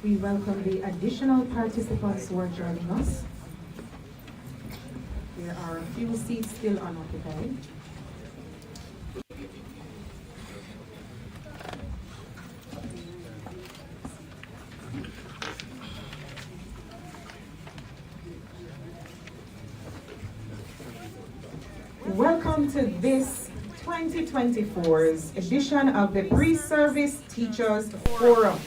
We welcome the additional participants who are joining us. There are a few seats still unoccupied. Welcome to this 2024's edition of the Pre-Service Teachers Forum.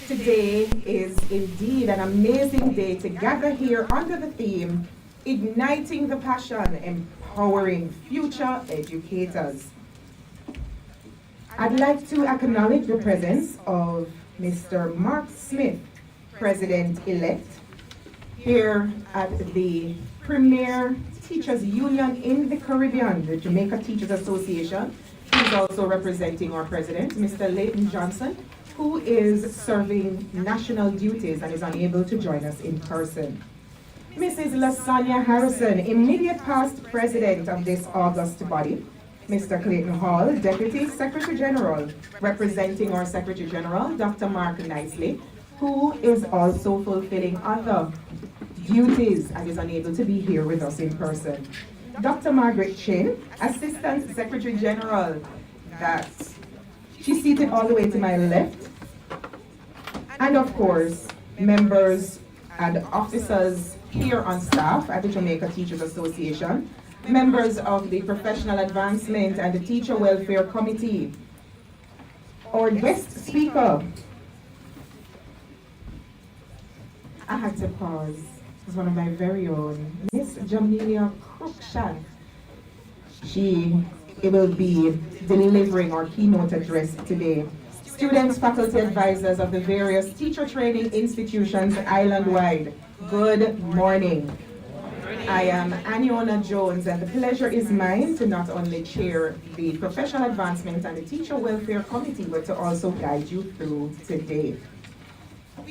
Today is indeed an amazing day to gather here under the theme, Igniting the Passion, Empowering Future Educators. I'd like to acknowledge the presence of Mr. Mark Smith, President-elect, here at the Premier Teachers Union in the Caribbean, the Jamaica Teachers Association. He's also representing our president, Mr. Leighton Johnson, who is serving national duties and is unable to join us in person. Mrs. Lasagna Harrison, immediate past president of this august body. Mr. Clayton Hall, Deputy Secretary General, representing our Secretary General, Dr. Mark Nicely, who is also fulfilling other duties and is unable to be here with us in person. Dr. Margaret Chin, Assistant Secretary General, she's seated all the way to my left. And of course, members and officers here on staff at the Jamaica Teachers Association, members of the Professional Advancement and the Teacher Welfare Committee. Our guest speaker, I had to pause. Is one of my very own, Miss Jamelia Cruikshank. She will be delivering our keynote address today. Students, faculty advisors of the various teacher training institutions island-wide, good morning. I am Aniona Jones, and the pleasure is mine to not only chair the Professional Advancement and the Teacher Welfare Committee, but to also guide you through today.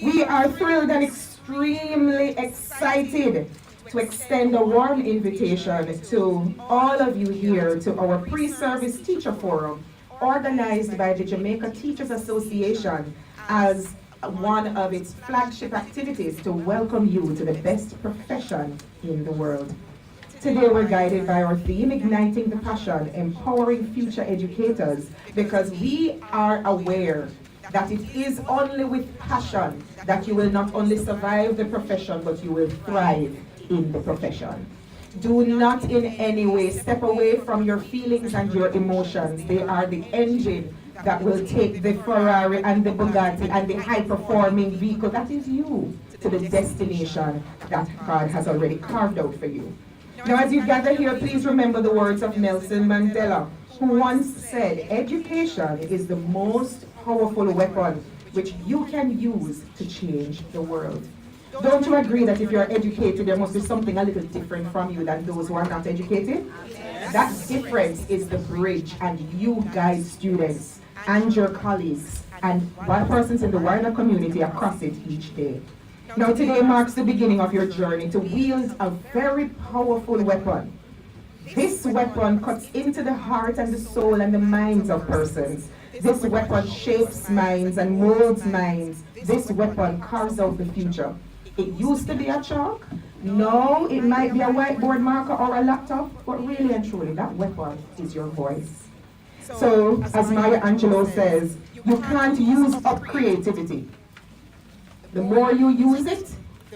We are thrilled and extremely excited to extend a warm invitation to all of you here to our Pre-Service Teacher Forum, organized by the Jamaica Teachers Association as one of its flagship activities to welcome you to the best profession in the world. Today we're guided by our theme, Igniting the Passion, Empowering Future Educators, because we are aware that it is only with passion that you will not only survive the profession, but you will thrive in the profession. Do not in any way step away from your feelings and your emotions. They are the engine that will take the Ferrari and the Bugatti and the high-performing vehicle, that is you, to the destination that God has already carved out for you. Now, as you gather here, please remember the words of Nelson Mandela, who once said, education is the most powerful weapon which you can use to change the world. Don't you agree that if you're educated, there must be something a little different from you than those who are not educated? Yes. That difference is the bridge, and you guide students and your colleagues and persons in the wider community across it each day. Now today marks the beginning of your journey to wield a very powerful weapon. This weapon cuts into the heart and the soul and the minds of persons. This weapon shapes minds and molds minds. This weapon carves out the future. It used to be a chalk. No, it might be a whiteboard marker or a laptop, but really and truly, that weapon is your voice. So, as Maya Angelou says, you can't use up creativity. The more you use it,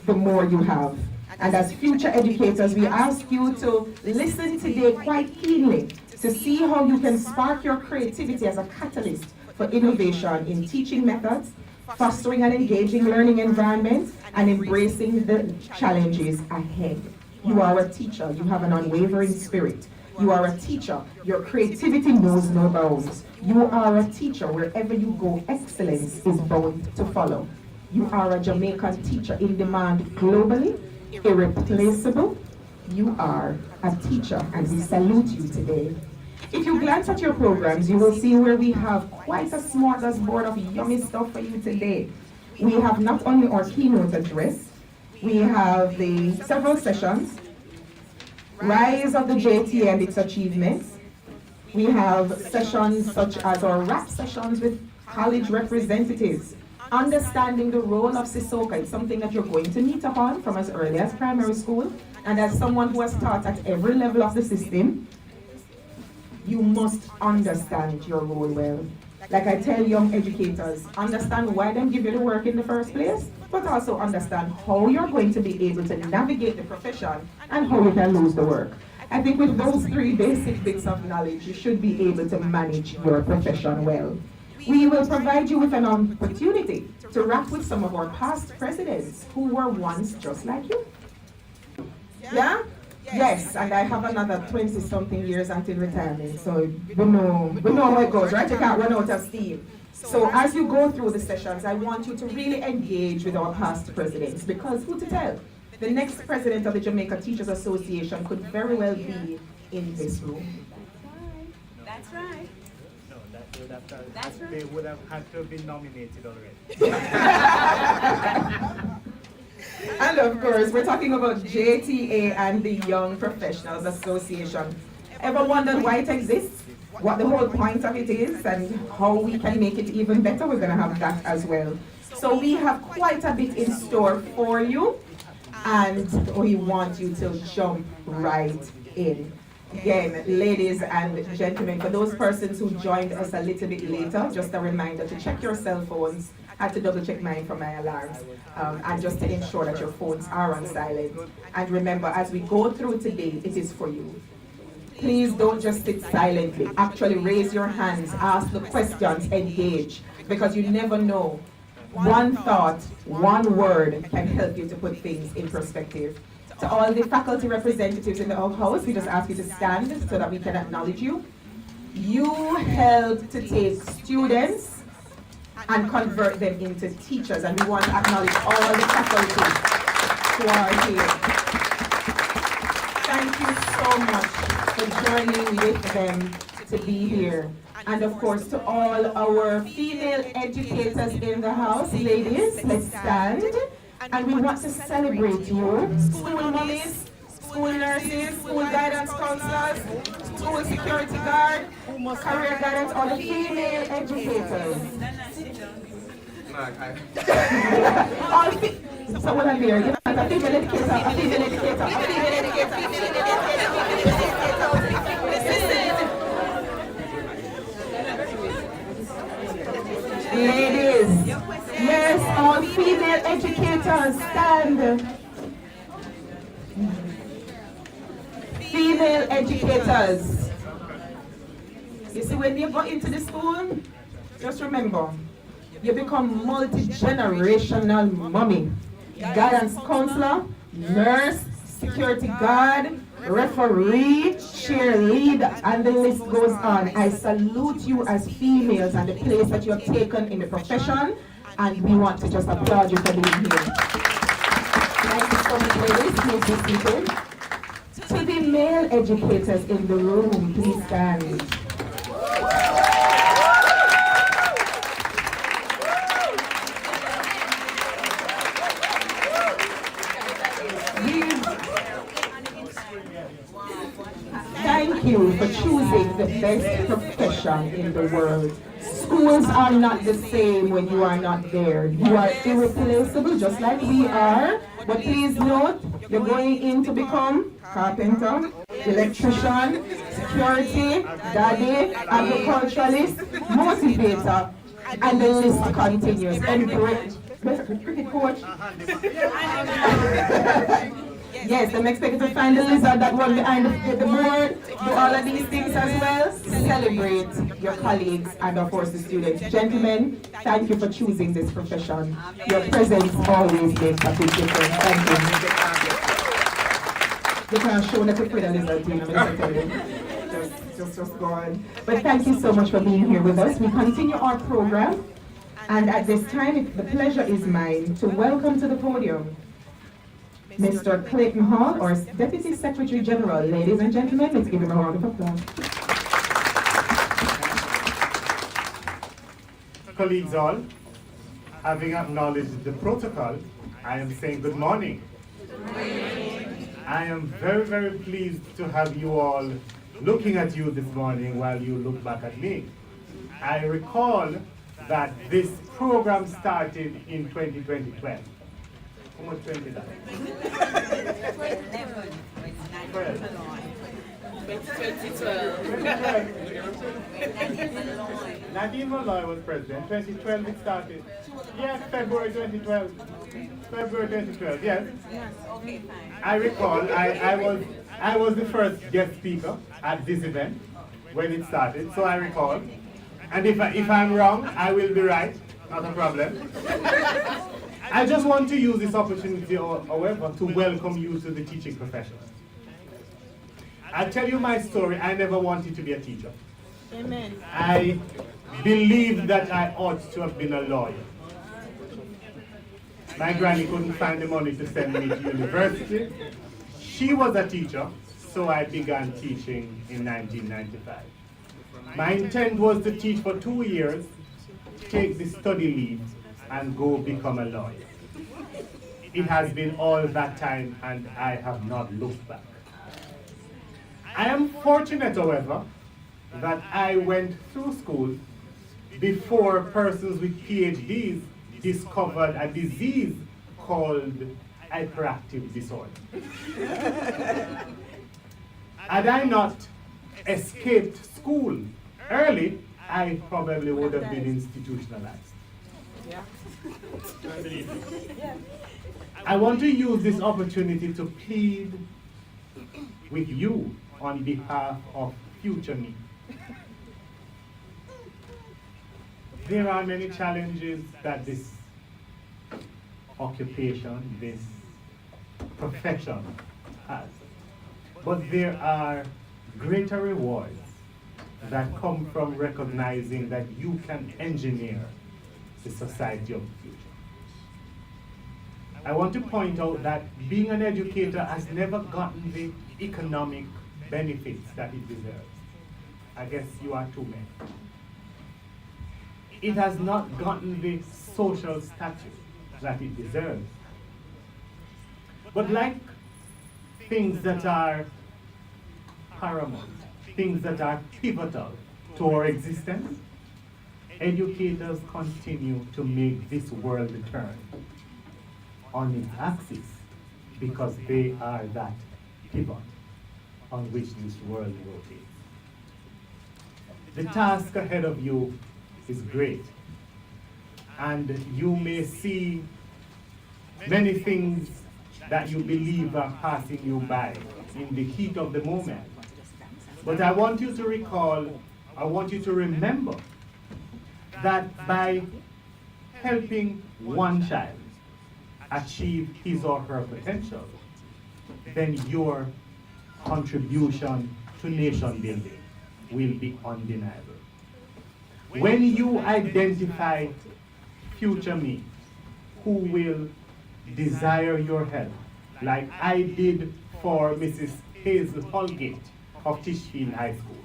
the more you have. And as future educators, we ask you to listen today quite keenly to see how you can spark your creativity as a catalyst for innovation in teaching methods, fostering an engaging learning environment, and embracing the challenges ahead. You are a teacher. You have an unwavering spirit. You are a teacher. Your creativity knows no bounds. You are a teacher. Wherever you go, excellence is bound to follow. You are a Jamaican teacher in demand globally, irreplaceable. You are a teacher, and we salute you today. If you glance at your programs, you will see where we have quite a smorgasbord of yummy stuff for you today. We have not only our keynote address, we have the several sessions, Rise of the JTA and its achievements. We have sessions such as our rap sessions with college representatives, Understanding the role of Sisoka is something that you're going to meet upon from as early as primary school, and as someone who has taught at every level of the system, you must understand your role well. Like I tell young educators, understand why they give you the work in the first place, but also understand how you're going to be able to navigate the profession and how you can lose the work. I think with those three basic bits of knowledge, you should be able to manage your profession well. We will provide you with an opportunity to rap with some of our past presidents who were once just like you. Yeah? Yes, and I have another 20-something years until retirement, so we know how it goes, right? You can't run out of steam. So as you go through the sessions, I want you to really engage with our past presidents, because who to tell? The next president of the Jamaica Teachers Association could very well be in this room. That's right. No, they would have had to have been nominated already. And of course, we're talking about JTA and the Young Professionals Association. Ever wondered why it exists? What the whole point of it is and how we can make it even better? We're going to have that as well. So we have quite a bit in store for you, and we want you to jump right in. Again, ladies and gentlemen, for those persons who joined us a little bit later, just a reminder to check your cell phones. I had to double check mine for my alarms, and just to ensure that your phones are on silent. And remember, as we go through today, it is for you. Please don't just sit silently. Actually raise your hands, ask the questions, engage, because you never know. One thought, one word can help you to put things in perspective. To all the faculty representatives in the house, we just ask you to stand so that we can acknowledge you. You help to take students and convert them into teachers, and we want to acknowledge all the faculty who are here. Thank you so much for joining with them to be here. And of course, to all our female educators in the house, ladies, let's stand. And we want to celebrate you, school mummies, school nurses, school guidance counselors, school security guard, career guidance, all the female educators. So what I'm here, a female educator, a female educator, a female educator, a female educator. Ladies, yes, all female educators, stand. Female educators. You see, when you go into the school, just remember, you become multi-generational mommy, guidance counselor, nurse, security guard, referee, cheerleader, and the list goes on. I salute you as females and the place that you have taken in the profession, and we want to just applaud you for being here. Thank you so much, ladies. Please be seated. To the male educators in the room, please stand. Thank you for choosing the best profession in the world. Schools are not the same when you are not there. You are irreplaceable just like we are. But please note, you're going in to become carpenter, electrician, security, daddy, agriculturalist, motivator, and the list continues. Embrace. Cricket coach. Yes, I'm expected to find the lizard that one behind the board, do all of these things as well. Celebrate your colleagues and of course the students. Gentlemen, thank you for choosing this profession. Your presence always makes a big difference. Thank you. You can't show that you put a lizard in, I'm going to tell you. Just go on. But thank you so much for being here with us. We continue our program, and at this time, the pleasure is mine to welcome to the podium Mr. Clayton Hall, our Deputy Secretary General. Ladies and gentlemen, let's give him a round of applause. Colleagues all, having acknowledged the protocol, I am saying good morning. I am very, very pleased to have you all looking at you this morning while you look back at me. I recall that this program started in 2012. How much 20 that? 2012. Not even Lloyd was president. 2012 it started. Yes, February 2012. February 2012, yes. Okay, fine. I recall I was the first guest speaker at this event when it started, so I recall. And if I'm wrong, I will be right, not a problem. I just want to use this opportunity, however, to welcome you to the teaching profession. I'll tell you my story. I never wanted to be a teacher. Amen. I believed that I ought to have been a lawyer. My granny couldn't find the money to send me to university. She was a teacher, so I began teaching in 1995. My intent was to teach for 2 years, take the study leave, and go become a lawyer. It has been all that time, and I have not looked back. I am fortunate, however, that I went through school before persons with PhDs discovered a disease called hyperactive disorder. Had I not escaped school early, I probably would have been institutionalized. Yeah. I want to use this opportunity to plead with you on behalf of future me. There are many challenges that this occupation, this profession has. But there are greater rewards that come from recognizing that you can engineer the society of the future. I want to point out that being an educator has never gotten the economic benefits that it deserves. I guess you are too many. It has not gotten the social status that it deserves. But like things that are paramount, things that are pivotal to our existence, educators continue to make this world turn on its axis because they are that pivot on which this world rotates. The task ahead of you is great, and you may see many things that you believe are passing you by in the heat of the moment. But I want you to recall, I want you to remember that by helping one child achieve his or her potential, then your contribution to nation building will be undeniable. When you identify future me who will desire your help, like I did for Mrs. Hazel Holgate of Tishfield High School,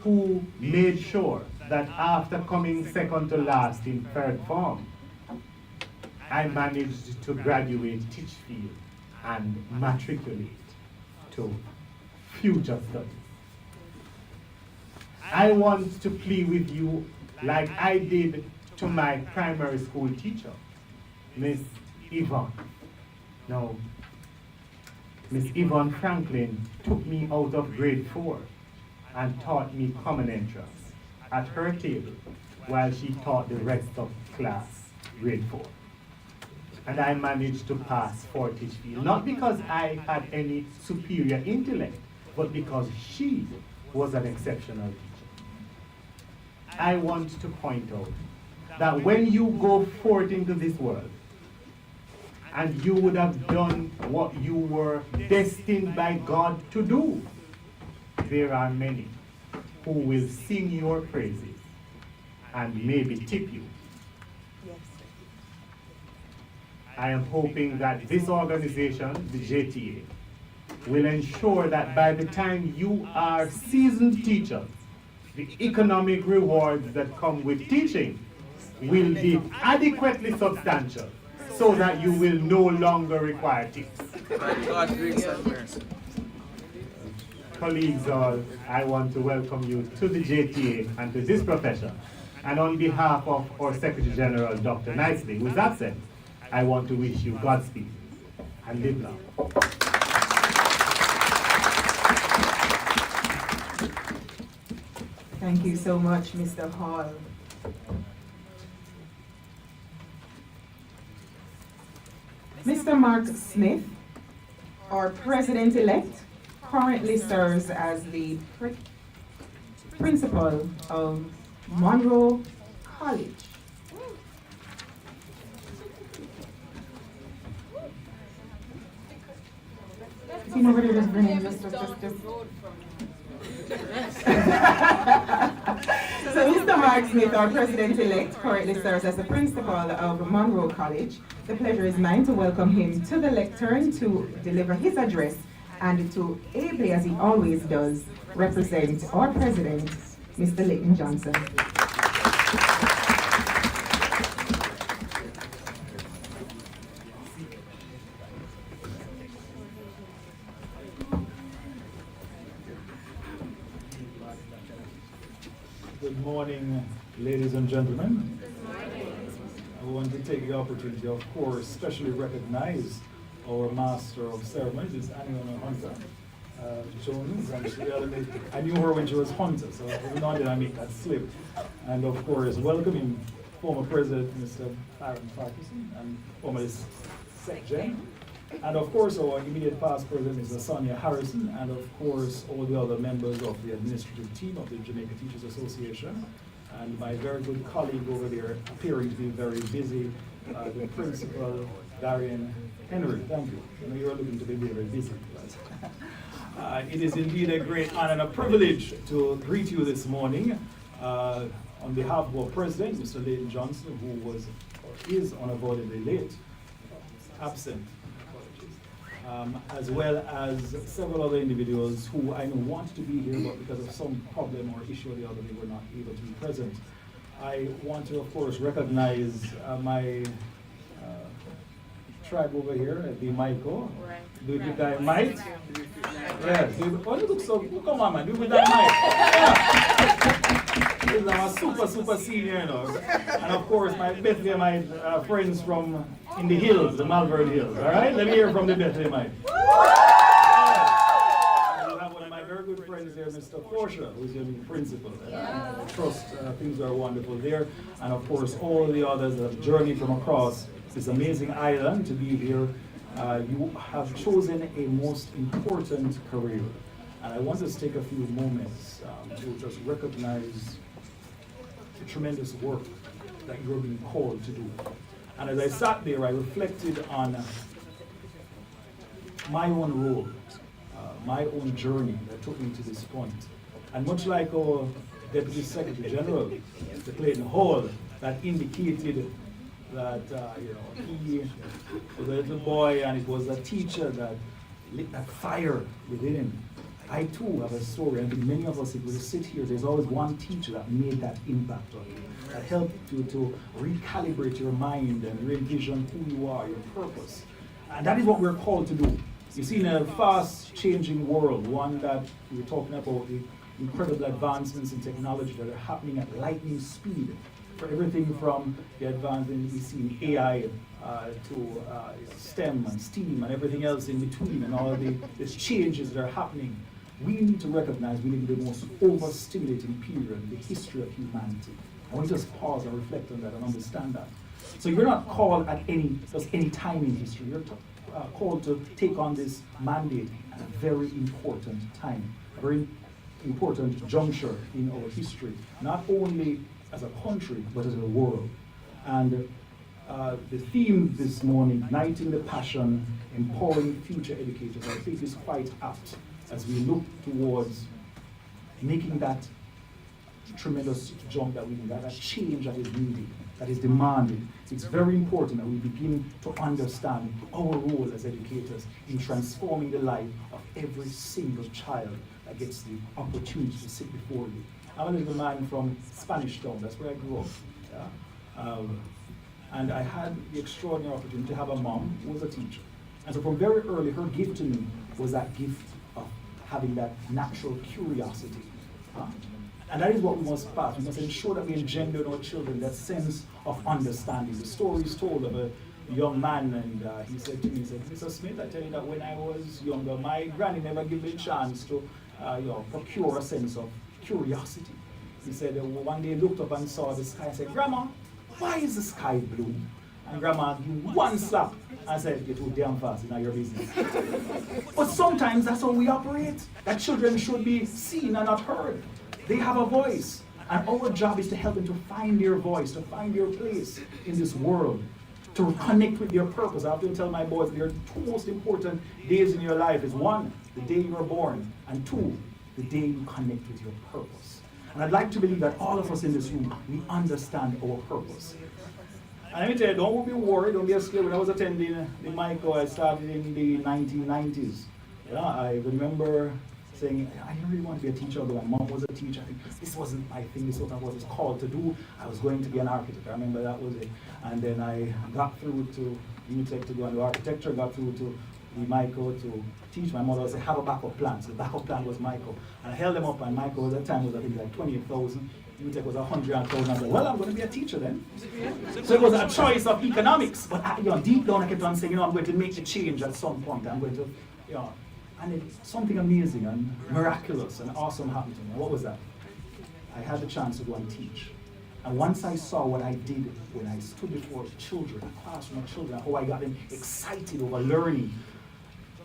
who made sure that after coming second to last in third form, I managed to graduate Tishfield and matriculate to future studies. I want to plead with you like I did to my primary school teacher, Miss Yvonne. Now, Miss Yvonne Franklin took me out of grade 4 and taught me common entrance at her table while she taught the rest of class grade 4. And I managed to pass for Tishfield, not because I had any superior intellect, but because she was an exceptional teacher. I want to point out that when you go forth into this world, and you would have done what you were destined by God to do, there are many who will sing your praises and maybe tip you. I am hoping that this organization, the JTA, will ensure that by the time you are seasoned teachers, the economic rewards that come with teaching will be adequately substantial so that you will no longer require tips. Colleagues all, I want to welcome you to the JTA and to this profession. And on behalf of our Secretary General, Dr. Nicely, with that said, I want to wish you Godspeed and live long. Thank you so much, Mr. Hall. Mr. Mark Smith, our president-elect, currently serves as the principal of Monroe College. See, nobody just bring him, just. So Mr. Mark Smith, our president-elect, currently serves as the principal of Monroe College. The pleasure is mine to welcome him to the lectern to deliver his address and to ably, as he always does, represent our president, Mr. Leighton Johnson. Good morning, ladies and gentlemen. I want to take the opportunity, of course, especially recognize our Master of Ceremonies, Annie Hunter Jones. And I knew her when she was Hunter, so every now and then I make that slip. And of course, welcoming former President Mr. Aaron Parkinson and former Sec-Gen. And of course, our immediate past president is Sonia Harrison, and of course, all the other members of the administrative team of the Jamaica Teachers Association, and my very good colleague over there, appearing to be very busy, the principal, Darian Henry. Thank you. I know you're looking to be very busy. But it is indeed a great honor and a privilege to greet you this morning on behalf of our president, Mr. Leighton Johnson, who was or is unavoidably late, absent. As well as several other individuals who I know wanted to be here, but because of some problem or issue or the other, they were not able to be present. I want to, of course, recognize my tribe over here, the Michael. Do you give that mic? Yes. Oh, you look so good. Come on, man. Do you give that mic? He's a super senior, you know. And of course, my Bethlehemite friends from in the hills, the Malvern Hills. All right, let me hear from the Bethlehemite. I have one of my very good friends there, Mr. Forsha, who's your new principal. I trust things are wonderful there. And of course, all the others that have journeyed from across this amazing island to be here. You have chosen a most important career. And I want us to take a few moments to just recognize the tremendous work that you're being called to do. And as I sat there, I reflected on my own role, my own journey that took me to this point. And much like our Deputy Secretary General, Mr. Clayton Hall, that indicated that he was a little boy and it was a teacher that lit that fire within him. I too have a story. I think many of us, if we sit here, there's always one teacher that made that impact on you, that helped you to recalibrate your mind and re-envision who you are, your purpose. And that is what we're called to do. You see, in a fast-changing world, one that we're talking about the incredible advancements in technology that are happening at lightning speed, for everything from the advancements we see in AI to STEM and STEAM and everything else in between, and all these changes that are happening. We need to recognize we live in the most overstimulating period in the history of humanity. I want to just pause and reflect on that and understand that. So you're not called at just any time in history. You're called to take on this mandate at a very important time, a very important juncture in our history, not only as a country, but as a world. And the theme this morning, Igniting the Passion, Empowering Future Educators, I think is quite apt as we look towards making that tremendous jump that we need, that change that is needed, that is demanded. It's very important that we begin to understand our role as educators in transforming the life of every single child that gets the opportunity to sit before you. I'm a little man from Spanish Town, that's where I grew up. Yeah? And I had the extraordinary opportunity to have a mom who was a teacher. And so from very early, her gift to me was that gift of having that natural curiosity. And that is what we must pass. We must ensure that we engender in our children that sense of understanding. The story is told of a young man, and he said to me, he said, Mr. Smith, I tell you that when I was younger, my granny never gave me a chance to procure a sense of curiosity. He said, one day he looked up and saw the sky and said, Grandma, why is the sky blue? And Grandma gave one slap and said, you're too damn fast, it's not your business. But sometimes that's how we operate. That children should be seen and not heard. They have a voice. And our job is to help them to find their voice, to find their place in this world, to connect with their purpose. I have to tell my boys, there are two most important days in your life. Is one, the day you were born, and two, the day you connect with your purpose. And I'd like to believe that all of us in this room, we understand our purpose. And let me tell you, don't be worried, don't be scared. When I was attending the Michael, I started in the 1990s. Yeah, I remember saying, I didn't really want to be a teacher, although my mom was a teacher. I think this wasn't my thing, this wasn't what I was called to do. I was going to be an architect, I remember that was it. And then I got through to UTech to go into architecture, got through to the Michael to teach. My mother said, have a backup plan. So the backup plan was Michael. And I held them up, and Michael at the time was, I think, like 28,000. UTech was 100,000. I said, well, I'm going to be a teacher then. So it was a choice of economics. But deep down, I kept on saying, I'm going to make a change at some point. I'm going to, and then something amazing and miraculous and awesome happened to me. And what was that? I had the chance to go and teach. And once I saw what I did when I stood before children, a classroom of children, how I got them excited over learning,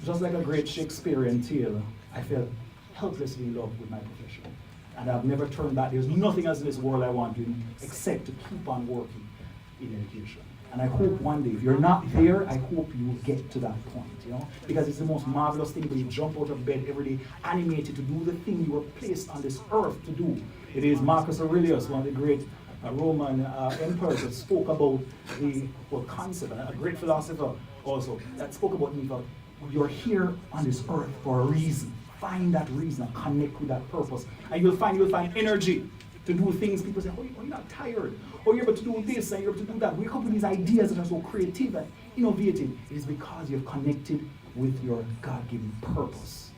just like a great Shakespearean tale, I felt helplessly in love with my profession. And I've never turned back. There's nothing else in this world I want to do except to keep on working in education. And I hope one day, if you're not there, I hope you will get to that point, because it's the most marvelous thing when you jump out of bed every day, animated to do the thing you were placed on this earth to do. It is Marcus Aurelius, one of the great Roman emperors, that spoke about the whole concept, and a great philosopher also, that spoke about you're here on this earth for a reason. Find that reason and connect with that purpose. And you'll find energy to do things. People say, oh, you're not tired. Or you're able to do this and you're able to do that. We come with these ideas that are so creative and innovative. It is because you've connected with your God-given purpose.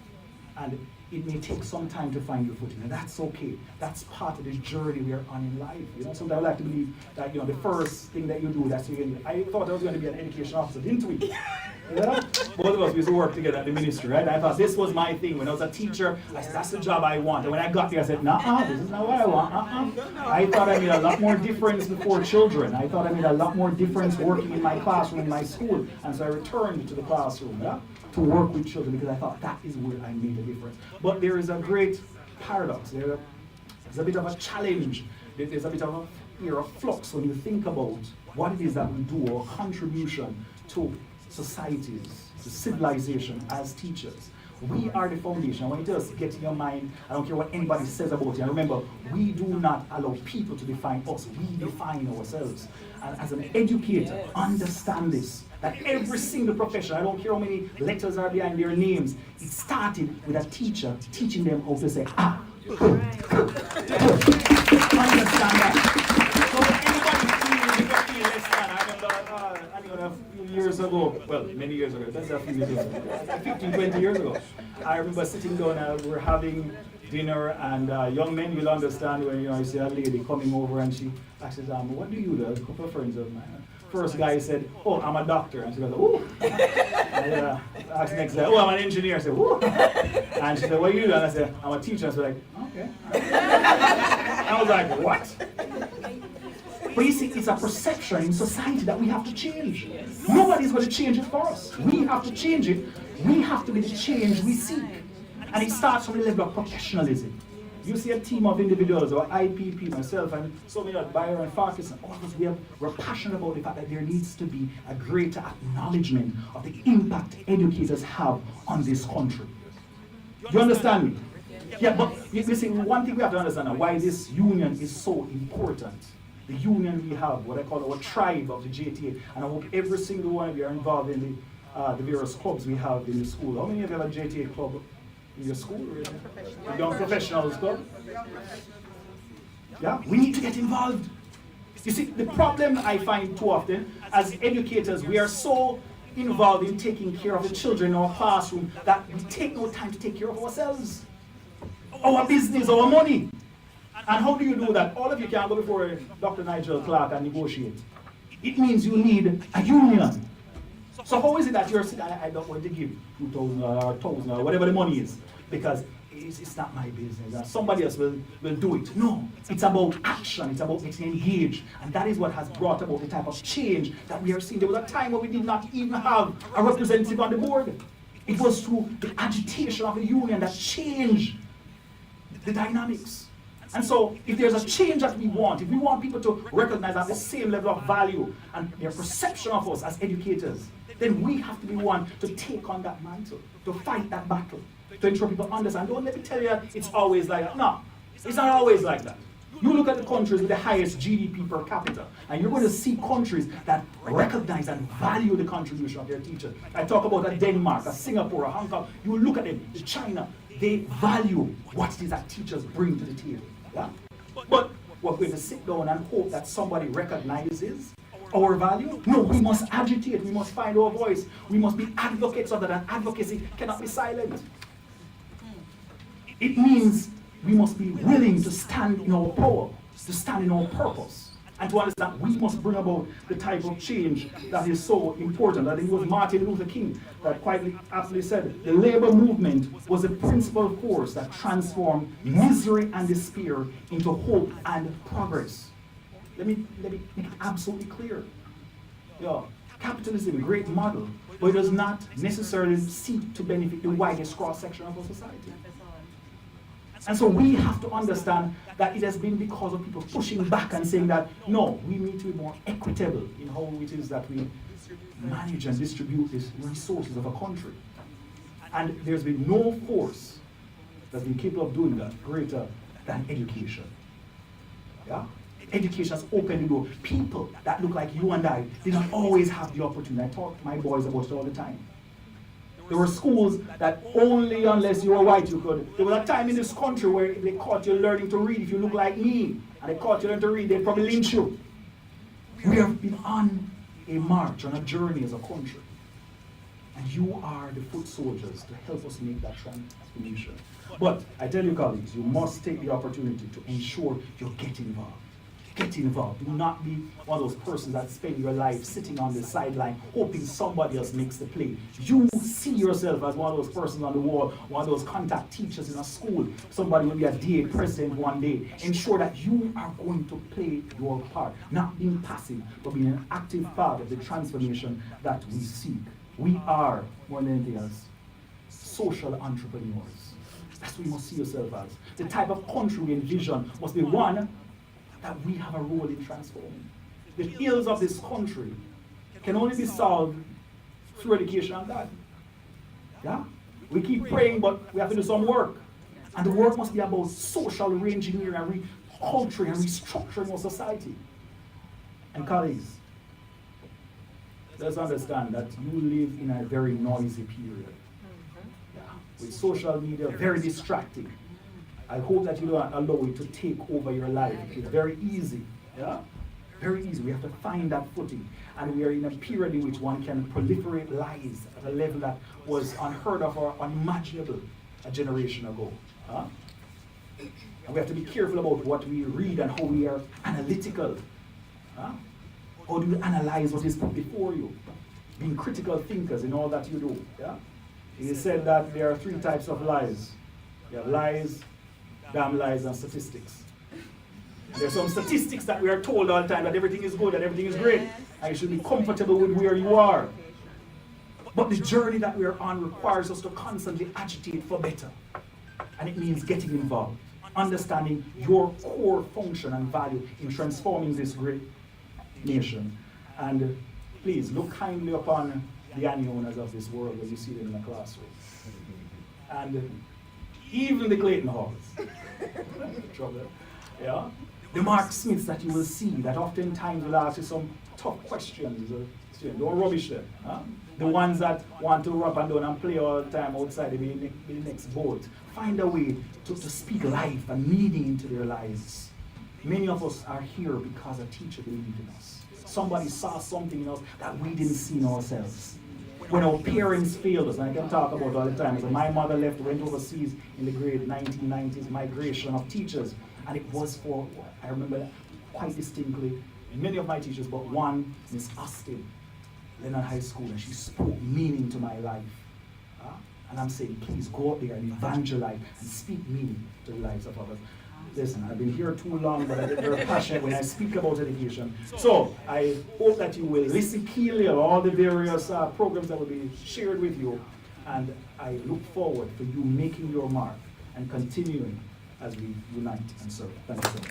And it may take some time to find your footing, and that's okay. That's part of the journey we are on in life. Sometimes I like to believe that the first thing that you do, that's I thought I was going to be an education officer, didn't we? Both of us used to work together at the ministry, right? I thought this was my thing. When I was a teacher, I said, that's the job I want. And when I got there, I said, nah, this is not what I want. I thought I made a lot more difference before children. I thought I made a lot more difference working in my classroom, in my school. And so I returned to the classroom, to work with children, because I thought that is where I made a difference. But there is a great paradox. There's a bit of a challenge. There's a bit of a flux when you think about what it is that we do, our contribution to societies, to civilization as teachers. We are the foundation. I want you to just get in your mind, I don't care what anybody says about you. And remember, we do not allow people to define us. We define ourselves. And as an educator, understand this, that every single profession, I don't care how many letters are behind their names, it started with a teacher teaching them how to say, understand that. A few years ago, well, many years ago, that's a few years ago, 15, 20 years ago, I remember sitting down and we're having dinner, and young men will understand when you see a lady coming over and she asks, what do you do? A couple of friends of mine. First guy said, oh, I'm a doctor. And she goes, ooh. And asked the next guy, oh, I'm an engineer. I said, ooh. And she said, what do you do? And I said, I'm a teacher. I was like, okay. I was like, what? But you see, it's a perception in society that we have to change. Nobody's going to change it for us. We have to change it. We have to be the change we seek. And it starts from the level of professionalism. You see a team of individuals, or IPP, myself, and so many, Byron and Farkas, and all of us, we're passionate about the fact that there needs to be a greater acknowledgement of the impact educators have on this country. You understand me? Yeah, but you see, one thing we have to understand now, why this union is so important. The union we have, what I call our tribe of the JTA, and I hope every single one of you are involved in the various clubs we have in the school. How many of you have a JTA club in your school? Really? The Young Professionals Club? Yeah, we need to get involved. You see, the problem I find too often, as educators, we are so involved in taking care of the children in our classroom that we take no time to take care of ourselves, our business, our money. And how do you do that? All of you can go before Dr. Nigel Clark and negotiate. It means you need a union. So how is it that you're saying, I don't want to give 2,000 or 1,000 or whatever the money is, because it's not my business. Somebody else will do it. No, it's about action. It's about getting engaged. And that is what has brought about the type of change that we are seeing. There was a time when we did not even have a representative on the board. It was through the agitation of the union that changed the dynamics. And so, if there's a change that we want, if we want people to recognize at the same level of value and their perception of us as educators, then we have to be one to take on that mantle, to fight that battle, to ensure people understand. Don't let me tell you that it's always like that. No, it's not always like that. You look at the countries with the highest GDP per capita, and you're going to see countries that recognize and value the contribution of their teachers. I talk about a Denmark, a Singapore, a Hong Kong. You look at them, China, they value what it is that teachers bring to the table. Yeah? But we're going to sit down and hope that somebody recognizes our value? No, we must agitate, we must find our voice, we must be advocates of that, and advocacy cannot be silent. It means we must be willing to stand in our power, to stand in our purpose, and to understand we must bring about the type of change that is so important. I think it was Martin Luther King that quite aptly said, the labor movement was a principal force that transformed misery and despair into hope and progress. Let me make it absolutely clear. Yeah, capitalism, great model, but it does not necessarily seek to benefit the widest cross-section of our society. And so we have to understand that it has been because of people pushing back and saying that, no, we need to be more equitable in how it is that we manage and distribute these resources of a country. And there's been no force that's been capable of doing that greater than education. Yeah? Education has opened the door. People that look like you and I did not always have the opportunity. I talk to my boys about it all the time. There were schools that only unless you were white you could. There was a time in this country where if they caught you learning to read, if you look like me, and they caught you learning to read, they'd probably lynch you. We have been on a march, on a journey as a country. And you are the foot soldiers to help us make that transformation. But I tell you, colleagues, you must take the opportunity to ensure you get involved. Get involved. Do not be one of those persons that spend your life sitting on the sideline hoping somebody else makes the play. You see yourself as one of those persons on the wall, one of those contact teachers in a school. Somebody will be a DA president one day. Ensure that you are going to play your part. Not being passive, but being an active part of the transformation that we seek. We are, more than anything else, social entrepreneurs. That's what we must see ourselves as. The type of country we envision must be one that we have a role in transforming. The ills of this country can only be solved through education and that. Yeah? We keep praying, but we have to do some work. And the work must be about social re-engineering and re-culturing and restructuring our society. And colleagues, let's understand that you live in a very noisy period. Yeah. With social media, very distracting. I hope that you don't allow it to take over your life. It's very easy. Yeah? Very easy. We have to find that footing. And we are in a period in which one can proliferate lies at a level that was unheard of or unimaginable a generation ago. Huh? And we have to be careful about what we read and how we are analytical. Huh? How do you analyze what is put before you? Being critical thinkers in all that you do. Yeah? It is said that there are 3 types of lies. There are lies, damn lies, and statistics. There are some statistics that we are told all the time that everything is good and everything is great. And you should be comfortable with where you are. But the journey that we are on requires us to constantly agitate for better. And it means getting involved, understanding your core function and value in transforming this great nation. And please look kindly upon the owners of this world when you see them in the classroom. And even the Clayton Halls. Trouble. Yeah? The Mark Smiths that you will see that oftentimes will ask you some tough questions. Don't rubbish them. Huh? The ones that want to rub and down and play all the time outside the next boat. Find a way to speak life and meaning into their lives. Many of us are here because a teacher believed in us. Somebody saw something in us that we didn't see in ourselves. When our parents failed us, and I can talk about all the time, so my mother went overseas in the great 1990s migration of teachers, And it was for, I remember quite distinctly, many of my teachers, but one, Miss Austin, Leonard High School, and she spoke meaning to my life. And I'm saying, please go up there and evangelize and speak meaning to the lives of others. Listen, I've been here too long, but I get very passionate when I speak about education. So I hope that you will listen keenly to all the various programs that will be shared with you. And I look forward for you making your mark and continuing as we unite and serve. Thank you so much.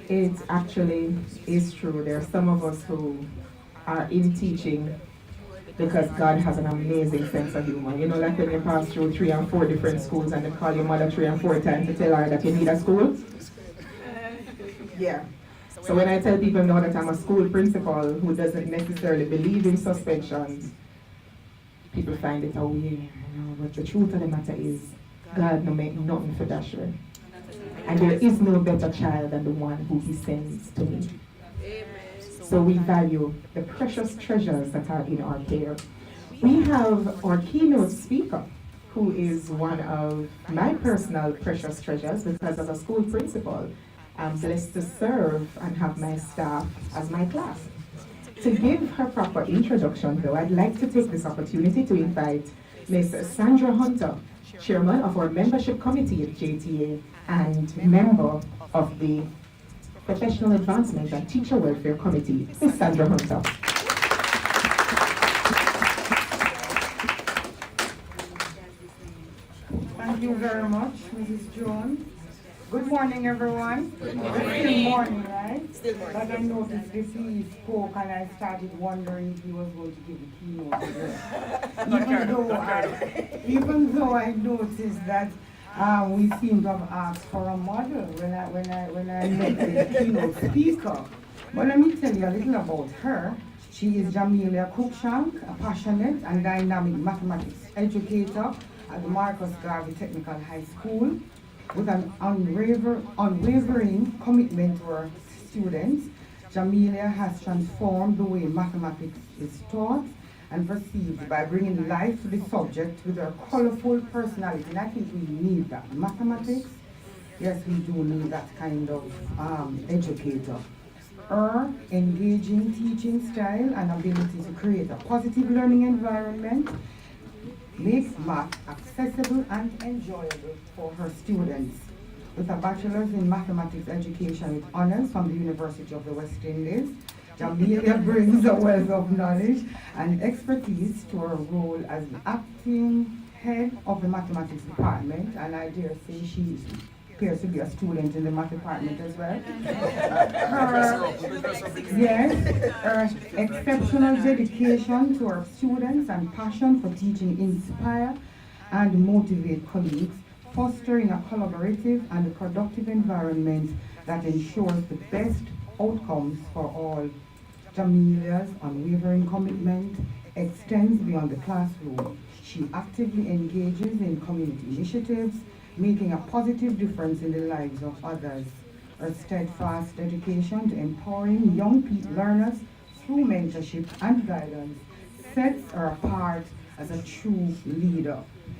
It actually is true. There are some of us who are in teaching because God has an amazing sense of humor. You know, like when you pass through 3 and 4 different schools and they call your mother 3 and 4 times to tell her that you need a school. Yeah. So when I tell people now that I'm a school principal who doesn't necessarily believe in suspensions, people find it a weird, you know, but the truth of the matter is God no make nothing for that sure. And there is no better child than the one who he sends to me. So we value the precious treasures that are in our care. We have our keynote speaker, who is one of my personal precious treasures because as a school principal, I'm blessed to serve and have my staff as my class. To give her proper introduction though, I'd like to take this opportunity to invite Ms. Sandra Hunter, Chairman of our Membership Committee at JTA and member of the Professional Advancement and Teacher Welfare Committee, Ms. Sandra Hunter. Thank you very much, Mrs. Jones. Good morning, everyone. Good morning. It's still morning, right? Still morning. But I noticed this he spoke and I started wondering if he was going to give a keynote. Even though I noticed that we seem to have asked for a model when I met the keynote speaker. But let me tell you a little about her. She is Jamelia Cruikshank, a passionate and dynamic mathematics educator at the Marcus Garvey Technical High School with an unwavering commitment to her students. Jamelia has transformed the way mathematics is taught and perceived by bringing life to the subject with her colorful personality. And I think we need that. Mathematics, yes, we do need that kind of educator. Her engaging teaching style and ability to create a positive learning environment makes math accessible and enjoyable for her students. With a bachelor's in mathematics education with honors from the University of the West Indies, Jamelia brings a wealth of knowledge and expertise to her role as the acting head of the mathematics department, and I dare say she appears to be a student in the math department as well. Her exceptional dedication to her students and passion for teaching inspire and motivate colleagues, fostering a collaborative and a productive environment that ensures the best outcomes for all. Jamelia's unwavering commitment extends beyond the classroom. She actively engages in community initiatives, making a positive difference in the lives of others. Her steadfast dedication to empowering young learners through mentorship and guidance sets her apart as a true leader.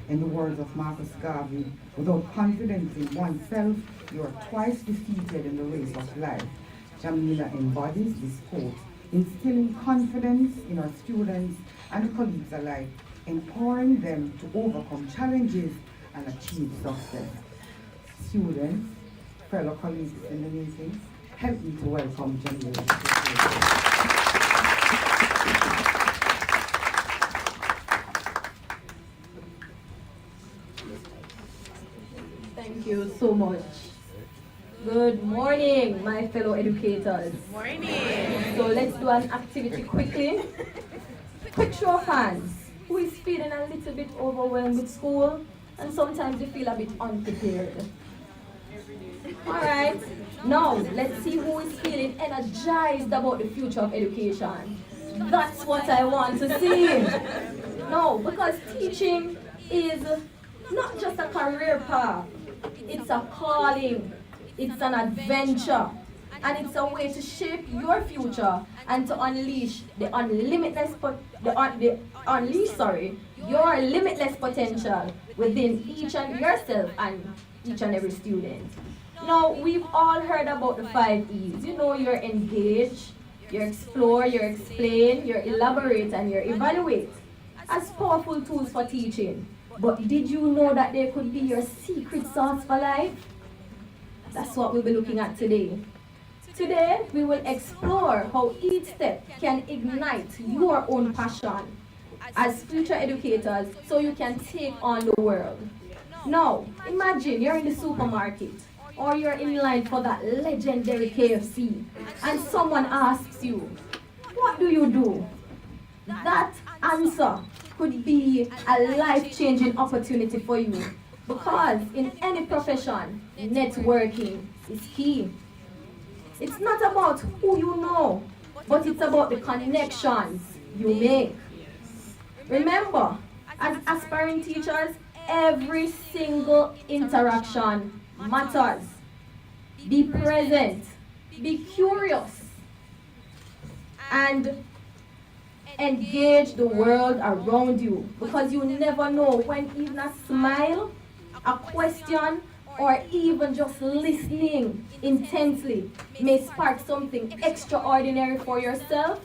In the words of Marcus Garvey, without confidence in oneself, you are twice defeated in the race of life. Jamelia embodies this quote, instilling confidence in her students and colleagues alike, empowering them to overcome challenges and achieve success. Students, fellow colleagues in the meeting, help me to welcome Jamelia. Thank you so much. Good morning, my fellow educators. Morning. So let's do an activity quickly. Quick show of hands. Who is feeling a little bit overwhelmed with school and sometimes you feel a bit unprepared? Alright, now let's see who is feeling energized about the future of education. That's what I want to see. No, because teaching is not just a career path, it's a calling, it's an adventure. And it's a way to shape your future and to unleash the unlimitless your limitless potential within each and yourself and each and every student. Now, we've all heard about the 5 E's. You know, you're engage, you explore, you explain, you elaborate, and you evaluate as powerful tools for teaching. But did you know that they could be your secret sauce for life? That's what we'll be looking at today. Today, we will explore how each step can ignite your own passion as future educators so you can take on the world. Now, imagine you're in the supermarket or you're in line for that legendary KFC and someone asks you, what do you do? That answer could be a life-changing opportunity for you because in any profession, networking is key. It's not about who you know, but it's about the connections you make. Remember, as aspiring teachers, every single interaction matters. Be present, be curious, and engage the world around you because you never know when even a smile, a question, or even just listening intensely may spark something extraordinary for yourself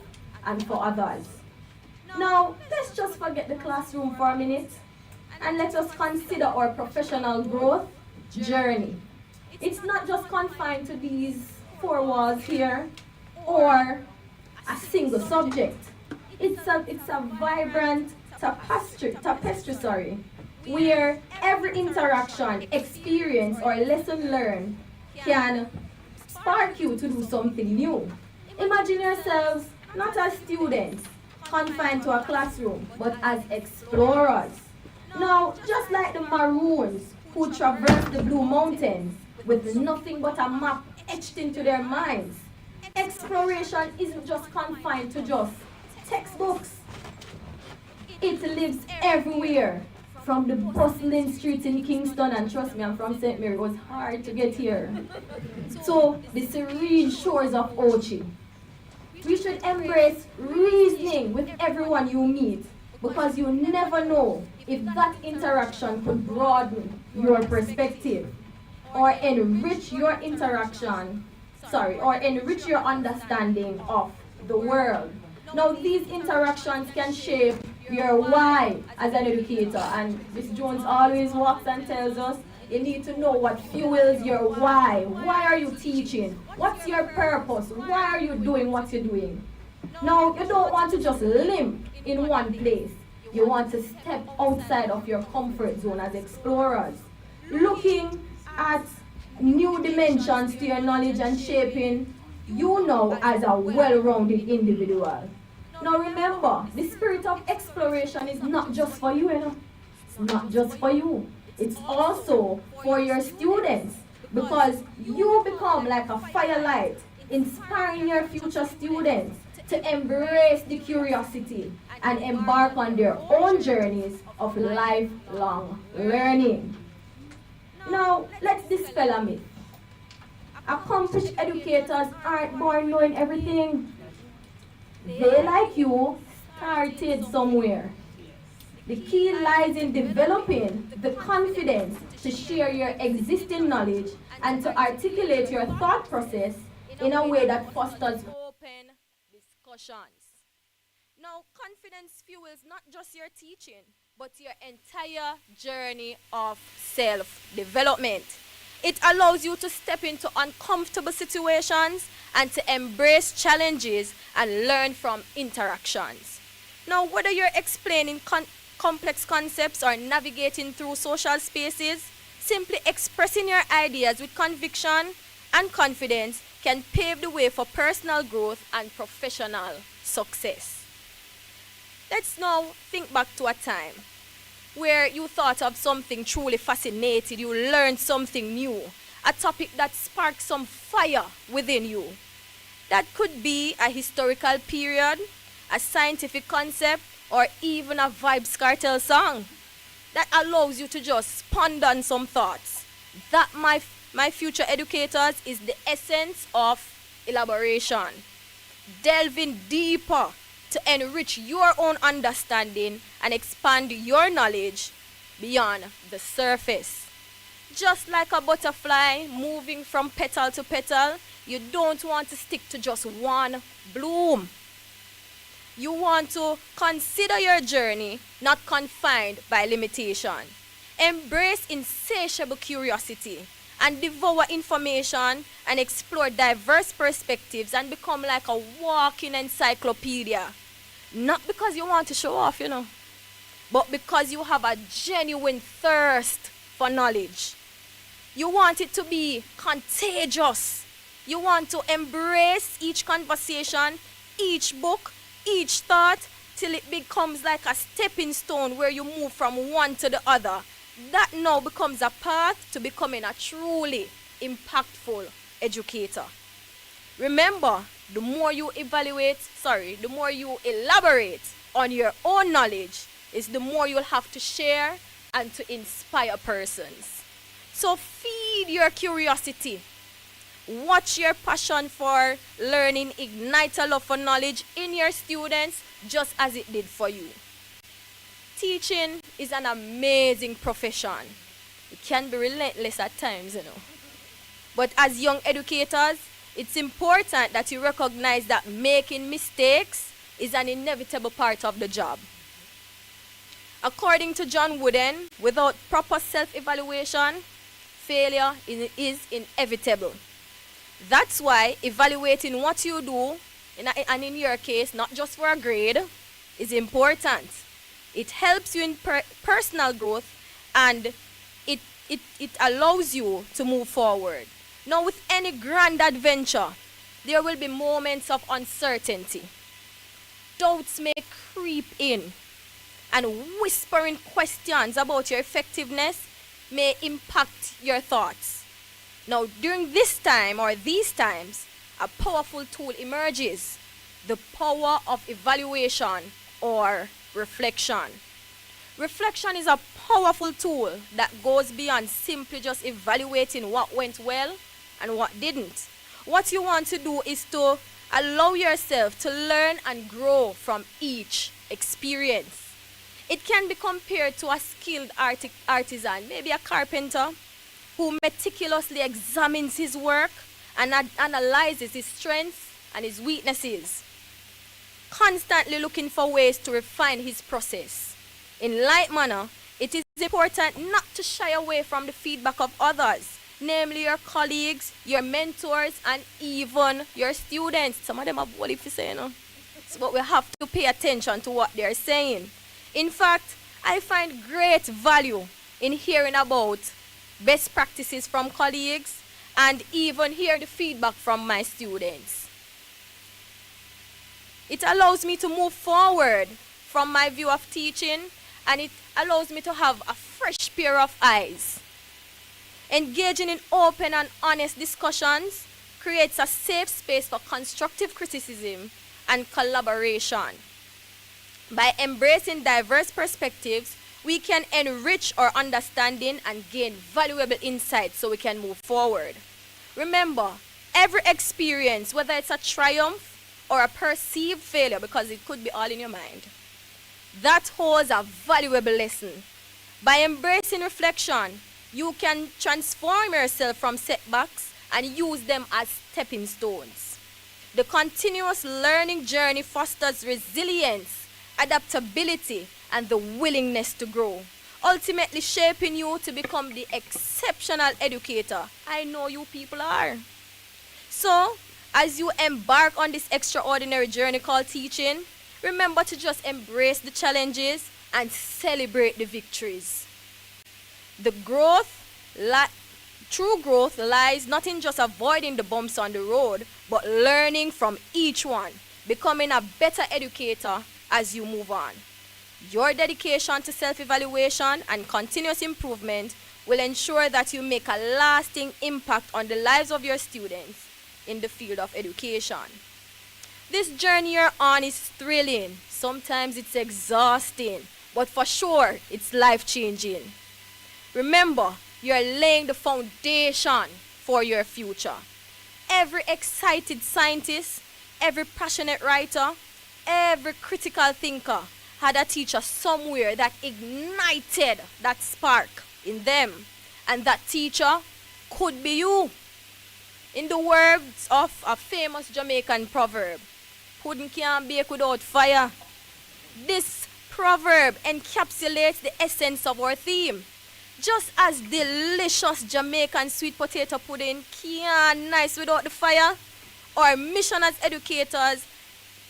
and for others. Now, let's just forget the classroom for a minute and let us consider our professional growth journey. It's not just confined to these 4 walls here or a single subject. It's a vibrant tapestry, where every interaction, experience, or lesson learned can spark you to do something new. Imagine yourselves not as students confined to a classroom, but as explorers. Now, just like the Maroons who traversed the Blue Mountains with nothing but a map etched into their minds, exploration isn't just confined to just textbooks. It lives everywhere, from the bustling streets in Kingston, and trust me, I'm from St. Mary, it was hard to get here, to the serene shores of Ochi. We should embrace reasoning with everyone you meet because you never know if that interaction could broaden your perspective or enrich your enrich your understanding of the world. Now, these interactions can shape your why as an educator, and Ms. Jones always walks and tells us you need to know what fuels your why. Why are you teaching? What's your purpose? Why are you doing what you're doing? Now, you don't want to just limp in one place. You want to step outside of your comfort zone as explorers, looking at new dimensions to your knowledge and shaping you now as a well-rounded individual. Now remember, the spirit of exploration is not just for you, It's not just for you. It's also for your students because you become like a firelight, inspiring your future students to embrace the curiosity and embark on their own journeys of lifelong learning. Now, let's dispel a myth. Accomplished educators aren't born knowing everything. They, like you, started somewhere. The key lies in developing the confidence to share your existing knowledge and to articulate your thought process in a way that fosters open discussions. Now, confidence fuels not just your teaching, but your entire journey of self-development. It allows you to step into uncomfortable situations and to embrace challenges and learn from interactions. Now, whether you're explaining complex concepts or navigating through social spaces, simply expressing your ideas with conviction and confidence can pave the way for personal growth and professional success. Let's now think back to a time where you thought of something truly fascinating, you learned something new, a topic that sparked some fire within you. That could be a historical period, a scientific concept, or even a Vibes Cartel song that allows you to just ponder on some thoughts. That, my future educators, is the essence of elaboration, delving deeper to enrich your own understanding and expand your knowledge beyond the surface. Just like a butterfly moving from petal to petal, you don't want to stick to just one bloom. You want to consider your journey not confined by limitation. Embrace insatiable curiosity and devour information and explore diverse perspectives and become like a walking encyclopedia. Not because you want to show off, but because you have a genuine thirst for knowledge. You want it to be contagious. You want to embrace each conversation, each book, each thought, till it becomes like a stepping stone where you move from one to the other. That now becomes a path to becoming a truly impactful educator. Remember, the more you elaborate on your own knowledge, is the more you'll have to share and to inspire persons. So feed your curiosity. Watch your passion for learning ignite a love for knowledge in your students just as it did for you. Teaching is an amazing profession. It can be relentless at times, But as young educators, it's important that you recognize that making mistakes is an inevitable part of the job. According to John Wooden, without proper self-evaluation, failure is inevitable. That's why evaluating what you do, and in your case, not just for a grade, is important. It helps you in personal growth, and it allows you to move forward. Now, with any grand adventure, there will be moments of uncertainty. Doubts may creep in, and whispering questions about your effectiveness may impact your thoughts. Now, during this time or these times, a powerful tool emerges: the power of evaluation or reflection. Reflection is a powerful tool that goes beyond simply just evaluating what went well and what didn't. What you want to do is to allow yourself to learn and grow from each experience. It can be compared to a skilled artisan, maybe a carpenter, who meticulously examines his work and analyzes his strengths and his weaknesses, constantly looking for ways to refine his process. In like manner, it is important not to shy away from the feedback of others, namely your colleagues, your mentors, and even your students. Some of them are bold if you say, but we have to pay attention to what they're saying. In fact, I find great value in hearing about best practices from colleagues and even hear the feedback from my students. It allows me to move forward from my view of teaching, and it allows me to have a fresh pair of eyes. Engaging in open and honest discussions creates a safe space for constructive criticism and collaboration. By embracing diverse perspectives, we can enrich our understanding and gain valuable insights so we can move forward. Remember, every experience, whether it's a triumph or a perceived failure, because it could be all in your mind, that holds a valuable lesson. By embracing reflection, you can transform yourself from setbacks and use them as stepping stones. The continuous learning journey fosters resilience, adaptability, and the willingness to grow, ultimately shaping you to become the exceptional educator I know you people are. So, as you embark on this extraordinary journey called teaching, remember to just embrace the challenges and celebrate the victories. True growth lies not in just avoiding the bumps on the road, but learning from each one, becoming a better educator as you move on. Your dedication to self-evaluation and continuous improvement will ensure that you make a lasting impact on the lives of your students in the field of education. This journey you're on is thrilling. Sometimes it's exhausting, but for sure, it's life-changing. Remember, you're laying the foundation for your future. every excited scientist, every passionate writer, every critical thinker had a teacher somewhere that ignited that spark in them. And that teacher could be you. In the words of a famous Jamaican proverb, pudding can't bake without fire. This proverb encapsulates the essence of our theme. Just as delicious Jamaican sweet potato pudding can't nice without the fire, our mission as educators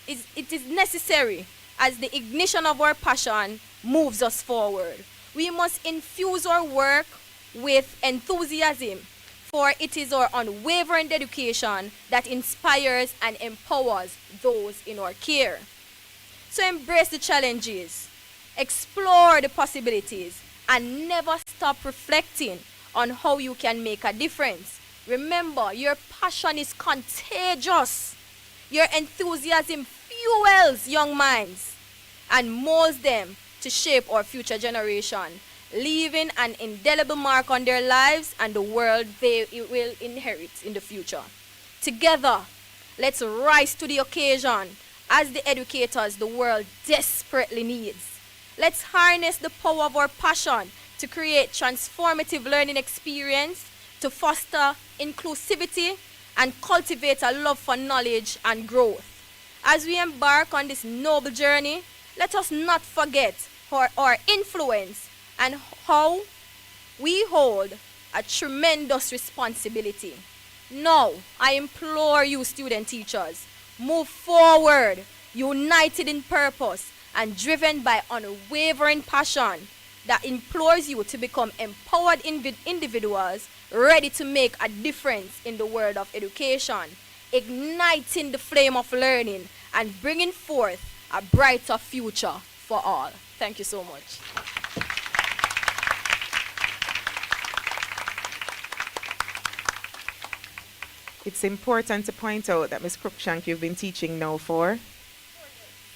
it is necessary as the ignition of our passion moves us forward. We must infuse our work with enthusiasm, for it is our unwavering dedication that inspires and empowers those in our care. So embrace the challenges, explore the possibilities, and never stop reflecting on how you can make a difference. Remember, your passion is contagious. Your enthusiasm fuels young minds and molds them to shape our future generation, leaving an indelible mark on their lives and the world they will inherit in the future. Together, let's rise to the occasion as the educators the world desperately needs. Let's harness the power of our passion to create transformative learning experience, to foster inclusivity, and cultivate a love for knowledge and growth. As we embark on this noble journey, let us not forget our influence and how we hold a tremendous responsibility. Now, I implore you, student teachers, move forward, united in purpose and driven by unwavering passion that implores you to become empowered individuals ready to make a difference in the world of education, igniting the flame of learning and bringing forth a brighter future for all. Thank you so much. It's important to point out that Ms. Cruikshank, you've been teaching now for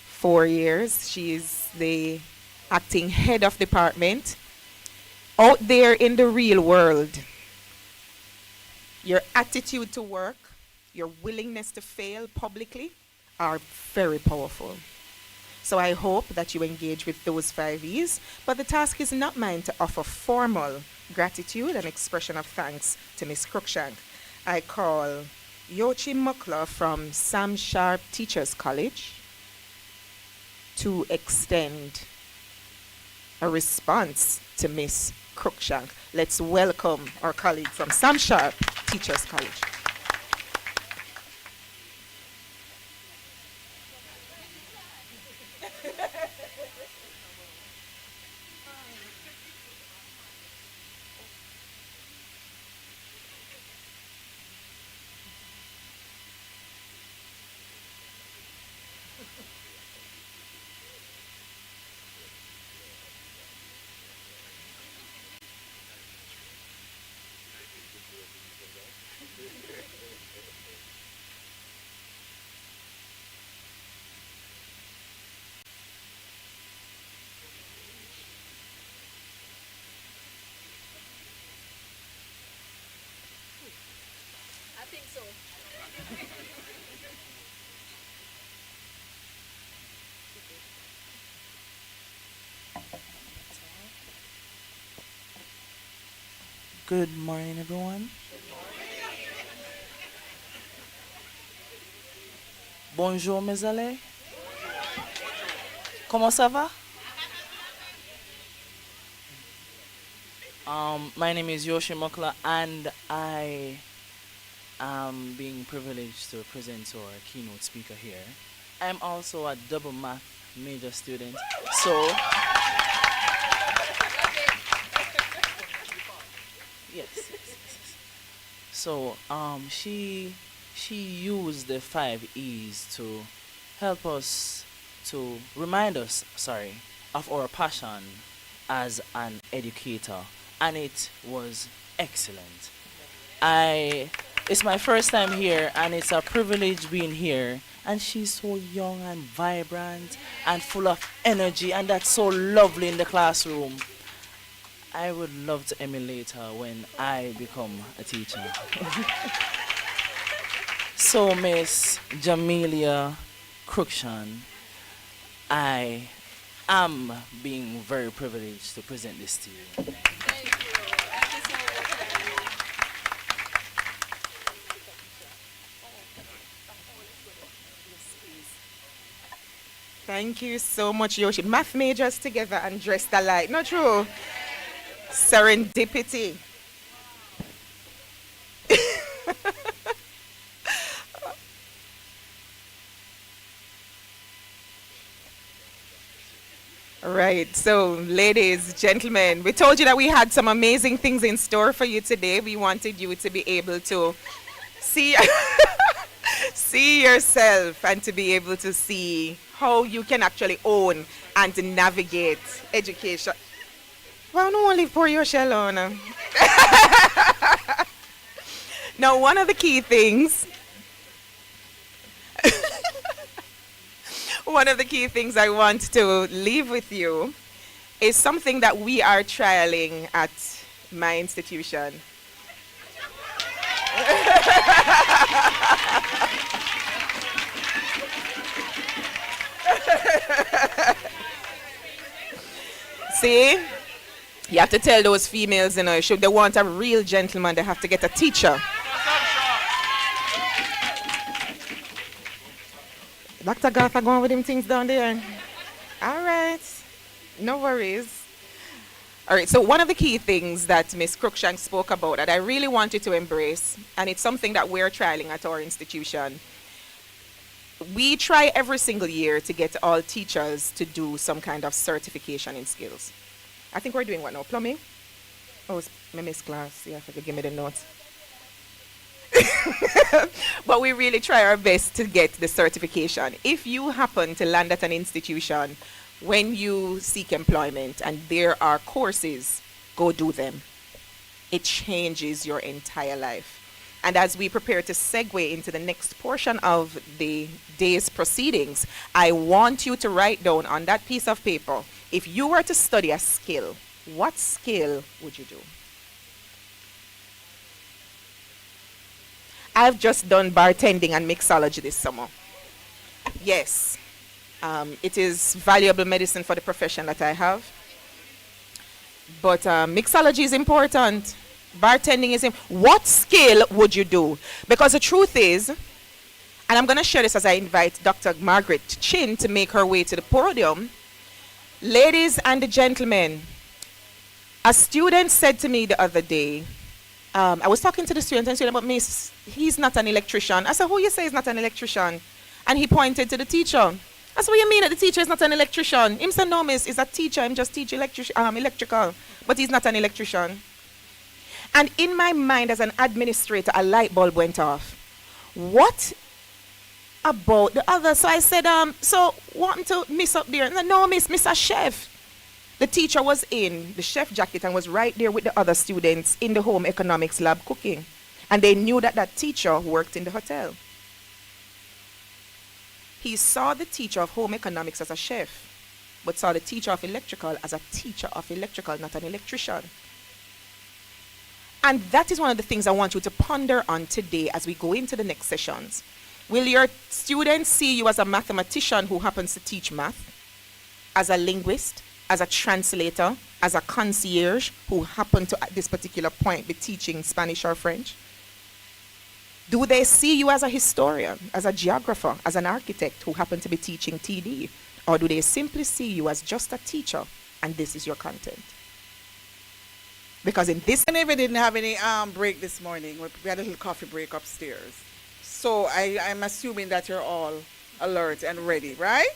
4 years. She is the acting head of department. Out there in the real world, your attitude to work, your willingness to fail publicly are very powerful. So I hope that you engage with those 5 E's, but the task is not mine to offer formal gratitude and expression of thanks to Ms. Cruikshank. I call Yochi Mukla from Sam Sharp Teachers College to extend a response to Ms. Cruikshank. Let's welcome our colleague from Sam Sharp Teachers College. I think so. Good morning, everyone. Bonjour, mes amis. Comment ça va? My name is Yoshi Mokla, and I am being privileged to present our keynote speaker here. I'm also a double math major student, so yes. So she used the 5 E's to help us to remind us, of our passion as an educator, and it was excellent. It's my first time here, and it's a privilege being here. And she's so young and vibrant and full of energy, and that's so lovely in the classroom. I would love to emulate her when I become a teacher. So, Miss Jamelia Cruikshank, I am being very privileged to present this to you. Thank you so much, Yoshi. Math majors together and dressed alike. Not true. Serendipity. Right. So, ladies, gentlemen, we told you that we had some amazing things in store for you today. We wanted you to be able to see see yourself and to be able to see how you can actually own and navigate education. Well, no only for your shell on. Now, one of the key things, one of the key things I want to leave with you is something that we are trialing at my institution. See? You have to tell those females, you know, should they want a real gentleman, they have to get a teacher. Dr. Garth going with him things down there. All right. No worries. All right, so one of the key things that Ms. Cruikshank spoke about that I really want you to embrace, and it's something that we're trialing at our institution. We try every single year to get all teachers to do some kind of certification in skills. I think we're doing what now? Plumbing? Oh, it's my Miss class. Yeah, if you could give me the notes. But we really try our best to get the certification. If you happen to land at an institution when you seek employment and there are courses, go do them. It changes your entire life. And as we prepare to segue into the next portion of the day's proceedings, I want you to write down on that piece of paper, if you were to study a skill, what skill would you do? I've just done bartending and mixology this summer. Yes, it is valuable medicine for the profession that I have. But mixology is important. Bartending is important. What skill would you do? Because the truth is, and I'm going to share this as I invite Dr. Margaret Chin to make her way to the podium. Ladies and gentlemen, a student said to me the other day, I was talking to the student and saying about Miss, he's not an electrician. I said, who you say is not an electrician? And he pointed to the teacher. I said, what you mean that the teacher is not an electrician? Him said, no, miss, he's a teacher. Him just teach electrical. But he's not an electrician. And in my mind as an administrator, a light bulb went off. What about the other? So I said, so want to miss up there? Said, no, miss a chef. The teacher was in the chef jacket and was right there with the other students in the home economics lab cooking. And they knew that that teacher worked in the hotel. He saw the teacher of home economics as a chef, but saw the teacher of electrical as a teacher of electrical, not an electrician. And that is one of the things I want you to ponder on today as we go into the next sessions. Will your students see you as a mathematician who happens to teach math, as a linguist, as a translator, as a concierge who happen to at this particular point be teaching Spanish or French? Do they see you as a historian, as a geographer, as an architect who happen to be teaching TD? Or do they simply see you as just a teacher and this is your content? Because in this... I never didn't have any break this morning. We had a little coffee break upstairs. So I'm assuming that you're all alert and ready, right?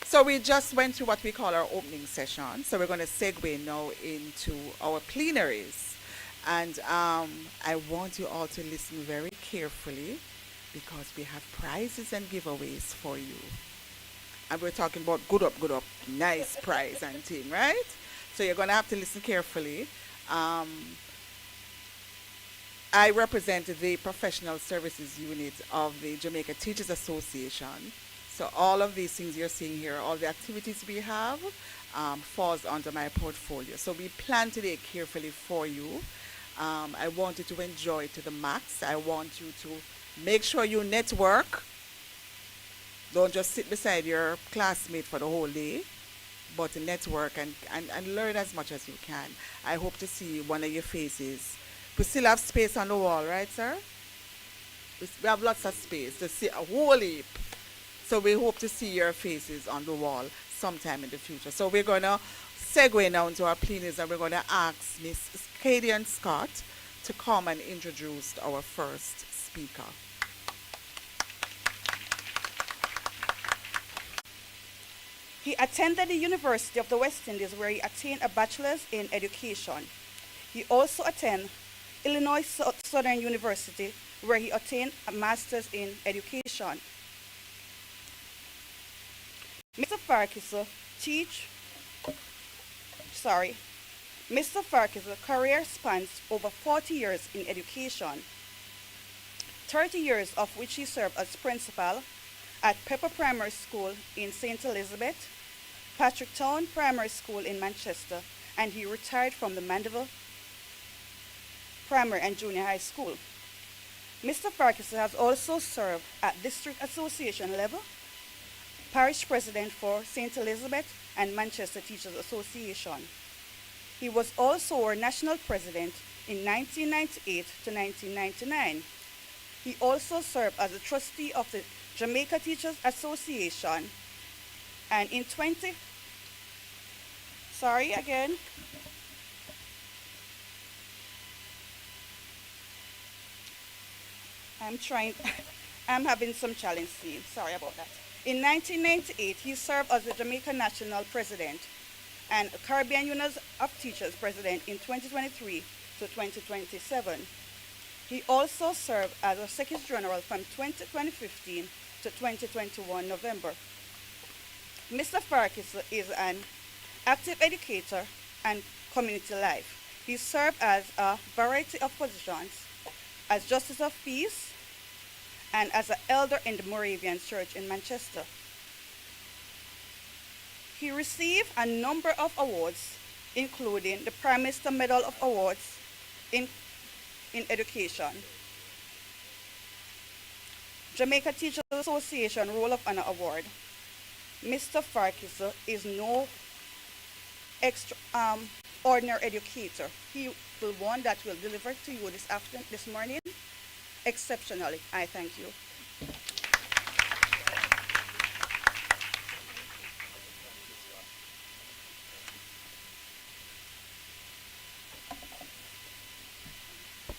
So we just went through what we call our opening session. So we're going to segue now into our plenaries. And I want you all to listen very carefully because we have prizes and giveaways for you. And we're talking about good up, nice prize and thing, right? So you're going to have to listen carefully. I represent the professional services unit of the Jamaica Teachers Association. So all of these things you're seeing here, all the activities we have, falls under my portfolio. So we plan today carefully for you. I want you to enjoy it to the max. I want you to Make sure you network. Don't just sit beside your classmate for the whole day, but network and learn as much as you can. I hope to see one of your faces. We still have space on the wall, right, sir? We have lots of space to see a whole heap. So we hope to see your faces on the wall sometime in the future. So we're going to segue now into our pleadings, and we're going to ask Miss Cadian Scott to come and introduce our first speaker. He attended the University of the West Indies, where he attained a bachelor's in education. He also attended Illinois Southern University, where he attained a master's in education. Mr. Farkis's career spans over 40 years in education, 30 years of which he served as principal at Pepper Primary School in St. Elizabeth, Patrick Town Primary School in Manchester, and he retired from the Mandeville Primary and Junior High School. Mr. Farkas has also served at District Association level, Parish President for St. Elizabeth and Manchester Teachers Association. He was also our National President in 1998 to 1999. He also served as a trustee of the Jamaica Teachers Association, and in I'm having some challenge seeing. Sorry about that. In 1998, he served as the Jamaica National President and Caribbean Union of Teachers President in 2023 to 2027. He also served as a Secretary General from 2015 to 2021 November. Mr. Farkas is an active educator and community life. He served as a variety of positions as Justice of Peace and as an elder in the Moravian Church in Manchester. He received a number of awards, including the Prime Minister Medal of Awards in Education, Jamaica Teachers Association Roll of Honor Award. Mr. Farkas is no ordinary educator. He will one that will deliver to you this morning exceptionally. I thank you.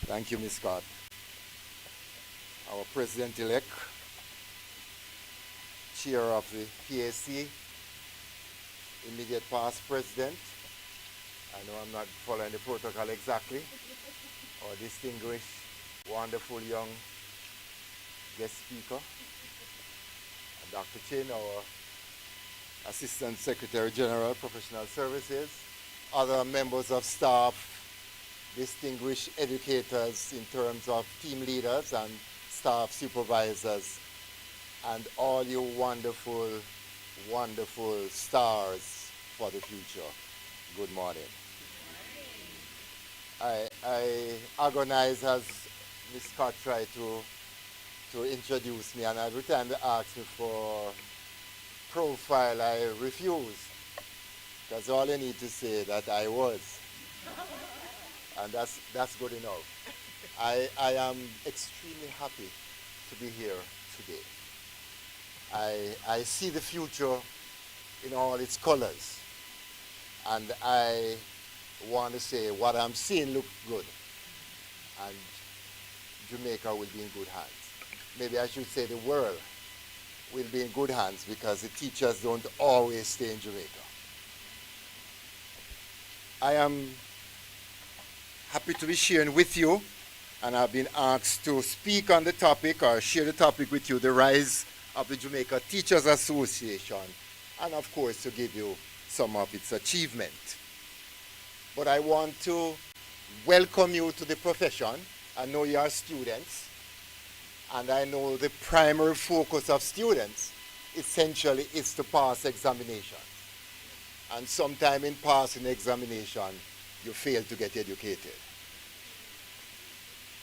Thank you, Ms. Scott. Our President-elect, Chair of the PAC, immediate past President. I know I'm not following the protocol exactly. Our distinguished, wonderful young guest speaker, Dr. Chin, our Assistant Secretary General, Professional Services, other members of staff, distinguished educators in terms of team leaders and staff supervisors, and all you wonderful, wonderful stars for the future. Good morning. I agonize as Ms. Scott tried to introduce me, and every time they ask me for profile, I refuse. That's all I need to say, that I was. And that's good enough. I am extremely happy to be here today. I see the future in all its colors. And I want to say what I'm seeing looks good. And Jamaica will be in good hands. Maybe I should say the world will be in good hands, because the teachers don't always stay in Jamaica. I am happy to be sharing with you, and I've been asked to speak on the topic or share the topic with you, the rise of the Jamaica Teachers Association, and of course to give you some of its achievement. But I want to welcome you to the profession. I know you are students, and I know the primary focus of students essentially is to pass examinations. And sometime in passing examination, you fail to get educated.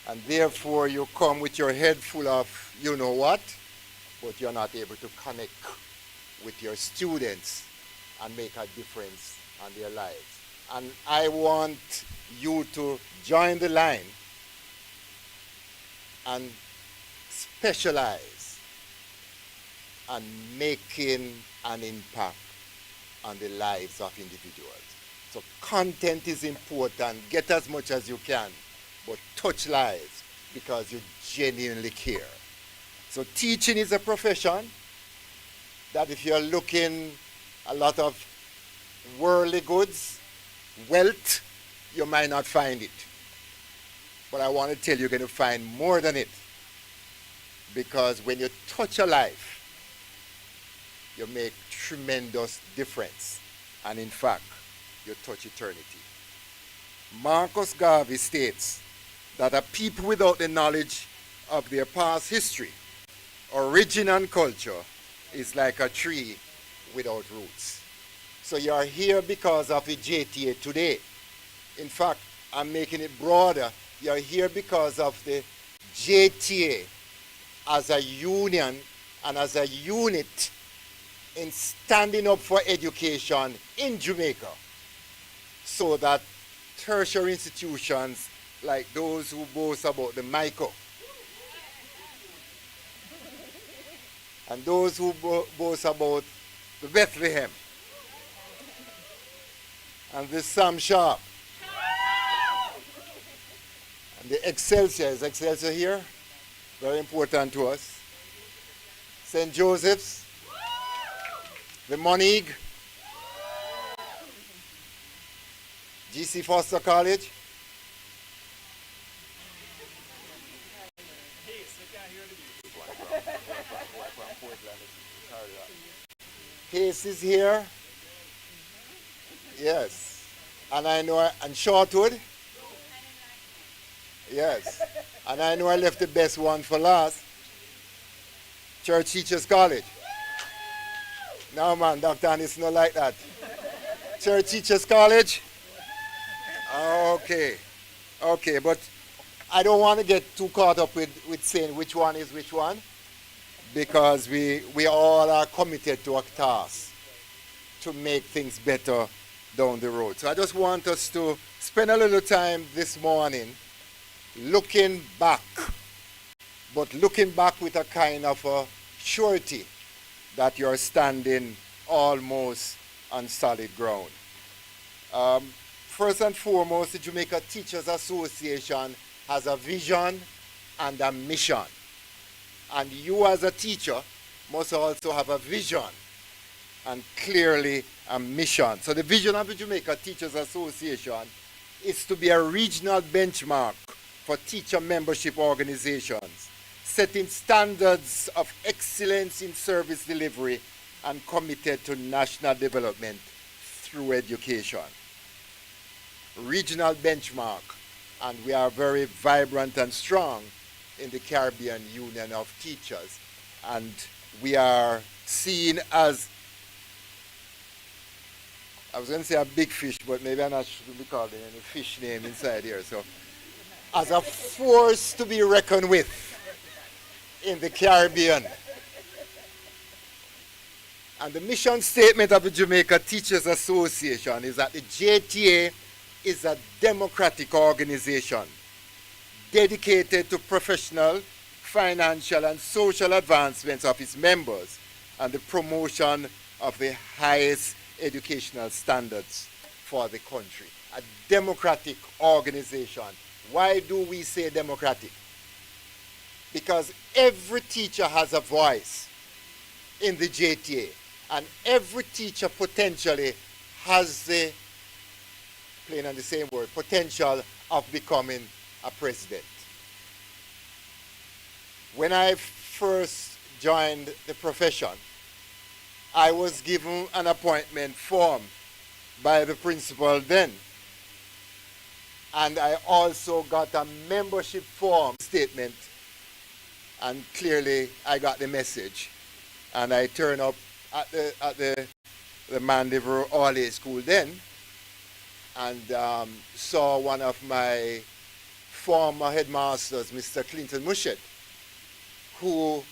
And therefore you come with your head full of you know what, but you're not able to connect with your students and make a difference on their lives. And I want you to join the line and specialize on making an impact on the lives of individuals. So content is important. Get as much as you can, but touch lives because you genuinely care. So teaching is a profession that if you're looking a lot of worldly goods, wealth, you might not find it. But I want to tell you, you're going to find more than it. Because when you touch a life, you make tremendous difference. And in fact, you touch eternity. Marcus Garvey states that a people without the knowledge of their past history, origin and culture is like a tree without roots. So you are here because of the JTA today. In fact, I'm making it broader. You are here because of the JTA as a union and as a unit in standing up for education in Jamaica, so that tertiary institutions like those who boast about the Michael and those who boast about the Bethlehem and the Sam Sharp and the Excelsior. Is Excelsior here? Very important to us. St. Joseph's, the Monig, GC Foster College. Case is here. Yes. And I know, and Shortwood. Yes. And I know I left the best one for last. Church Teachers College. No man, Dr. Annis, not like that. Church Teachers College. Okay. Okay, but I don't want to get too caught up with saying which one is which one, because we all are committed to a task to make things better down the road. So I just want us to spend a little time this morning looking back, but looking back with a kind of a surety that you're standing almost on solid ground. First and foremost, the Jamaica Teachers Association has a vision and a mission. And you as a teacher must also have a vision and clearly a mission. So the vision of the Jamaica Teachers Association is to be a regional benchmark for teacher membership organizations, setting standards of excellence in service delivery and committed to national development through education. Regional benchmark, and we are very vibrant and strong in the Caribbean Union of Teachers, and we are seen as, I was going to say a big fish, but maybe I'm not should be called any fish name inside here, so as a force to be reckoned with in the Caribbean. And the mission statement of the Jamaica Teachers Association is that the JTA is a democratic organization dedicated to professional, financial, and social advancements of its members and the promotion of the highest educational standards for the country. A democratic organization. Why do we say democratic? Because every teacher has a voice in the JTA, and every teacher potentially has the, playing on the same word, potential of becoming a president. When I first joined the profession, I was given an appointment form by the principal then. And I also got a membership form statement, and clearly I got the message. And I turned up at the Mandeville All-Age School then, and saw one of my former headmasters, Mr. Clinton Mushet, who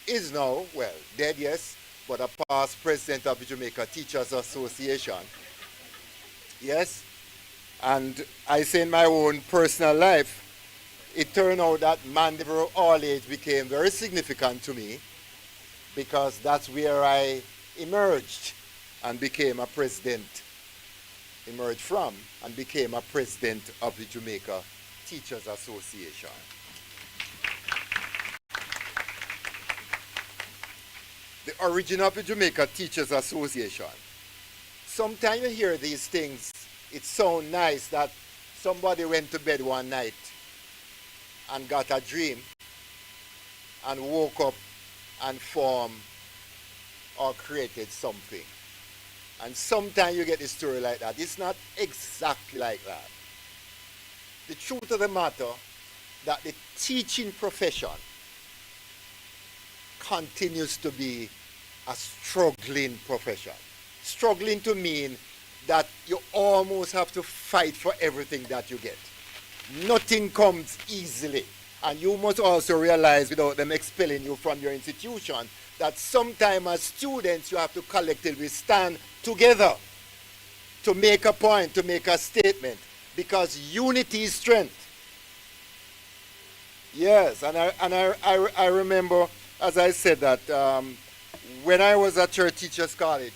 is now, well, dead, yes, but a past president of the Jamaica Teachers Association. Yes, and I say in my own personal life, it turned out that Mandeville All Age became very significant to me because that's where I emerged and became a president, emerged from and became a president of the Jamaica Teachers Association. The origin of the Jamaica Teachers Association. Sometimes you hear these things, it sounds nice that somebody went to bed one night and got a dream and woke up and formed or created something. And sometimes you get a story like that. It's not exactly like that. The truth of the matter that the teaching profession continues to be a struggling profession. Struggling to mean that you almost have to fight for everything that you get. Nothing comes easily. And you must also realize, without them expelling you from your institution, that sometimes as students you have to collectively stand together to make a point, to make a statement, because unity is strength. Yes, and I remember, as I said, that when I was at Church Teachers College,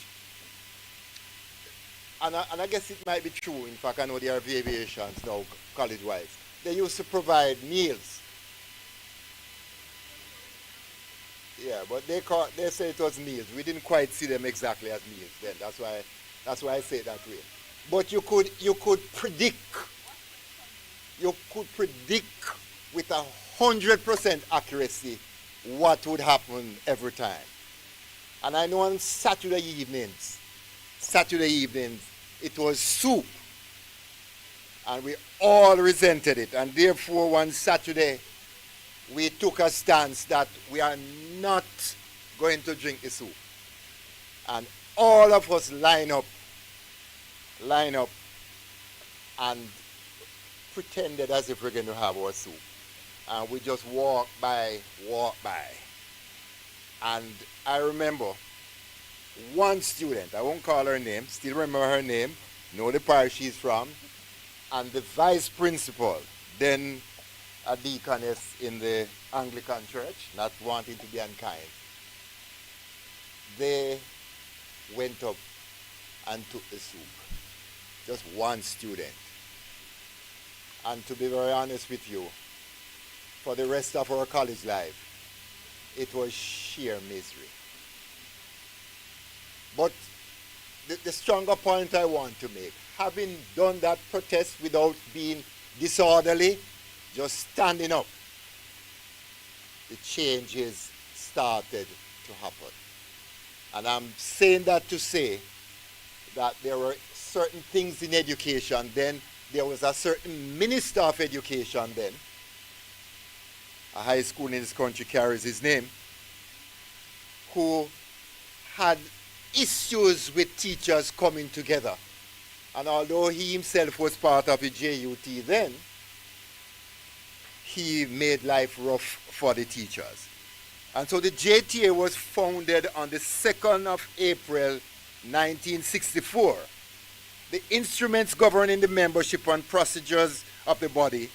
and I guess it might be true, in fact I know there are variations now college-wise, they used to provide meals. Yeah, but they said it was meals. We didn't quite see them exactly as meals then. That's why I say it that way. But you could predict with 100% accuracy what would happen every time. And I know on Saturday evenings, it was soup. And we all resented it. And therefore, one Saturday, we took a stance that we are not going to drink the soup. And all of us line up, and pretended as if we're going to have our soup. And we just walk by. And I remember one student, I won't call her name, still remember her name, know the parish she's from, and the vice principal, then a deaconess in the Anglican church, not wanting to be unkind. They went up and took the soup. Just one student. And to be very honest with you, for the rest of our college life, it was sheer misery. But the stronger point I want to make, having done that protest without being disorderly, just standing up, the changes started to happen. And I'm saying that to say that there were certain things in education then. There was a certain minister of education then. A high school in this country carries his name, who had issues with teachers coming together. And although he himself was part of the JUT then, he made life rough for the teachers. And so the JTA was founded on the 2nd of April 1964. The instruments governing the membership and procedures of the body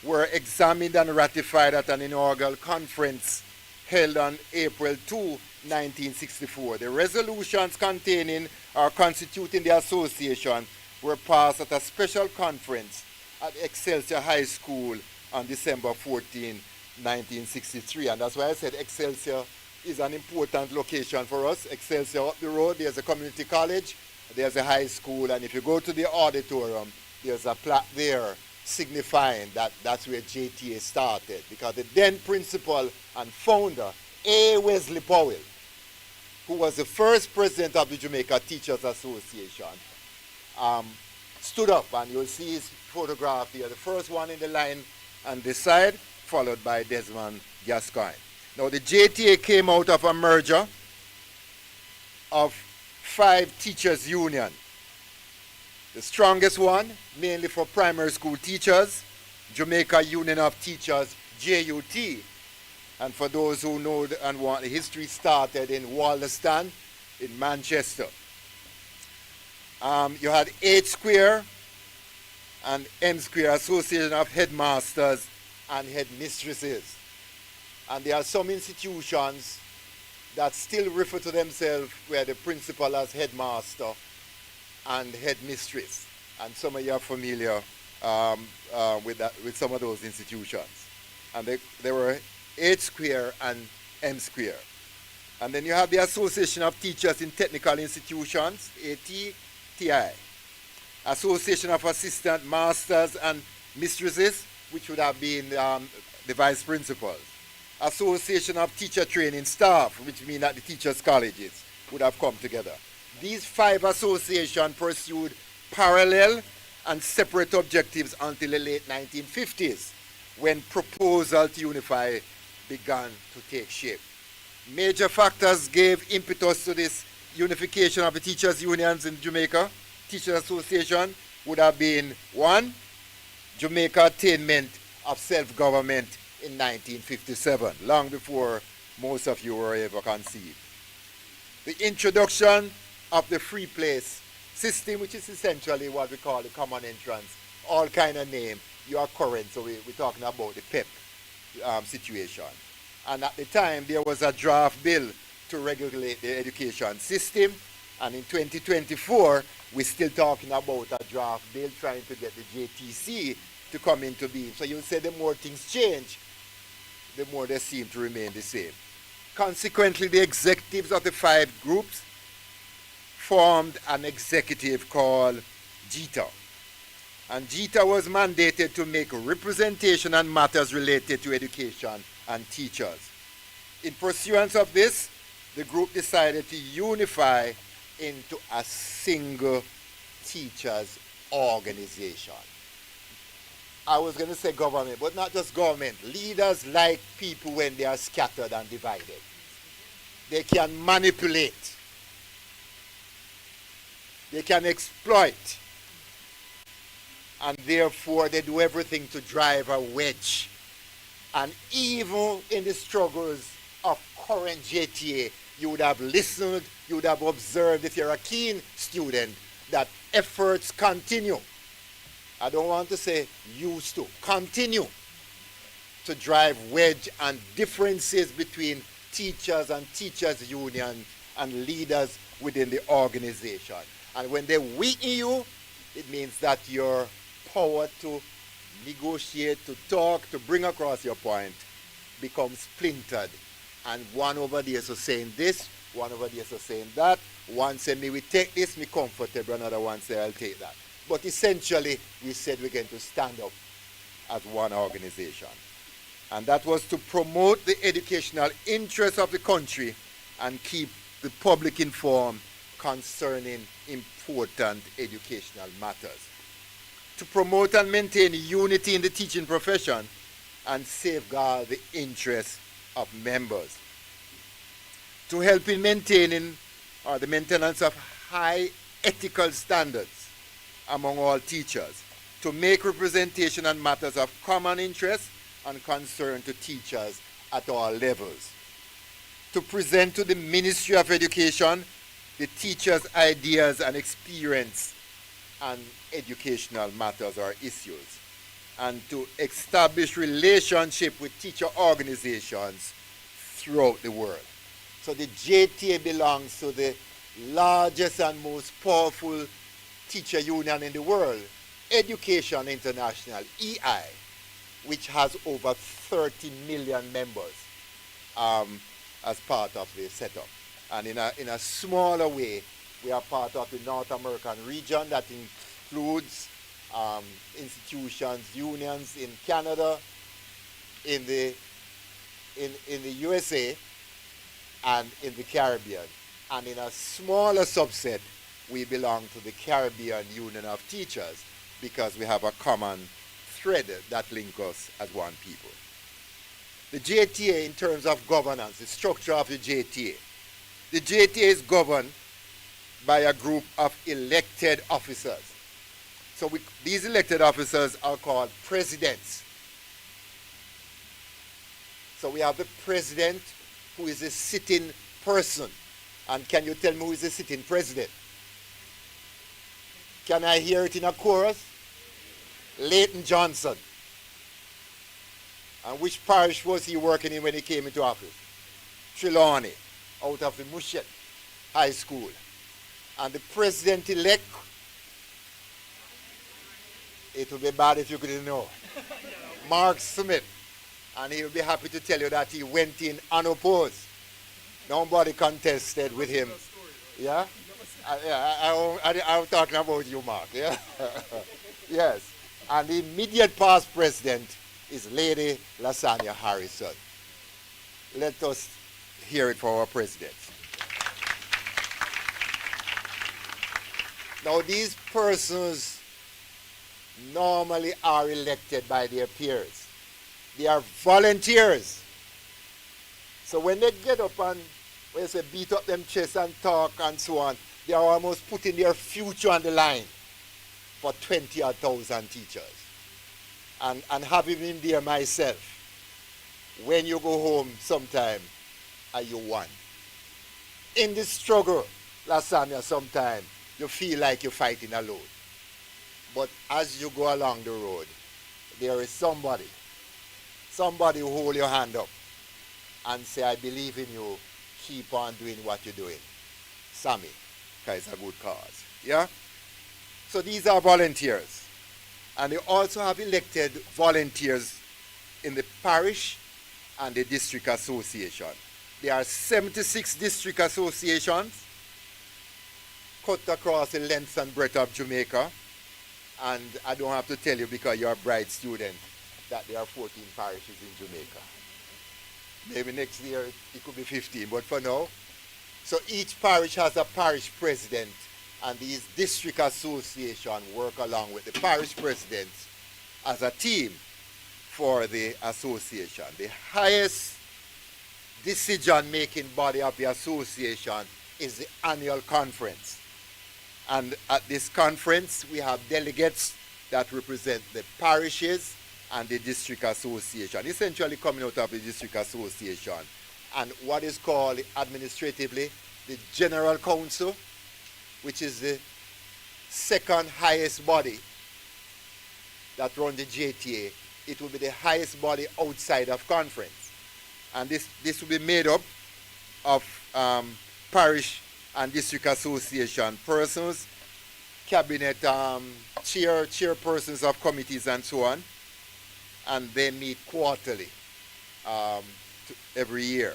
were examined and ratified at an inaugural conference held on April 2, 1964. The resolutions containing or constituting the association were passed at a special conference at Excelsior High School on December 14, 1963. And that's why I said Excelsior is an important location for us. Excelsior up the road, there's a community college, there's a high school, and if you go to the auditorium, there's a plaque there signifying that that's where JTA started, because the then principal and founder, A. Wesley Powell, who was the first president of the Jamaica Teachers Association, stood up, and you'll see his photograph here, the first one in the line on this side, followed by Desmond Gascoigne. Now the JTA came out of a merger of 5 teachers' unions. The strongest one, mainly for primary school teachers, Jamaica Union of Teachers, JUT. And for those who know and want, the history started in Wallaston in Manchester. You had H Square and M Square, Association of Headmasters and Headmistresses. And there are some institutions that still refer to themselves where the principal as headmaster and headmistress. And some of you are familiar with some of those institutions. And they were H Square and M Square. And then you have the Association of Teachers in Technical Institutions, ATTI. Association of Assistant Masters and Mistresses, which would have been the vice principals. Association of Teacher Training Staff, which means that the teachers' colleges would have come together. These 5 associations pursued parallel and separate objectives until the late 1950s, when proposal to unify began to take shape. Major factors gave impetus to this unification of the teachers' unions in Jamaica. Teachers Association would have been 1, Jamaica attainment of self-government in 1957, long before most of you were ever conceived. The introduction of the free place system, which is essentially what we call the common entrance, all kind of name, you are current, so we're talking about the PEP situation. And at the time, there was a draft bill to regulate the education system, and in 2024, we're still talking about a draft bill trying to get the JTC to come into being. So you'll say the more things change, the more they seem to remain the same. Consequently, the executives of the 5 groups formed an executive called JTA. And JTA was mandated to make representation on matters related to education and teachers. In pursuance of this, the group decided to unify into a single teachers organization. I was going to say government, but not just government. Leaders like people when they are scattered and divided. They can manipulate. They can exploit. And therefore they do everything to drive a wedge. And even in the struggles of current JTA, you would have listened, you would have observed, if you're a keen student, that efforts continue. I don't want to say used to, continue to drive wedge and differences between teachers and teachers union and leaders within the organization. And when they weaken you, it means that your power to negotiate, to talk, to bring across your point becomes splintered. And one over there is saying this, one over there is saying that. One said, me we take this, me comfortable. Another one said, I'll take that. But essentially, we said we're going to stand up as one organization. And that was to promote the educational interests of the country and keep the public informed concerning important educational matters. To promote and maintain unity in the teaching profession and safeguard the interests of members. To help in maintaining or the maintenance of high ethical standards among all teachers. To make representation on matters of common interest and concern to teachers at all levels. To present to the Ministry of Education the teachers' ideas and experience on educational matters or issues, and to establish relationship with teacher organizations throughout the world. So the JTA belongs to the largest and most powerful teacher union in the world, Education International, EI, which has over 30 million members as part of the setup. And in a smaller way, we are part of the North American region that includes institutions, unions in Canada, in the USA, and in the Caribbean. And in a smaller subset, we belong to the Caribbean Union of Teachers because we have a common thread that links us as one people. The JTA, in terms of governance, the structure of the JTA. The JTA is governed by a group of elected officers. So these elected officers are called presidents. So we have the president, who is a sitting person. And can you tell me who is the sitting president? Can I hear it in a chorus? Leighton Johnson. And which parish was he working in when he came into office? Trelawney, out of the Mushet High School. And the president-elect, it would be bad if you couldn't know, Mark Smith. And he will be happy to tell you that he went in unopposed. Nobody contested with him. Yeah? I'm talking about you, Mark. Yeah? Yes. And the immediate past president is Lady Lasagna Harrison. Let us hear it for our president. Now, these persons normally are elected by their peers. They are volunteers. So when they get up and when they say beat up them chests and talk and so on, they are almost putting their future on the line for 20,000 teachers. And having been there myself, when you go home sometime, are you won? In the struggle, Lasagna, sometimes you feel like you're fighting alone. But as you go along the road, there is somebody who hold your hand up and say, I believe in you, keep on doing what you're doing. Sammy, because it's a good cause. Yeah? So these are volunteers. And they also have elected volunteers in the parish and the district association. There are 76 district associations cut across the length and breadth of Jamaica. And I don't have to tell you, because you're a bright student, that there are 14 parishes in Jamaica. Maybe next year it could be 15, but for now. So each parish has a parish president, and these district associations work along with the parish presidents as a team for the association. The highest decision-making body of the association is the annual conference. And at this conference, we have delegates that represent the parishes and the district association, essentially coming out of the district association. And what is called administratively the General Council, which is the second highest body that runs the JTA. It will be the highest body outside of conference. And this will be made up of parish and district association persons, cabinet chairpersons of committees and so on. And they meet quarterly every year.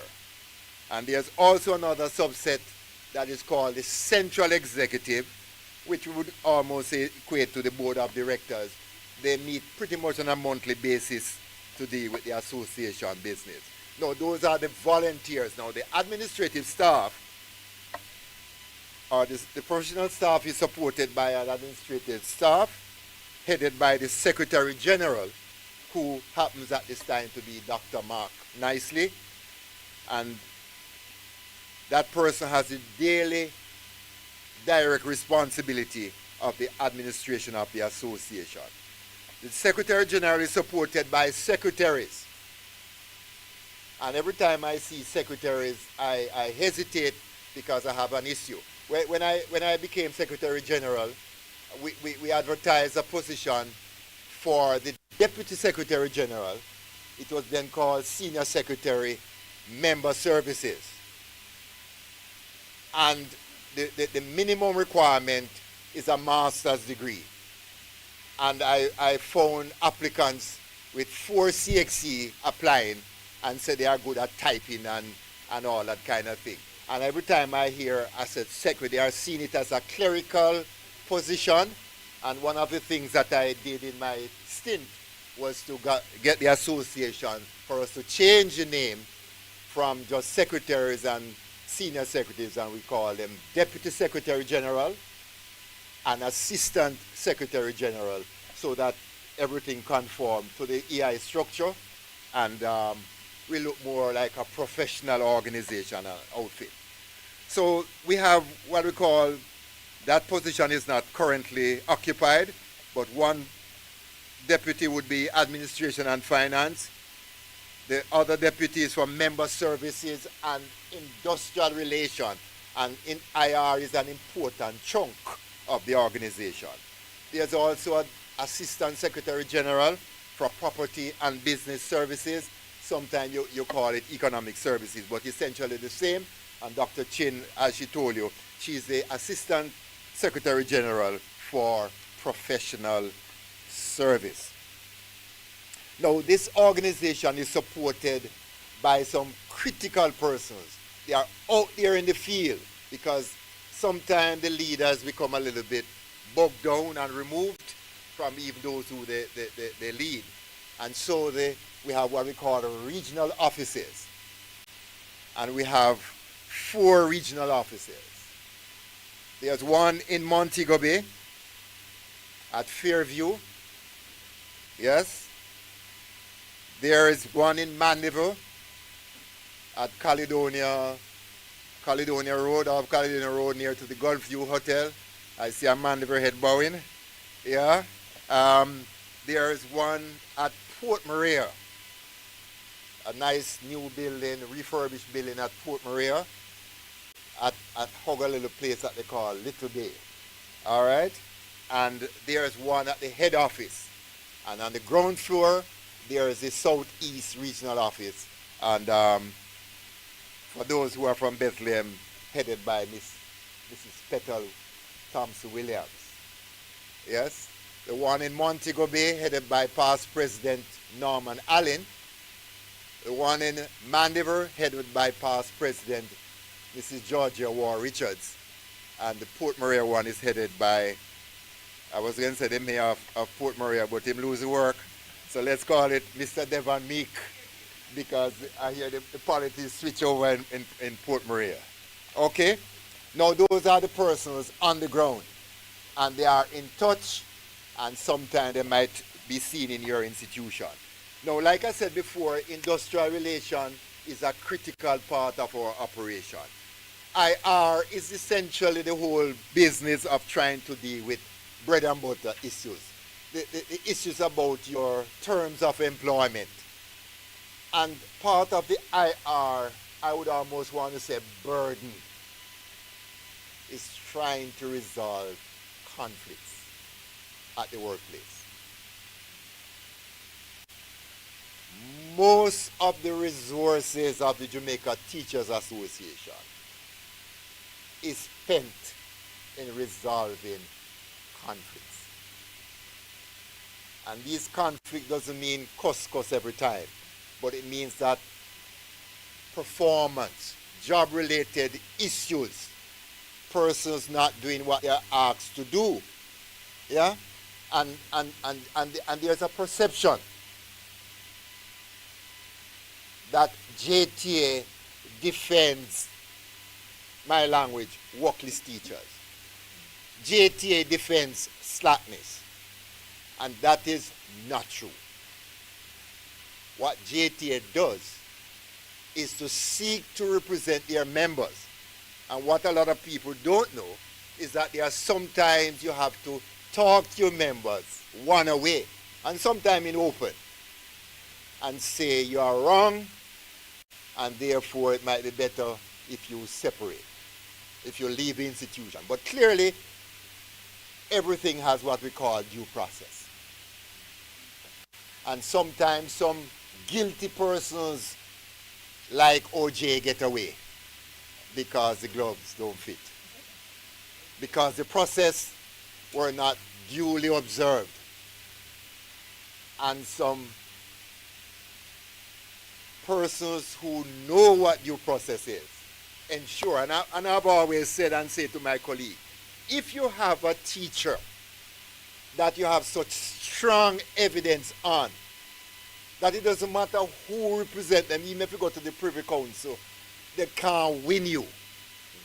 And there's also another subset that is called the Central Executive, which would almost equate to the Board of Directors. They meet pretty much on a monthly basis to deal with the association business. Now, those are the volunteers. Now, the administrative staff, or the professional staff, is supported by an administrative staff headed by the Secretary General, who happens at this time to be Dr. Mark Nicely. And that person has the daily direct responsibility of the administration of the association. The Secretary General is supported by secretaries. And every time I see secretaries, I hesitate because I have an issue. When I became Secretary General, we advertised a position for the Deputy Secretary General. It was then called Senior Secretary, Member Services. And the minimum requirement is a master's degree. And I found applicants with 4 CXC applying and said they are good at typing and all that kind of thing. And every time I hear as a secretary, they are seeing it as a clerical position. And one of the things that I did in my stint was to get the association for us to change the name from just secretaries and senior secretaries, and we call them Deputy Secretary General and Assistant Secretary General, so that everything conforms to the EI structure and we look more like a professional organization outfit. So we have what we call, that position is not currently occupied, but one deputy would be administration and finance. The other deputy is from member services and industrial relation. And in IR is an important chunk of the organization. There's also an assistant secretary general for property and business services. Sometimes you call it economic services, but essentially the same. And Dr. Chin, as she told you, she's the assistant secretary general for professional service. Now, this organization is supported by some critical persons. They are out there in the field because sometimes the leaders become a little bit bogged down and removed from even those who they lead. And so we have what we call regional offices. And we have 4 regional offices. There's one in Montego Bay at Fairview. Yes. There is one in Mandeville at Caledonia Road near to the Gulfview Hotel. I see a Mandeville head bowing. Yeah. There is one at Port Maria, a nice new building, refurbished building at Port Maria, at Hug a little place that they call Little Bay. All right. And there's one at the head office. And on the ground floor, there is the Southeast Regional Office. And for those who are from Bethlehem, headed by Mrs. Petal Thompson Williams. Yes. The one in Montego Bay, headed by past President Norman Allen. The one in Mandeville, headed by past President Mrs. Georgia War Richards. And the Port Maria one is headed by, I was going to say the mayor of Port Maria, but him lose work. So let's call it Mr. Devon Meek, because I hear the politics switch over in Port Maria. Okay? Now those are the persons on the ground. And they are in touch, and sometimes they might be seen in your institution. Now, like I said before, industrial relation is a critical part of our operation. IR is essentially the whole business of trying to deal with bread and butter issues. The issues about your terms of employment. And part of the IR, I would almost want to say burden, is trying to resolve conflicts at the workplace. Most of the resources of the Jamaica Teachers Association is spent in resolving conflicts. And this conflict doesn't mean cuss every time, but it means that performance, job-related issues, persons not doing what they are asked to do, yeah, and there's a perception that JTA defends, my language, workless teachers. JTA defends slackness. And that is not true. What JTA does is to seek to represent their members. And what a lot of people don't know is that there are sometimes you have to talk to your members one away, and sometimes in open, and say you are wrong, and therefore it might be better if you separate, if you leave the institution. But clearly, everything has what we call due process. And sometimes some guilty persons like OJ get away because the gloves don't fit. Because the process were not duly observed. And some persons who know what due process is ensure, and I've always said and say to my colleague, if you have a teacher that you have such strong evidence on, that it doesn't matter who represent them, even if you go to the Privy Council, they can't win you.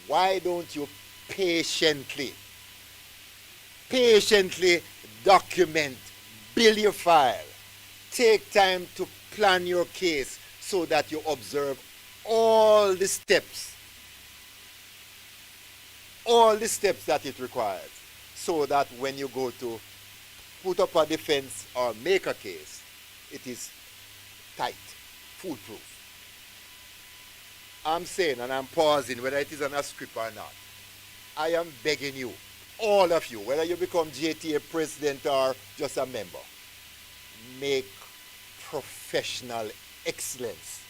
Why don't you patiently document, build your file, take time to plan your case so that you observe all the steps that it requires, so that when you go to put up a defense or make a case, it is tight, foolproof. I'm saying, and I'm pausing, whether it is on a script or not, I am begging you, all of you, whether you become JTA president or just a member, make professional excellence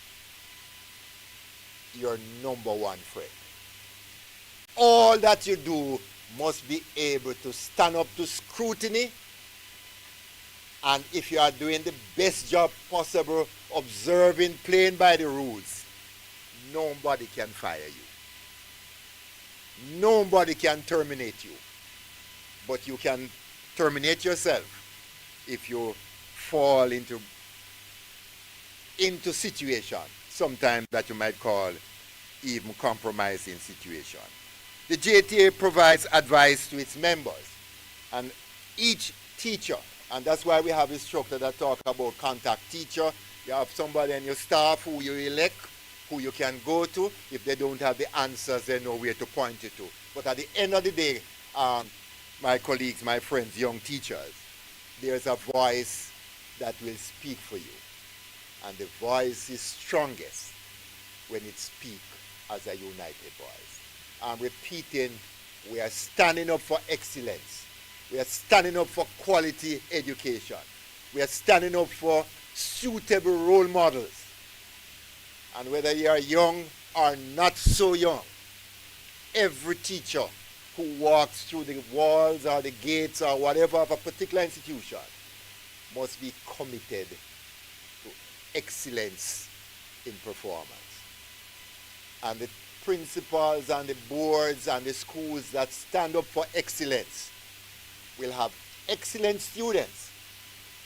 your number one friend. All that you do must be able to stand up to scrutiny, and if you are doing the best job possible, observing, playing by the rules, nobody can fire you. Nobody can terminate you. But you can terminate yourself if you fall into situation, sometimes that you might call even compromising situation. The JTA provides advice to its members, and each teacher, and that's why we have a structure that talk about contact teacher. You have somebody in your staff who you elect, who you can go to. If they don't have the answers, they know where to point you to. But at the end of the day, my colleagues, my friends, young teachers, there's a voice that will speak for you. And the voice is strongest when it speaks as a united voice. I'm repeating, we are standing up for excellence. We are standing up for quality education. We are standing up for suitable role models. And whether you are young or not so young, every teacher who walks through the walls or the gates or whatever of a particular institution must be committed to excellence in performance. And the principals and the boards and the schools that stand up for excellence will have excellent students,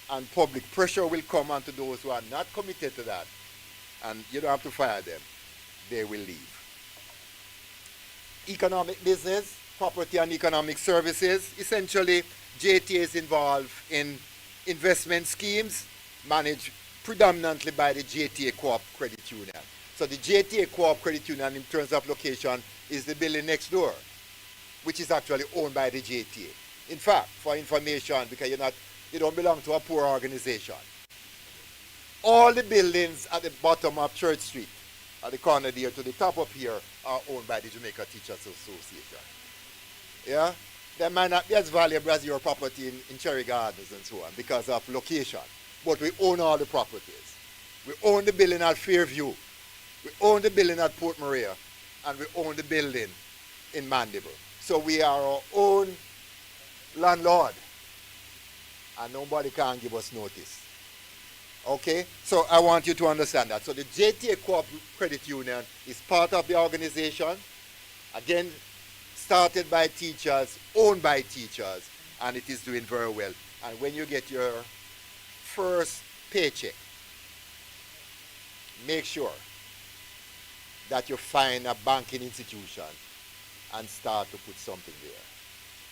and public pressure will come onto those who are not committed to that, and you don't have to fire them. They will leave. Economic business, property and economic services. Essentially, JTA is involved in investment schemes managed predominantly by the JTA Co-op Credit Union. So the JTA Co-op Credit Union, in terms of location, is the building next door, which is actually owned by the JTA. In fact, for information, because you don't belong to a poor organization, all the buildings at the bottom of Church Street, at the corner there to the top up here, are owned by the Jamaica Teachers Association. Yeah? They might not be as valuable as your property in Cherry Gardens and so on because of location. But we own all the properties. We own the building at Fairview. We own the building at Port Maria. And we own the building in Mandeville. So we are our own landlord. And nobody can give us notice. Okay? So I want you to understand that. So the JTA Co-op Credit Union is part of the organization. Again, started by teachers, owned by teachers, and it is doing very well. And when you get your first paycheck, make sure that you find a banking institution and start to put something there.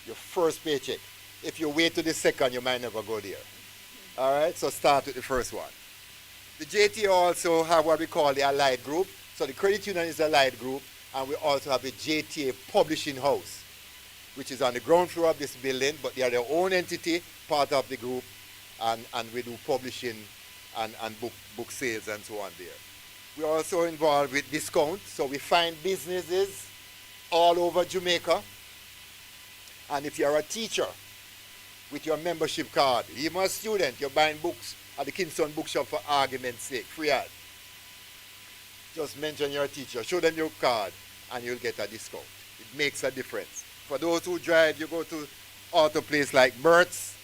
Your first paycheck. If you wait to the second, you might never go there. All right, so start with the first one. The JTA also have what we call the allied group. So the credit union is the allied group, and we also have the JTA publishing house, which is on the ground floor of this building, but they are their own entity, part of the group, and we do publishing and book sales and so on there. We're also involved with discount, so we find businesses all over Jamaica, and if you're a teacher with your membership card, even a student, you're buying books at the Kingston Bookshop for argument's sake, free ad. Just mention your teacher, show them your card, and you'll get a discount. It makes a difference. For those who drive, you go to auto place like Mertz,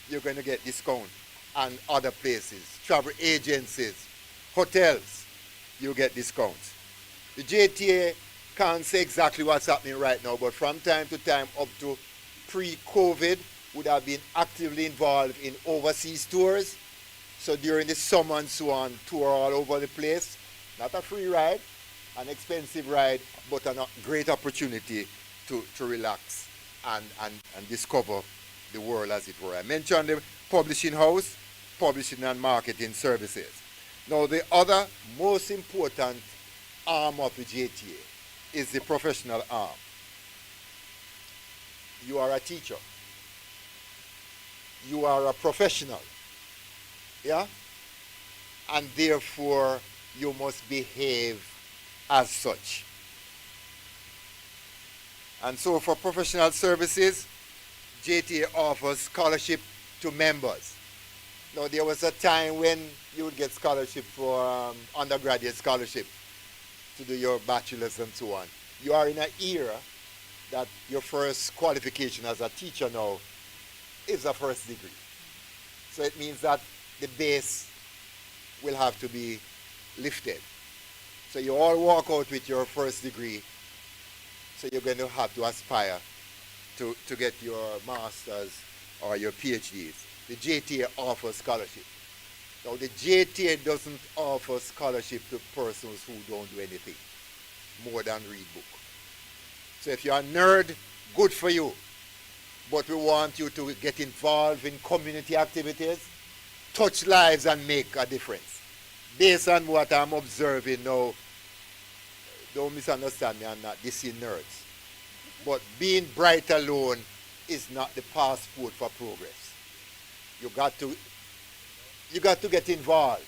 you're going to get discount. And other places, travel agencies, hotels, you get discounts. The JTA can't say exactly what's happening right now, but from time to time up to pre-COVID, would have been actively involved in overseas tours. So during the summer and so on, tour all over the place. Not a free ride, an expensive ride, but a great opportunity to relax and discover the world, as it were. I mentioned the publishing house, publishing and marketing services. Now the other most important arm of the JTA is the professional arm. You are a teacher. you are a professional. Yeah? And therefore, you must behave as such. And so for professional services, JTA offers scholarship to members. Now, there was a time when you would get scholarship for undergraduate scholarship to do your bachelor's and so on. You are in an era that your first qualification as a teacher now is a first degree. So it means that the base will have to be lifted. So you all walk out with your first degree, so you're going to have to aspire to get your master's or your PhDs. The JTA offers scholarship. Now the JTA doesn't offer scholarship to persons who don't do anything more than read book. So if you're a nerd, good for you. But we want you to get involved in community activities, touch lives and make a difference. Based on what I'm observing now, don't misunderstand me, I'm not dissing nerds. But being bright alone is not the passport for progress. You got to get involved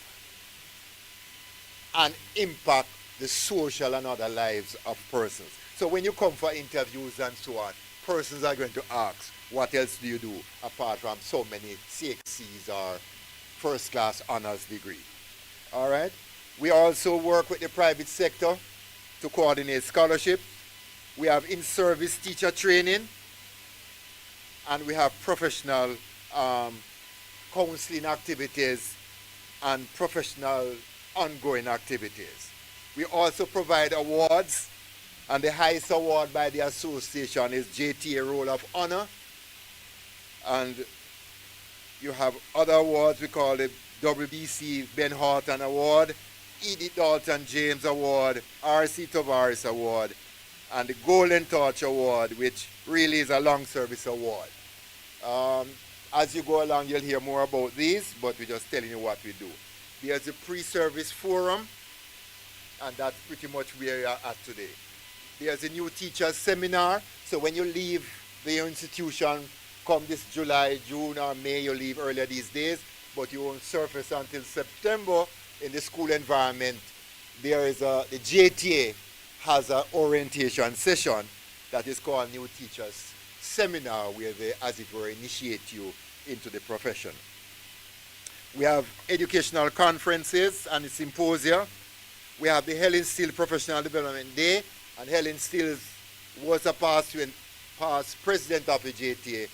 and impact the social and other lives of persons. So when you come for interviews and so on, persons are going to ask, what else do you do apart from so many CXCs or first class honors degree? All right? We also work with the private sector to coordinate scholarship. We have in-service teacher training, and we have professional counseling activities and professional ongoing activities. We also provide awards, and the highest award by the association is JTA Roll of Honor. And you have other awards we call the WBC Ben Horton Award, Edith Dalton James Award, R.C. Tavares Award, and the Golden Torch Award, which really is a long service award. As you go along, you'll hear more about these, but we're just telling you what we do. There's a pre-service forum, and that's pretty much where you're at today. There's a new teachers seminar, so when you leave the institution, come this July, June, or May, you leave earlier these days, but you won't surface until September in the school environment. There is the JTA has an orientation session that is called New Teachers Seminar, where they, as it were, initiate you into the profession. We have educational conferences and symposia. We have the Helen Steele Professional Development Day, and Helen Steele was a past president of the JTA.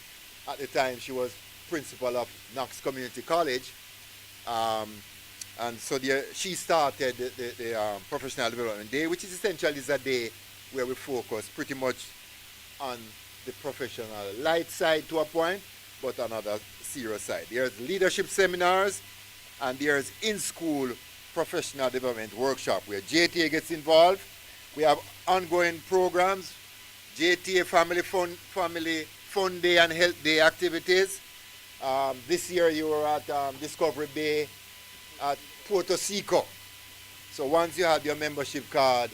At the time, she was principal of Knox Community College. And so she started the Professional Development Day, which is essentially a day where we focus pretty much on the professional light side to a point, but another serious side. There's leadership seminars, and there's in-school professional development workshop where JTA gets involved. We have ongoing programs, JTA Family Fun Day and Health Day activities. This year you were at Discovery Bay at Puerto Seco. So once you have your membership card,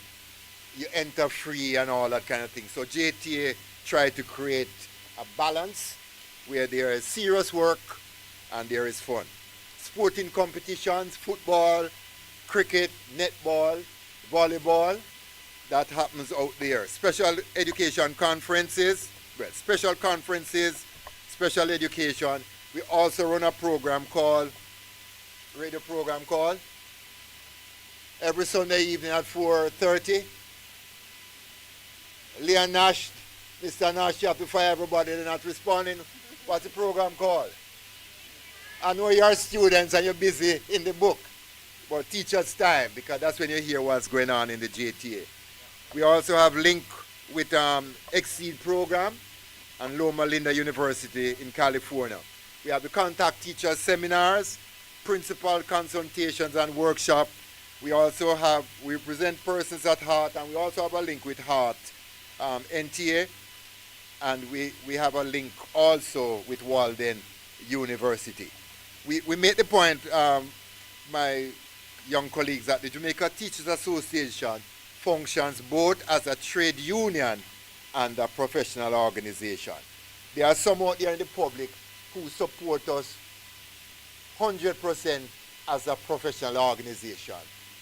you enter free and all that kind of thing. So JTA try to create a balance where there is serious work and there is fun. Sporting competitions, football, cricket, netball, volleyball, that happens out there. Special education conferences, special conferences, special education. We also run a program called, radio program called, every Sunday evening at 4:30. Leon Nash, Mr. Nash, you have to fire everybody, they're not responding. What's the program called? I know you're students and you're busy in the book, but teachers' time, because that's when you hear what's going on in the JTA. We also have link with Exceed program and Loma Linda University in California. We have the contact teacher seminars, principal consultations and workshop. We also have, we present persons at Heart, and we also have a link with Heart NTA, and we have a link also with Walden University. We make the point, my young colleagues, that the Jamaica Teachers Association functions both as a trade union and a professional organization. There are some out there in the public who support us 100% as a professional organization.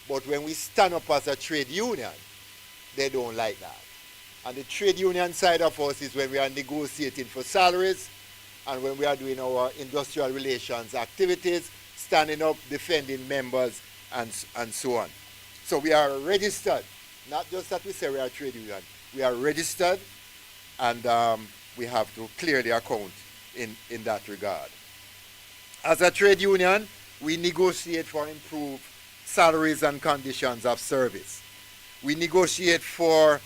But when we stand up as a trade union, they don't like that. And the trade union side of us is when we are negotiating for salaries and when we are doing our industrial relations activities, standing up, defending members, and so on. So we are registered. Not just that we say we are a trade union. We are registered, and we have to clearly account in that regard. As a trade union, we negotiate for improved salaries and conditions of service. We negotiate for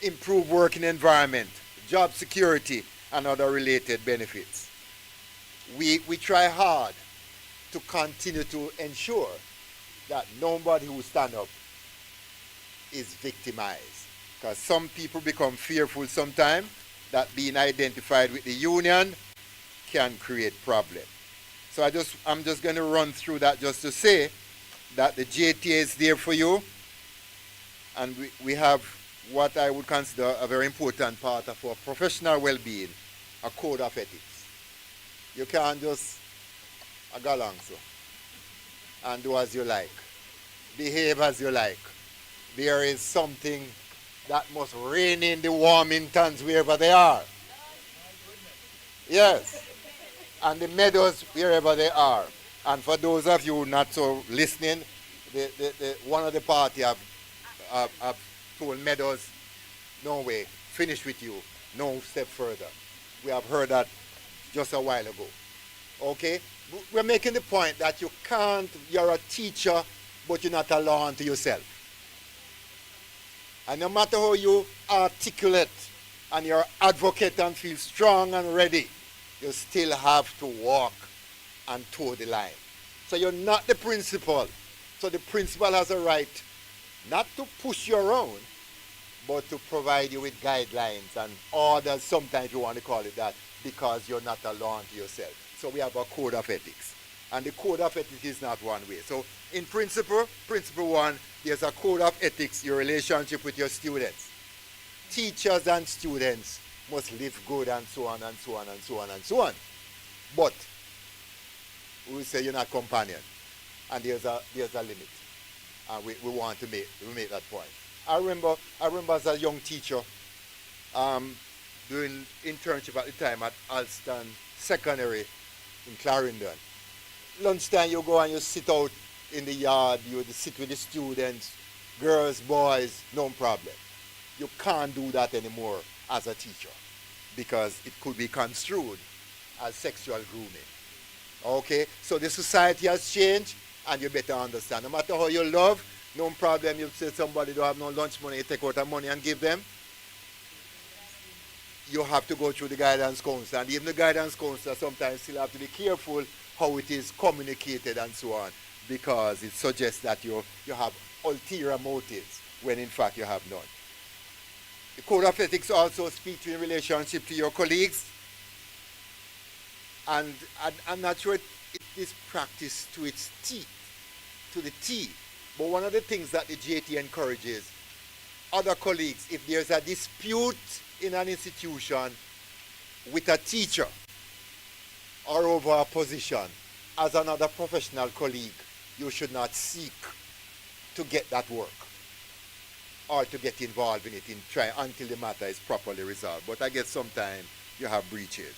improved working environment, job security, and other related benefits. We try hard to continue to ensure that nobody who stand up is victimized. Because some people become fearful sometimes that being identified with the union can create problems. So I'm just going to run through that just to say that the JTA is there for you, and we have what I would consider a very important part of our professional well-being, a code of ethics. You can't just go along so and do as you like, behave as you like. There is something that must reign in the Warmingtons wherever they are. Yes. And the meadows wherever they are. And for those of you not so listening, one of the party have told Meadows, no way, finish with you, no step further. We have heard that just a while ago. Okay? We're making the point that you can't, you're a teacher, but you're not a law unto yourself. And no matter how you articulate and you're advocate and feel strong and ready, you still have to walk and toe the line. So you're not the principal. So the principal has a right not to push you around, but to provide you with guidelines and orders, sometimes you want to call it that, because you're not a law unto yourself. So we have a code of ethics. And the code of ethics is not one way. So in principle one, there's a code of ethics, your relationship with your students. Teachers and students must live good and so on and so on and so on and so on. But we say you're not companion. And there's a limit. And we want to make that point. I remember as a young teacher doing internship at the time at Alston Secondary in Clarendon. Lunchtime you go and you sit out in the yard, you sit with the students, girls, boys, no problem. You can't do that anymore as a teacher because it could be construed as sexual grooming. Okay, so the society has changed and you better understand. No matter how you love, no problem, you say somebody don't have no lunch money, you take out the money and give them. You have to go through the guidance counselor, and even the guidance counselor sometimes still have to be careful how it is communicated and so on, because it suggests that you have ulterior motives when in fact you have none. The code of ethics also speaks in relationship to your colleagues, and I'm not sure it is practiced to its teeth, to the T. But one of the things that the JT encourages other colleagues, if there's a dispute in an institution with a teacher or over a position, as another professional colleague, you should not seek to get that work or to get involved in it until the matter is properly resolved. But I guess sometimes you have breaches.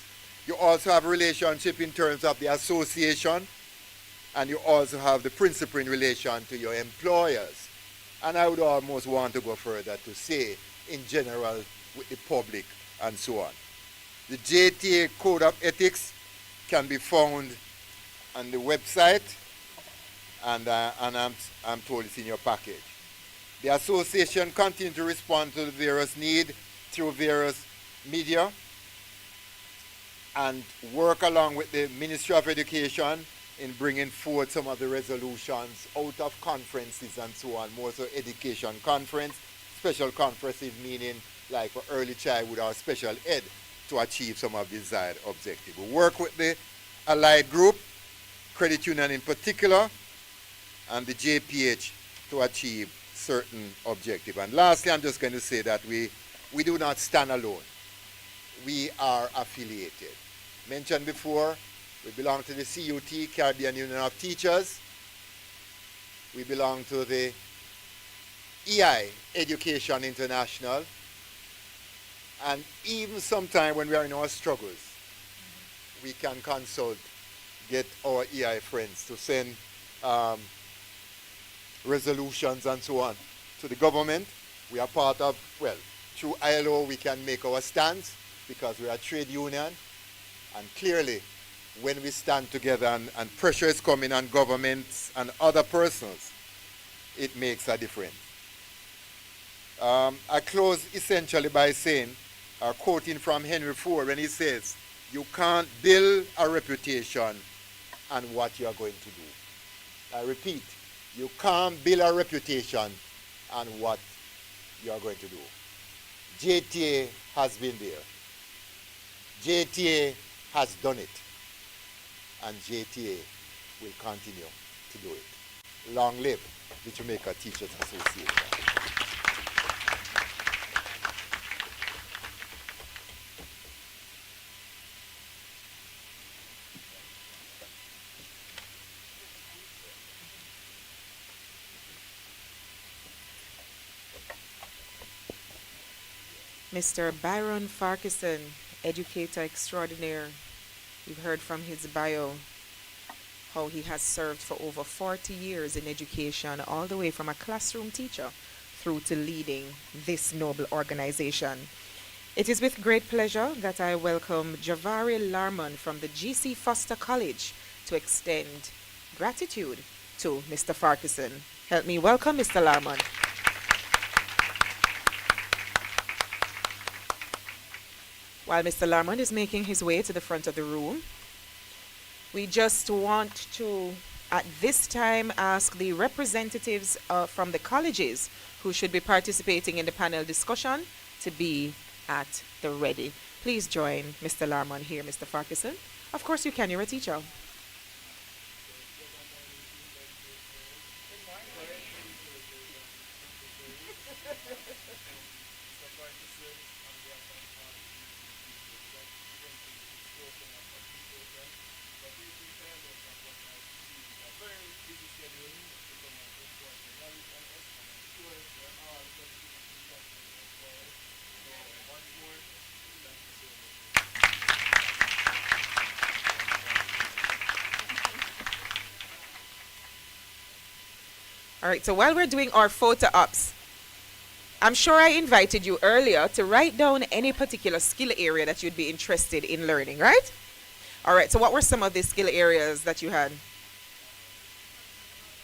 You also have a relationship in terms of the association, and you also have the principle in relation to your employers. And I would almost want to go further to say, in general, with the public and so on. The JTA Code of Ethics can be found on the website, and I'm told it's in your package. The association continues to respond to the various needs through various media and work along with the Ministry of Education in bringing forward some of the resolutions out of conferences and so on, more so education conference, special conferences meaning like for early childhood or special ed to achieve some of the desired objectives. We work with the allied group, credit union in particular, and the JPH to achieve certain objectives. And lastly, I'm just going to say that we do not stand alone. We are affiliated. Mentioned before, we belong to the CUT, Caribbean Union of Teachers. We belong to the EI, Education International. And even sometime when we are in our struggles, we can consult, get our EI friends to send resolutions and so on to the government. We are part of, well, through ILO we can make our stance because we are a trade union. And clearly, when we stand together and pressure is coming on governments and other persons, it makes a difference. I close essentially by saying, quoting from Henry Ford when he says, you can't build a reputation on what you are going to do. I repeat, you can't build a reputation on what you are going to do. JTA has been there. JTA has done it. And JTA will continue to do it. Long live the Jamaica Teachers Association. Mr. Byron Farquharson, educator extraordinaire. You've heard from his bio how he has served for over 40 years in education, all the way from a classroom teacher through to leading this noble organization. It is with great pleasure that I welcome Javari Larman from the GC Foster College to extend gratitude to Mr. Farquharson. Help me welcome Mr. Larman. While Mr. Larman is making his way to the front of the room, we just want to, at this time, ask the representatives from the colleges who should be participating in the panel discussion to be at the ready. Please join Mr. Larman here, Mr. Farquharson. Of course you can, you're a teacher. All right, so while we're doing our photo ops, I'm sure I invited you earlier to write down any particular skill area that you'd be interested in learning, right? All right, so what were some of the skill areas that you had?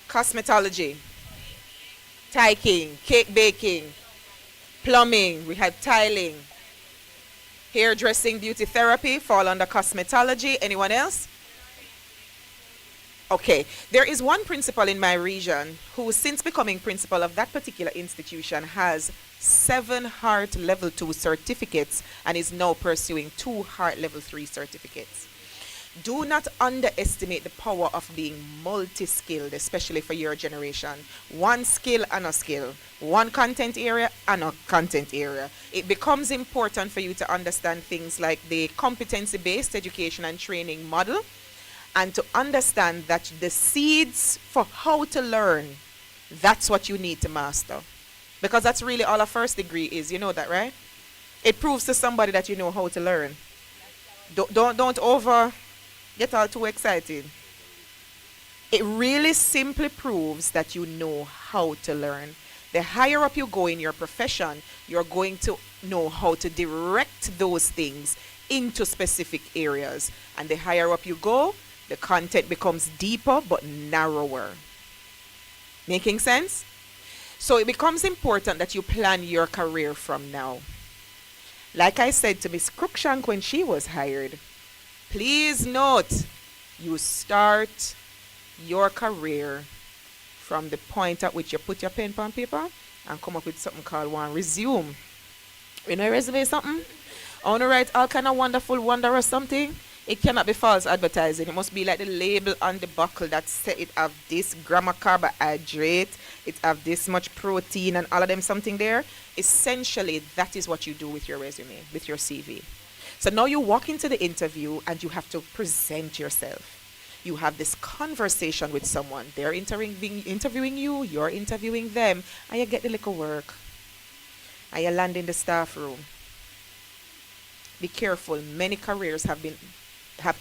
Cosmetology, tyking, cake baking, plumbing, we had tiling, hairdressing, beauty therapy, fall under cosmetology. Anyone else? Okay, there is one principal in my region who, since becoming principal of that particular institution, has 7 Heart Level 2 certificates and is now pursuing 2 Heart Level 3 certificates. Do not underestimate the power of being multi-skilled, especially for your generation. One skill and a skill, one content area and a content area. It becomes important for you to understand things like the competency-based education and training model, and to understand that the seeds for how to learn, that's what you need to master. Because that's really all a first degree is. You know that, right? It proves to somebody that you know how to learn. Don't over get all too excited. It really simply proves that you know how to learn. The higher up you go in your profession, you're going to know how to direct those things into specific areas. And the higher up you go, the content becomes deeper but narrower. Making sense? So it becomes important that you plan your career from now. Like I said to Miss Cruikshank when she was hired, please note, you start your career from the point at which you put your pen on paper and come up with something called one resume. You know, resume something? I want to write all kind of wonderful wonder or something. It cannot be false advertising. It must be like the label on the buckle that said it have this gram of carbohydrate, it have this much protein and all of them something there. Essentially, that is what you do with your resume, with your CV. So now you walk into the interview and you have to present yourself. You have this conversation with someone. They're interviewing you, you're interviewing them, and you get the little work. And you land in the staff room. Be careful. Many careers have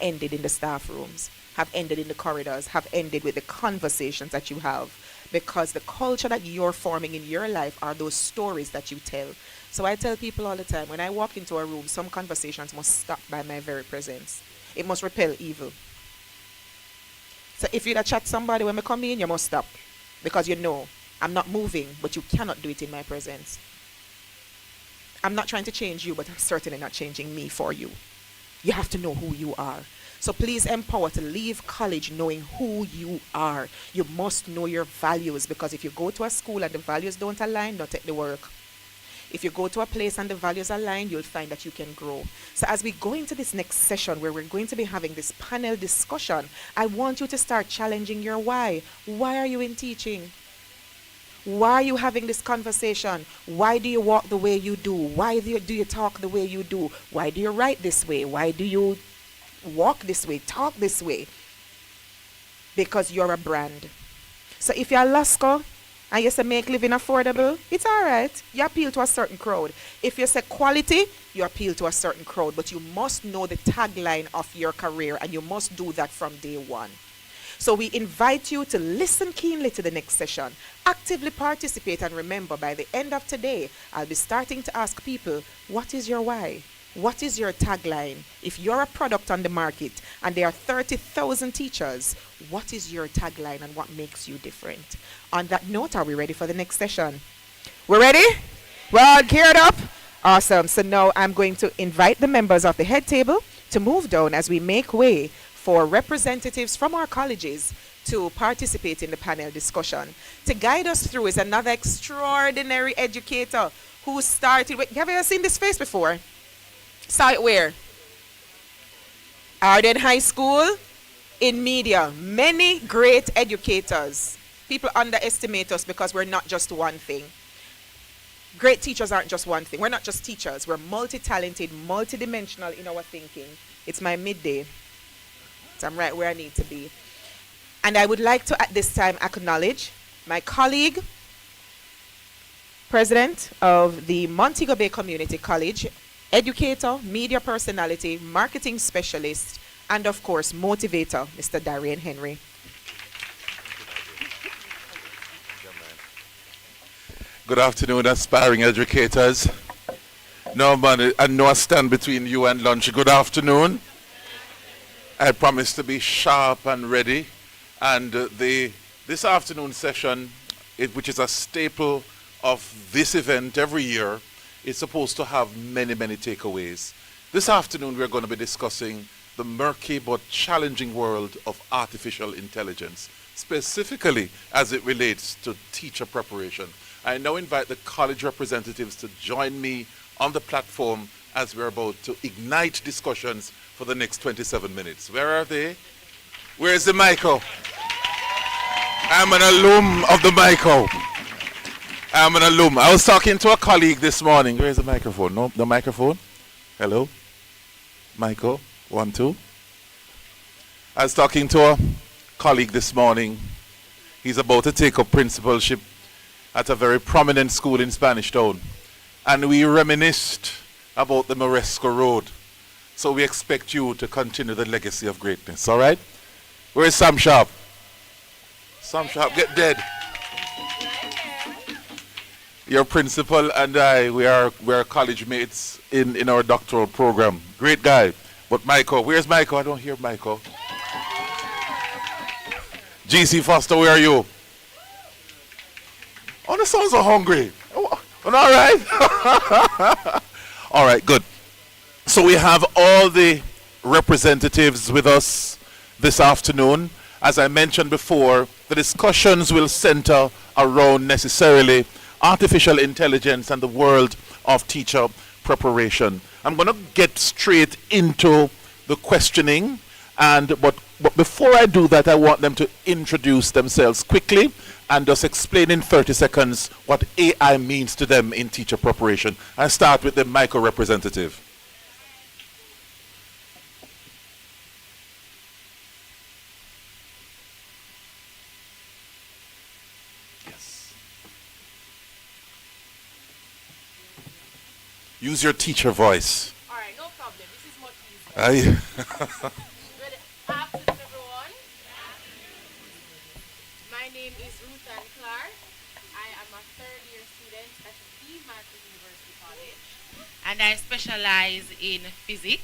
ended in the staff rooms, have ended in the corridors, have ended with the conversations that you have, because the culture that you're forming in your life are those stories that you tell. So I tell people all the time, when I walk into a room, some conversations must stop by my very presence. It must repel evil. So if you'd chat somebody when I come in, you must stop, because you know I'm not moving, but you cannot do it in my presence. I'm not trying to change you, but I'm certainly not changing me for you. You have to know who you are. So please empower to leave college knowing who you are. You must know your values, because if you go to a school and the values don't align, don't take the work. If you go to a place and the values align, you'll find that you can grow. So as we go into this next session where we're going to be having this panel discussion, I want you to start challenging your why. Why are you in teaching? Why are you having this conversation? Why do you walk the way you do? Why do you talk the way you do? Why do you write this way? Why do you walk this way, talk this way? Because you're a brand. So if you're a Lasco and you say make living affordable, it's all right. You appeal to a certain crowd. If you say quality, you appeal to a certain crowd. But you must know the tagline of your career, and you must do that from day one. So we invite you to listen keenly to the next session. Actively participate, and remember, by the end of today, I'll be starting to ask people, what is your why? What is your tagline? If you're a product on the market and there are 30,000 teachers, what is your tagline and what makes you different? On that note, are we ready for the next session? We're ready? Well, geared up? Awesome. So now I'm going to invite the members of the head table to move down as we make way for representatives from our colleges to participate in the panel discussion. To guide us through is another extraordinary educator who started with, have you ever seen this face before? Saw it where? Arden High School, in media. Many great educators. People underestimate us because we're not just one thing. Great teachers aren't just one thing. We're not just teachers. We're multi-talented, multi-dimensional in our thinking. It's my midday. So I'm right where I need to be. And I would like to, at this time, acknowledge my colleague, president of the Montego Bay Community College, educator, media personality, marketing specialist, and of course, motivator, Mr. Darian Henry. Good afternoon, aspiring educators. No, man, I know I stand between you and lunch. Good afternoon. I promise to be sharp and ready. And this afternoon session, which is a staple of this event every year, is supposed to have many, many takeaways. This afternoon, we're going to be discussing the murky but challenging world of artificial intelligence, specifically as it relates to teacher preparation. I now invite the college representatives to join me on the platform as we're about to ignite discussions for the next 27 minutes. Where are they? Where is the Michael? I'm an alum of the Michael. I'm an alum. I was talking to a colleague this morning. Where's the microphone? No, the microphone? Hello? Michael? 1, 2. I was talking to a colleague this morning. He's about to take up principalship at a very prominent school in Spanish Town. And we reminisced about the Moresco Road. So we expect you to continue the legacy of greatness, all right? Where's Sam Sharp? Sam Sharp, get dead. Your principal and I, we're college mates in our doctoral program. Great guy. But Michael, where's Michael? I don't hear Michael. GC Foster, where are you? Oh, the sounds are hungry. Oh, all right. All right, good. So we have all the representatives with us this afternoon. As I mentioned before, the discussions will center around necessarily artificial intelligence and the world of teacher preparation. I'm going to get straight into the questioning, but before I do that, I want them to introduce themselves quickly and just explain in 30 seconds what AI means to them in teacher preparation. I start with the micro representative. Use your teacher voice. All right, no problem. This is much easier. Aye. Good afternoon, everyone. My name is Ruth Ann Clark. I am a third-year student at the Martin University College, and I specialize in physics.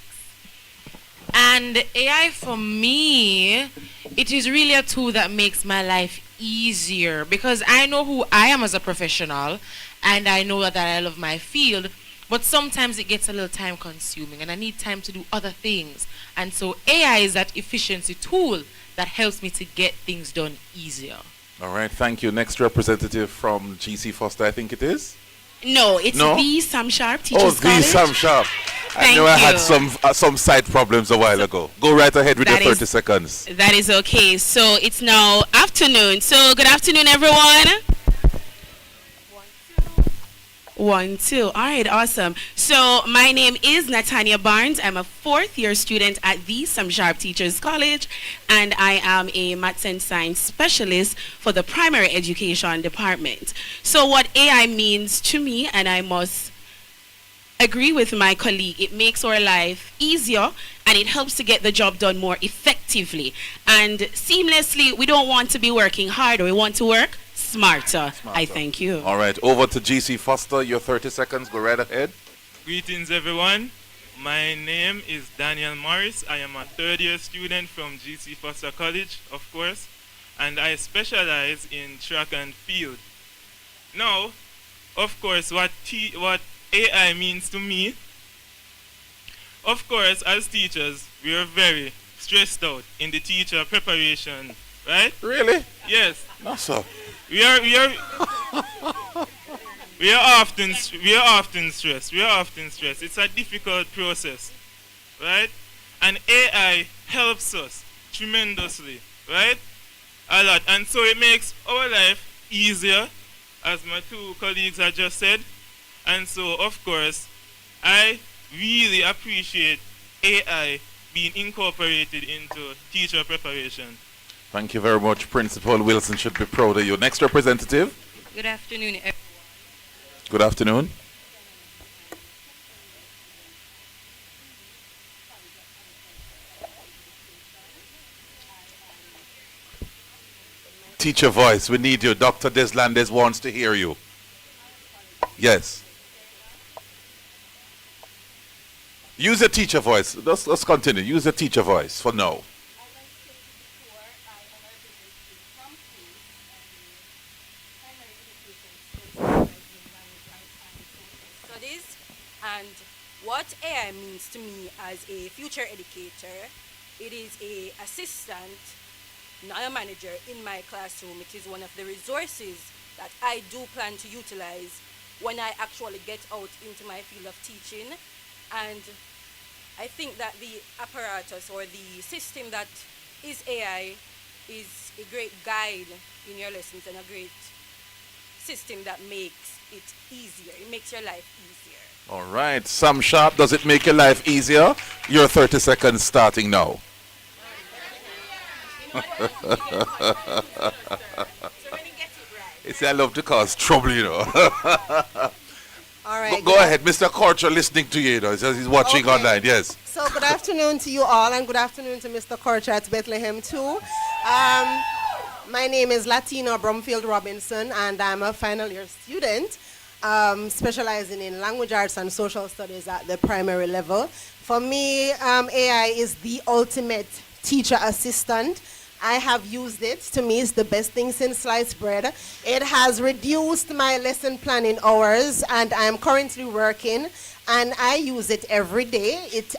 And AI for me, it is really a tool that makes my life easier because I know who I am as a professional and I know that I love my field, but sometimes it gets a little time consuming and I need time to do other things. And so AI is that efficiency tool that helps me to get things done easier. All right, thank you. Next representative from GC Foster, I think it is. No, it's No? the Sam Sharp Teachers Oh, College. the Sam Sharp. I Thank know I had you. some side problems a while ago. Go right ahead with your That 30 is- seconds. That is okay. So it's now afternoon. So good afternoon, everyone. 1, 2. All right, awesome. So my name is Natania Barnes. I'm a fourth-year student at the Sam Sharp Teachers College, and I am a maths and science specialist for the primary education department. So what AI means to me, and I must agree with my colleague, it makes our life easier and it helps to get the job done more effectively and seamlessly. We don't want to be working harder, we want to work smarter. I thank you. All right, over to GC Foster. Your 30 seconds. Go right ahead. Greetings, everyone. My name is Daniel Morris. I am a third-year student from GC Foster College, of course, and I specialize in track and field. Now, of course, what AI means to me, of course, as teachers, we are very stressed out in the teacher preparation, right? Really? Yes. No, sir. We are often stressed. We are often stressed. It's a difficult process, right? And AI helps us tremendously, right? A lot. And so it makes our life easier, as my two colleagues have just said. And so, of course, I really appreciate AI being incorporated into teacher preparation. Thank you very much. Principal Wilson should be proud of you. Next representative. Good afternoon, everyone. Good afternoon. Teacher voice, we need you. Dr. Deslandes wants to hear you. Yes. Use your teacher voice. Let's continue. Use your teacher voice for now. Studies, and what AI means to me as a future educator, it is a assistant, not a manager, in my classroom. It is one of the resources that I do plan to utilize when I actually get out into my field of teaching. And I think that the apparatus or the system that is AI is a great guide in your lessons and a great system that makes it easier. It makes your life easier. All right. Sam Sharp, does it make your life easier? Your 30 seconds starting now. You see, I love to cause trouble, you know. All right. Go ahead, Mr. Korcher, listening to you, you know. He's watching online, yes. So good afternoon to you all, and good afternoon to Mr. Korcher at Bethlehem too. My name is Latina Brumfield Robinson, and I'm a final year student, specializing in language arts and social studies at the primary level. For me, AI is the ultimate teacher assistant. I have used it. To me, it's the best thing since sliced bread. It has reduced my lesson planning hours, and I'm currently working, and I use it every day. It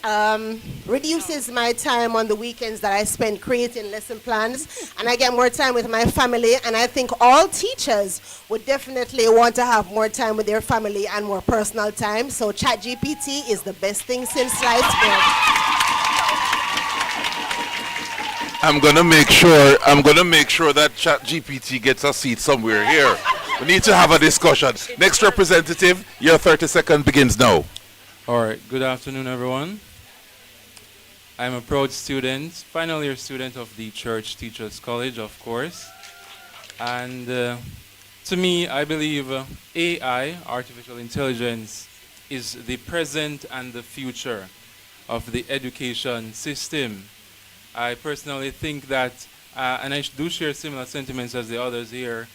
reduces my time on the weekends that I spend creating lesson plans, and I get more time with my family, and I think all teachers would definitely want to have more time with their family and more personal time, so ChatGPT is the best thing since sliced bread. I'm gonna make sure that ChatGPT gets a seat somewhere here. We need to have a discussion. Next representative, your 30 seconds begins now. All right, good afternoon, everyone. I'm a proud student, final year student of the Church Teachers College, of course. And to me, I believe AI, artificial intelligence, is the present and the future of the education system. I personally think that, and I do share similar sentiments as the others here,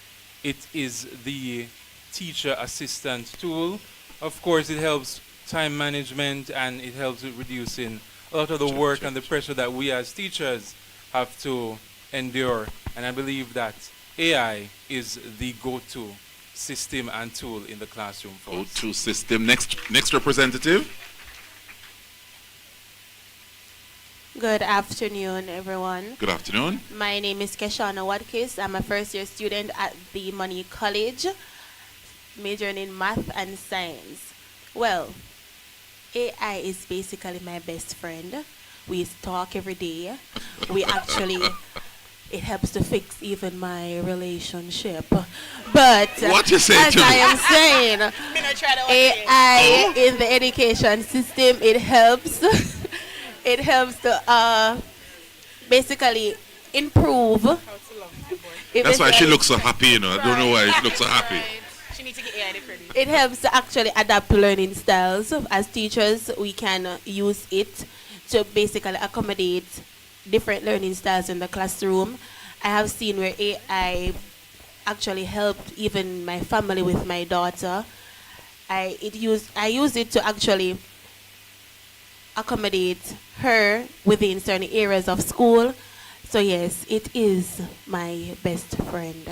it is the teacher assistant tool. Of course, it helps time management and it helps with reducing a lot of the work and the pressure that we as teachers have to endure. And I believe that AI is the go-to system and tool in the classroom for us. Go-to system. Next representative. Good afternoon, everyone. Good afternoon. My name is Keshana Watkis. I'm a first-year student at the Money College, majoring in math and science. Well, AI is basically my best friend. We talk every day. We actually, it helps to fix even my relationship. But what you say as to I me? am saying, AI in the education system, it helps. It helps to basically improve. That's why she looks so happy, you know. I don't know why she looks so happy. She needs to get AI the credit. It helps to actually adapt to learning styles. As teachers, we can use it to basically accommodate different learning styles in the classroom. I have seen where AI actually helped even my family with my daughter. I use it to actually accommodate her within certain areas of school. So yes, it is my best friend.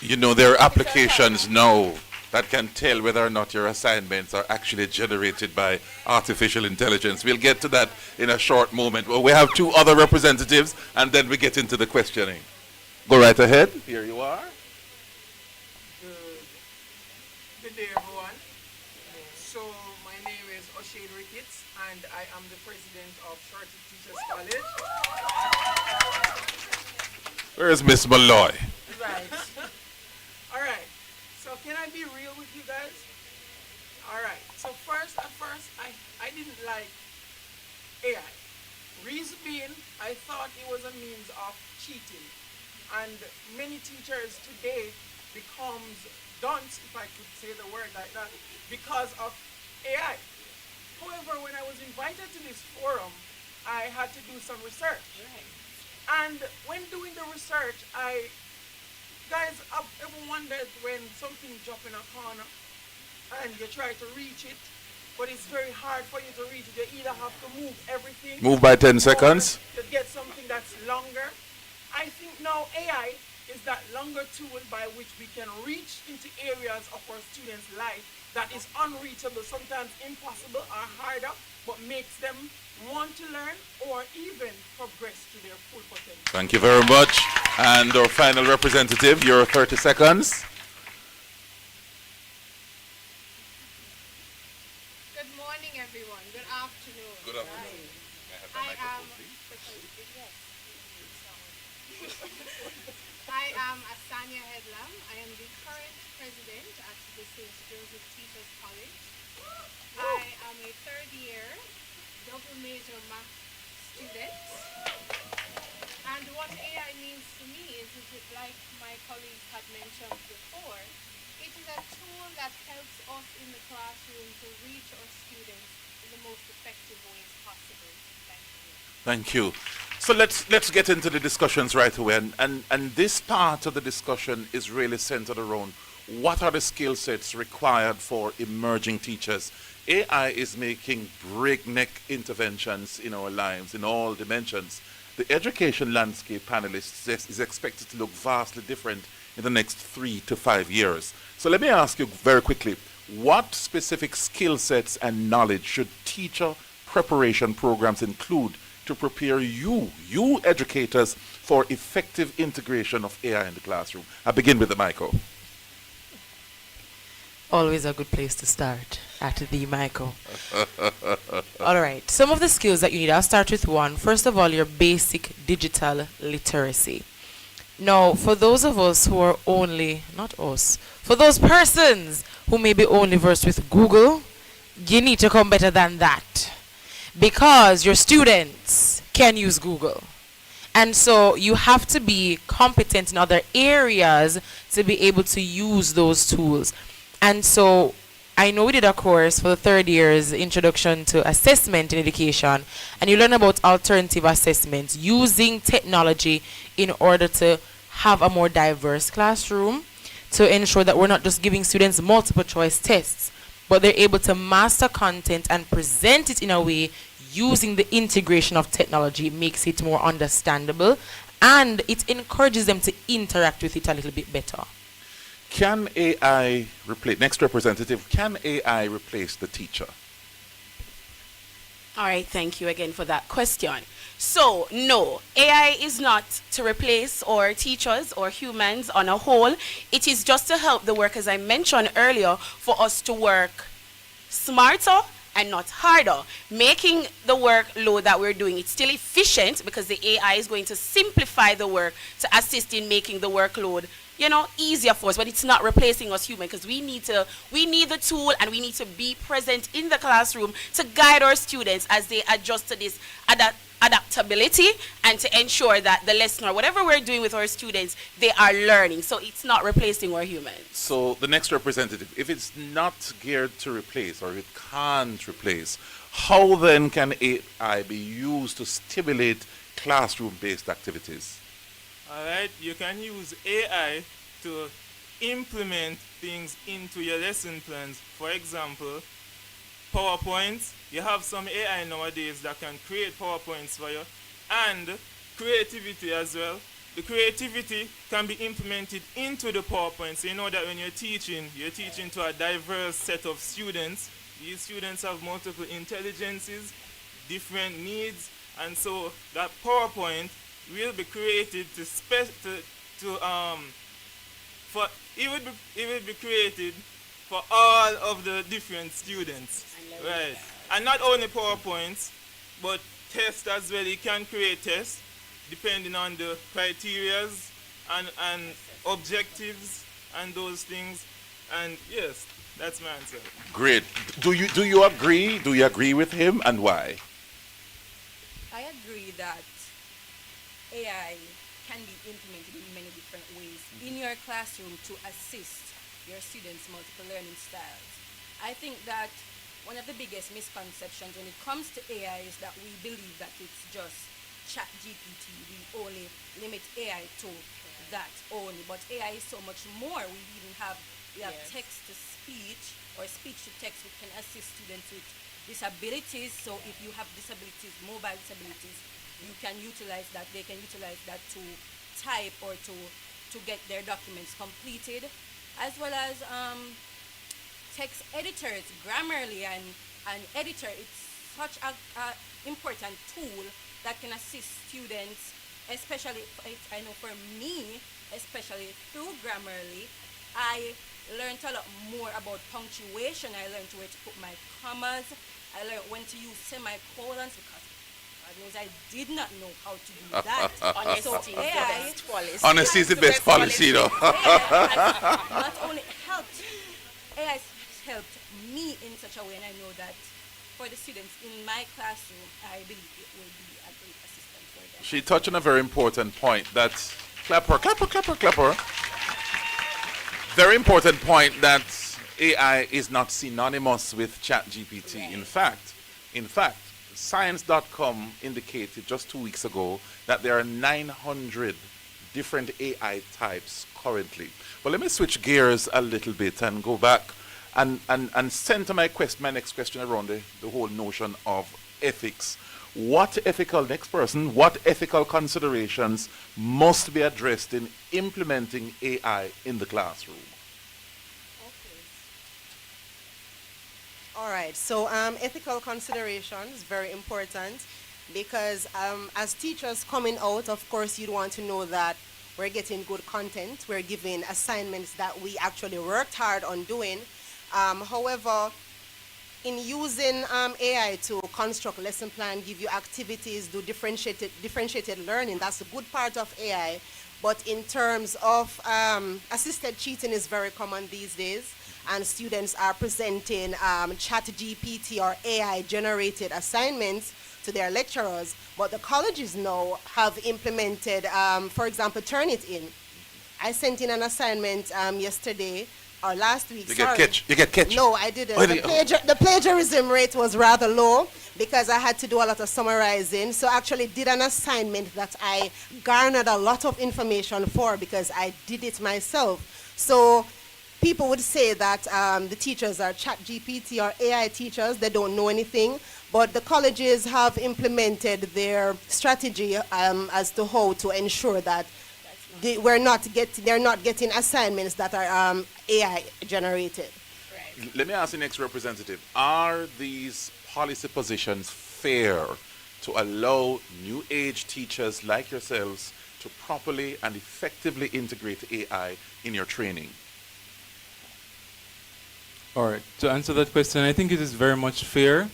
You know, there are applications now that can tell whether or not your assignments are actually generated by artificial intelligence. We'll get to that in a short moment. Well, we have two other representatives, and then we get into the questioning. Go right ahead. Here you are. Good day, everyone. So, my name is O'Shane Ricketts, and I am the president of Shorty Teachers College. Where is Miss Malloy? Right. All right. So, can I be real with you guys? All right. So, at first, I didn't like AI. Reason being, I thought it was a means of cheating. And many teachers today becomes dunce, if I could say the word like that, because of AI. However, when I was invited to this forum, I had to do some research. And when doing the research, guys, I've ever wondered when something drops in a corner and you try to reach it, but it's very hard for you to reach it. You either have to move everything. Move by 10 seconds. To get something that's longer. I think now AI is that longer tool by which we can reach into areas of our students' life that is unreachable, sometimes impossible or harder, but makes them want to learn or even progress to their full potential. Thank you very much. And our final representative, your 30 seconds. Good morning, everyone. Good afternoon. Good afternoon. I am Asanya Headlam. I am the current president at the St. Joseph Teachers College. I am a third-year double major math student. And what AI means to me is it like my colleagues had mentioned before, it is a tool that helps us in the classroom to reach our students in the most effective ways possible. Thank you. Thank you. So let's get into the discussions right away. And this part of the discussion is really centered around what are the skill sets required for emerging teachers. AI is making breakneck interventions in our lives in all dimensions. The education landscape, panelists, is expected to look vastly different in the next 3 to 5 years. So let me ask you very quickly, what specific skill sets and knowledge should teacher preparation programs include to prepare you educators, for effective integration of AI in the classroom? I begin with the Michael. Always a good place to start at the Michael. All right, some of the skills that you need, I'll start with one. First of all, your basic digital literacy. Now, for those of us who are only, not us, for those persons who may be only versed with Google, you need to come better than that. Because your students can use Google. And so you have to be competent in other areas to be able to use those tools. And so I know we did a course for the third year's Introduction to Assessment in Education, and you learn about alternative assessments using technology in order to have a more diverse classroom, to ensure that we're not just giving students multiple choice tests, but they're able to master content and present it in a way using the integration of technology. It makes it more understandable, and it encourages them to interact with it a little bit better. Can AI replace, next representative, can AI replace the teacher? All right, thank you again for that question. So, no, AI is not to replace our teachers or humans on a whole. It is just to help the work, as I mentioned earlier, for us to work smarter and not harder, making the workload that we're doing, it's still efficient because the AI is going to simplify the work to assist in making the workload, you know, easier for us, but it's not replacing us human, because we need the tool, and we need to be present in the classroom to guide our students as they adjust to this adaptability, and to ensure that the lesson or whatever we're doing with our students, they are learning. So it's not replacing our humans. So the next representative, if it's not geared to replace, or it can't replace, how then can AI be used to stimulate classroom-based activities? All right, you can use AI to implement things into your lesson plans. For example, PowerPoints. You have some AI nowadays that can create PowerPoints for you, and creativity as well. The creativity can be implemented into the PowerPoint. So you know that when you're teaching to a diverse set of students. These students have multiple intelligences, different needs, and so that PowerPoint will be created it will be created for all of the different students, right? And not only PowerPoints, but tests as well. You can create tests depending on the criterias and objectives and those things. And yes, that's my answer. Great. Do you agree? Do you agree with him, and why? I agree that AI can be implemented in many different ways in your classroom to assist your students' multiple learning styles. I think that one of the biggest misconceptions when it comes to AI is that we believe that it's just ChatGPT. We only limit AI to that only, but AI is so much more. We have text to speech or speech to text, which can assist students with disabilities. So if you have disabilities, mobile disabilities, you can utilize that. They can utilize that to type or to get their documents completed, as well as text editors, Grammarly and editor. It's such a important tool that can assist students, especially, I know for me, especially through Grammarly, I learned a lot more about punctuation. I learned where to put my commas. I learned when to use semicolons, because God knows I did not know how to do that. Honesty, AI, Honesty is the best policy, though. not only helped, AI has helped me in such a way, and I know that for the students in my classroom, I believe it will be a great assistance for them. She touched on a very important point. That's clapper. Very important point that AI is not synonymous with ChatGPT. Right. In fact, Science.com indicated just 2 weeks ago that there are 900 different AI types currently. But let me switch gears a little bit and go back and center my next question around the whole notion of ethics. What ethical considerations must be addressed in implementing AI in the classroom? All right, so ethical consideration is very important, because as teachers coming out, of course, you'd want to know that we're getting good content, we're giving assignments that we actually worked hard on doing. However, in using AI to construct lesson plan, give you activities, do differentiated learning, that's a good part of AI. But in terms of assisted cheating is very common these days, and students are presenting ChatGPT or AI-generated assignments to their lecturers, but the colleges now have implemented, for example, Turnitin. I sent in an assignment yesterday or last week. You sorry. get catch. No, I didn't. Oh, The plagiarism rate was rather low because I had to do a lot of summarizing. So I actually did an assignment that I garnered a lot of information for because I did it myself. So people would say that the teachers are chat GPT or AI teachers. They don't know anything. But the colleges have implemented their strategy as to how to ensure that they're not getting assignments that are AI generated. Let me ask the next representative. Are these policy positions fair to allow new age teachers like yourselves to properly and effectively integrate AI in your training? All right, to answer that question, I think it is very much fair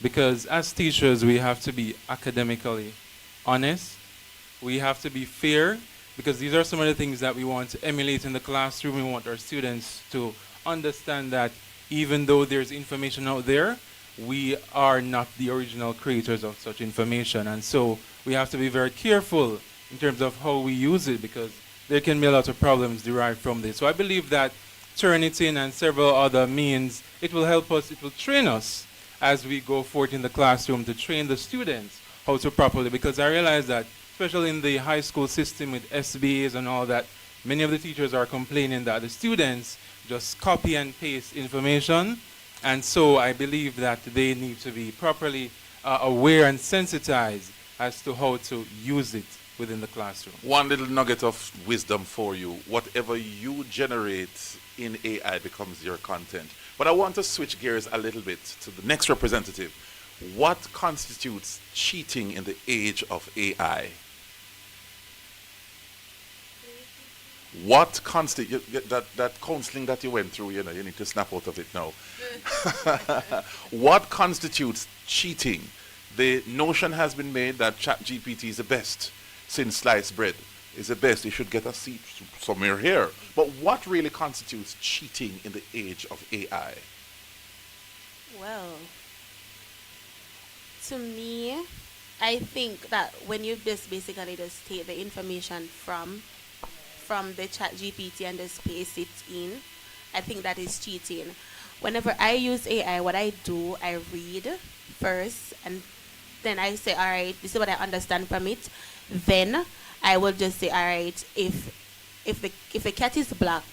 because as teachers, we have to be academically honest. We have to be fair because these are some of the things that we want to emulate in the classroom. We want our students to understand that even though there's information out there, we are not the original creators of such information. And so we have to be very careful in terms of how we use it because there can be a lot of problems derived from this. So I believe that Turnitin and several other means, it will help us, it will train us as we go forth in the classroom to train the students how to properly, because I realize that, especially in the high school system with SBAs and all that, many of the teachers are complaining that the students just copy and paste information, and so I believe that they need to be properly aware and sensitized as to how to use it within the classroom. One little nugget of wisdom for you. Whatever you generate in AI becomes your content. But I want to switch gears a little bit to the next representative. What constitutes cheating in the age of AI? What constitutes that counseling that you went through, you need to snap out of it now. What constitutes cheating? The notion has been made that ChatGPT is the best since sliced bread is the best. It should get a seat somewhere here. But what really constitutes cheating in the age of AI? Well, to me, I think that when you just basically just take the information from the chat GPT and just paste it in, I think that is cheating. Whenever I use AI, what I do, I read first and then I say, all right, this is what I understand from it. Then I will just say, all right, if the cat is black,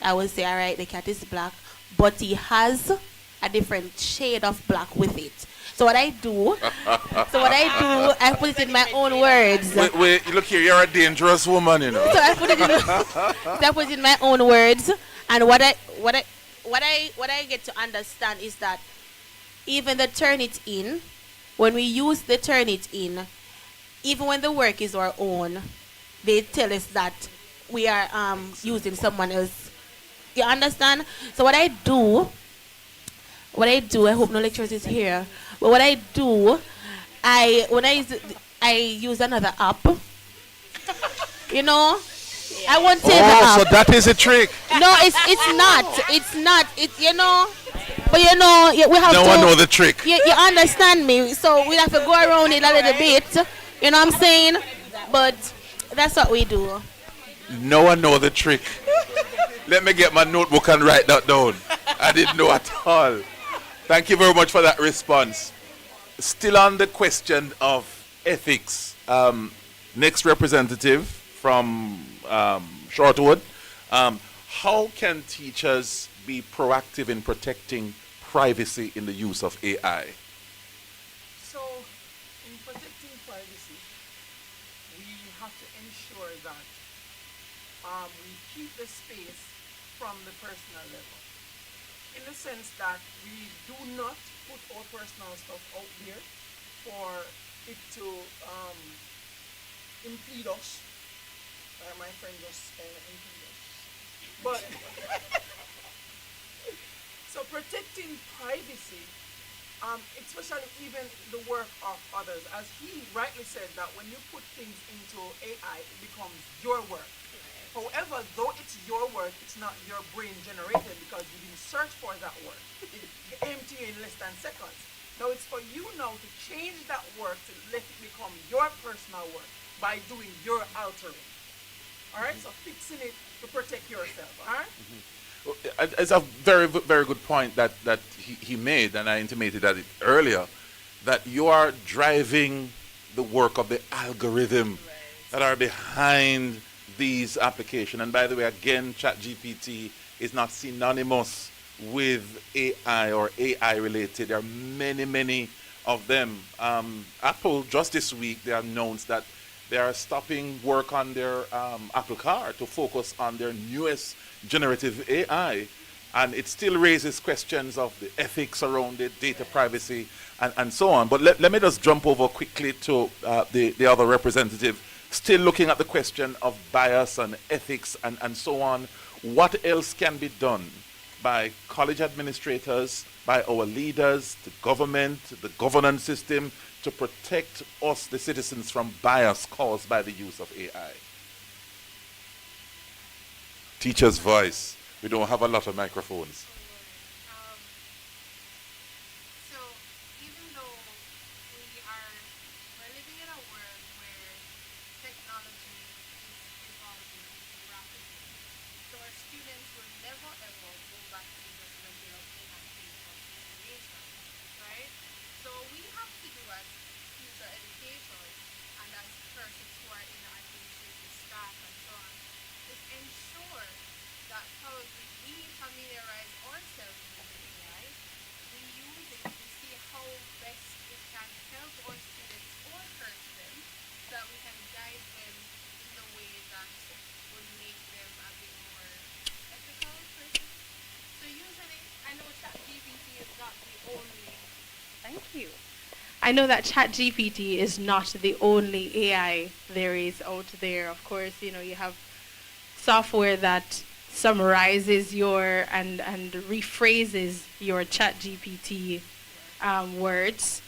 I will say, all right, the cat is black, but he has a different shade of black with it. So what I do, I put it in my own words. Wait, look here, you're a dangerous woman, you know. So I put it in my own words, and what I get to understand is that even the Turnitin, when we use the Turnitin, even when the work is our own, they tell us that we are using someone else. You understand? So what I do, I hope no lecturers is here, but what I do, I use another app. You know? I won't say the app. So that is a trick. No, it's not. You know. But you know, we have no to. one know the trick. You understand me? So we have to go around it a little bit. You know what I'm saying? But that's what we do. No one know the trick. Let me get my notebook and write that down. I didn't know at all. Thank you very much for that response. Still on the question of ethics. Next representative from Shortwood. How can teachers be proactive in protecting privacy in the use of AI? So, in protecting privacy, we have to ensure that we keep the space from the personal level. In the sense that we do not put our personal stuff out there for it to impede us. My friend just impede us. But so protecting privacy, especially even the work of others, as he rightly said, that when you put things into AI, it becomes your work. However, though it's your work, it's not your brain generated because you didn't search for that work. It came to you in less than seconds. Now it's for you now to change that work to let it become your personal work by doing your altering. All right, so fixing it to protect yourself. All right. It's a very, very good point that he made, and I intimated that it earlier, that you are driving the work of the algorithm that are behind these applications. And by the way, again, ChatGPT is not synonymous with AI or AI related. There are many, many of them. Apple, just this week, they announced that they are stopping work on their Apple Car to focus on their newest generative AI. And it still raises questions of the ethics around it, data privacy, and so on. But let me just jump over quickly to the other representative, still looking at the question of bias and ethics and so on. What else can be done by college administrators, by our leaders, the government, the governance system, to protect us, the citizens, from bias caused by the use of AI? Teacher's voice. We don't have a lot of microphones. So even though we're living in a world where technology is evolving rapidly, so our students will never ever go back to just regular pen and paper information, right? So we have to do as future educators and as persons who are in the administrative staff and so on, is ensure that probably we familiarize ourselves with AI, we use it, we see how best it can help our students or hurt them, so that we can guide them in the way that would make them a bit more ethical person. So usually, I know ChatGPT is not the only. Thank you. I know that ChatGPT is not the only AI there is out there. Of course, you have software that summarizes your and rephrases your ChatGPT words,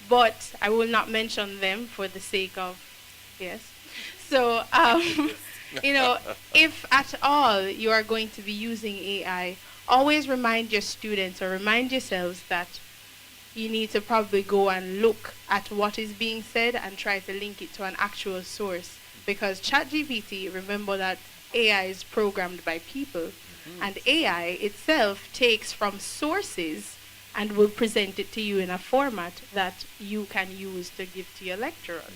but I will not mention them for the sake of yes. So if at all you are going to be using AI, always remind your students or remind yourselves that you need to probably go and look at what is being said and try to link it to an actual source, because ChatGPT, remember that AI is programmed by people, and AI itself takes from sources and will present it to you in a format that you can use to give to your lecturers.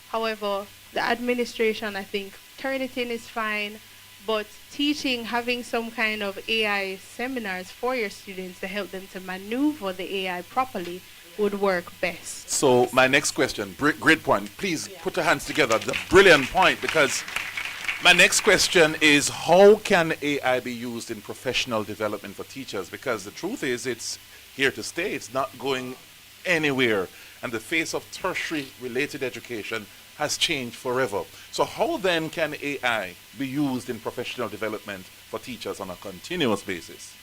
However, the administration, I think, Turnitin is fine, but teaching, having some kind of AI seminars for your students to help them to maneuver the AI properly would work best. So my next question, great point. Please put your hands together. It's a brilliant point, because my next question is, how can AI be used in professional development for teachers? Because the truth is, it's here to stay. It's not going anywhere. And the face of tertiary related education has changed forever. So how then can AI be used in professional development for teachers on a continuous basis?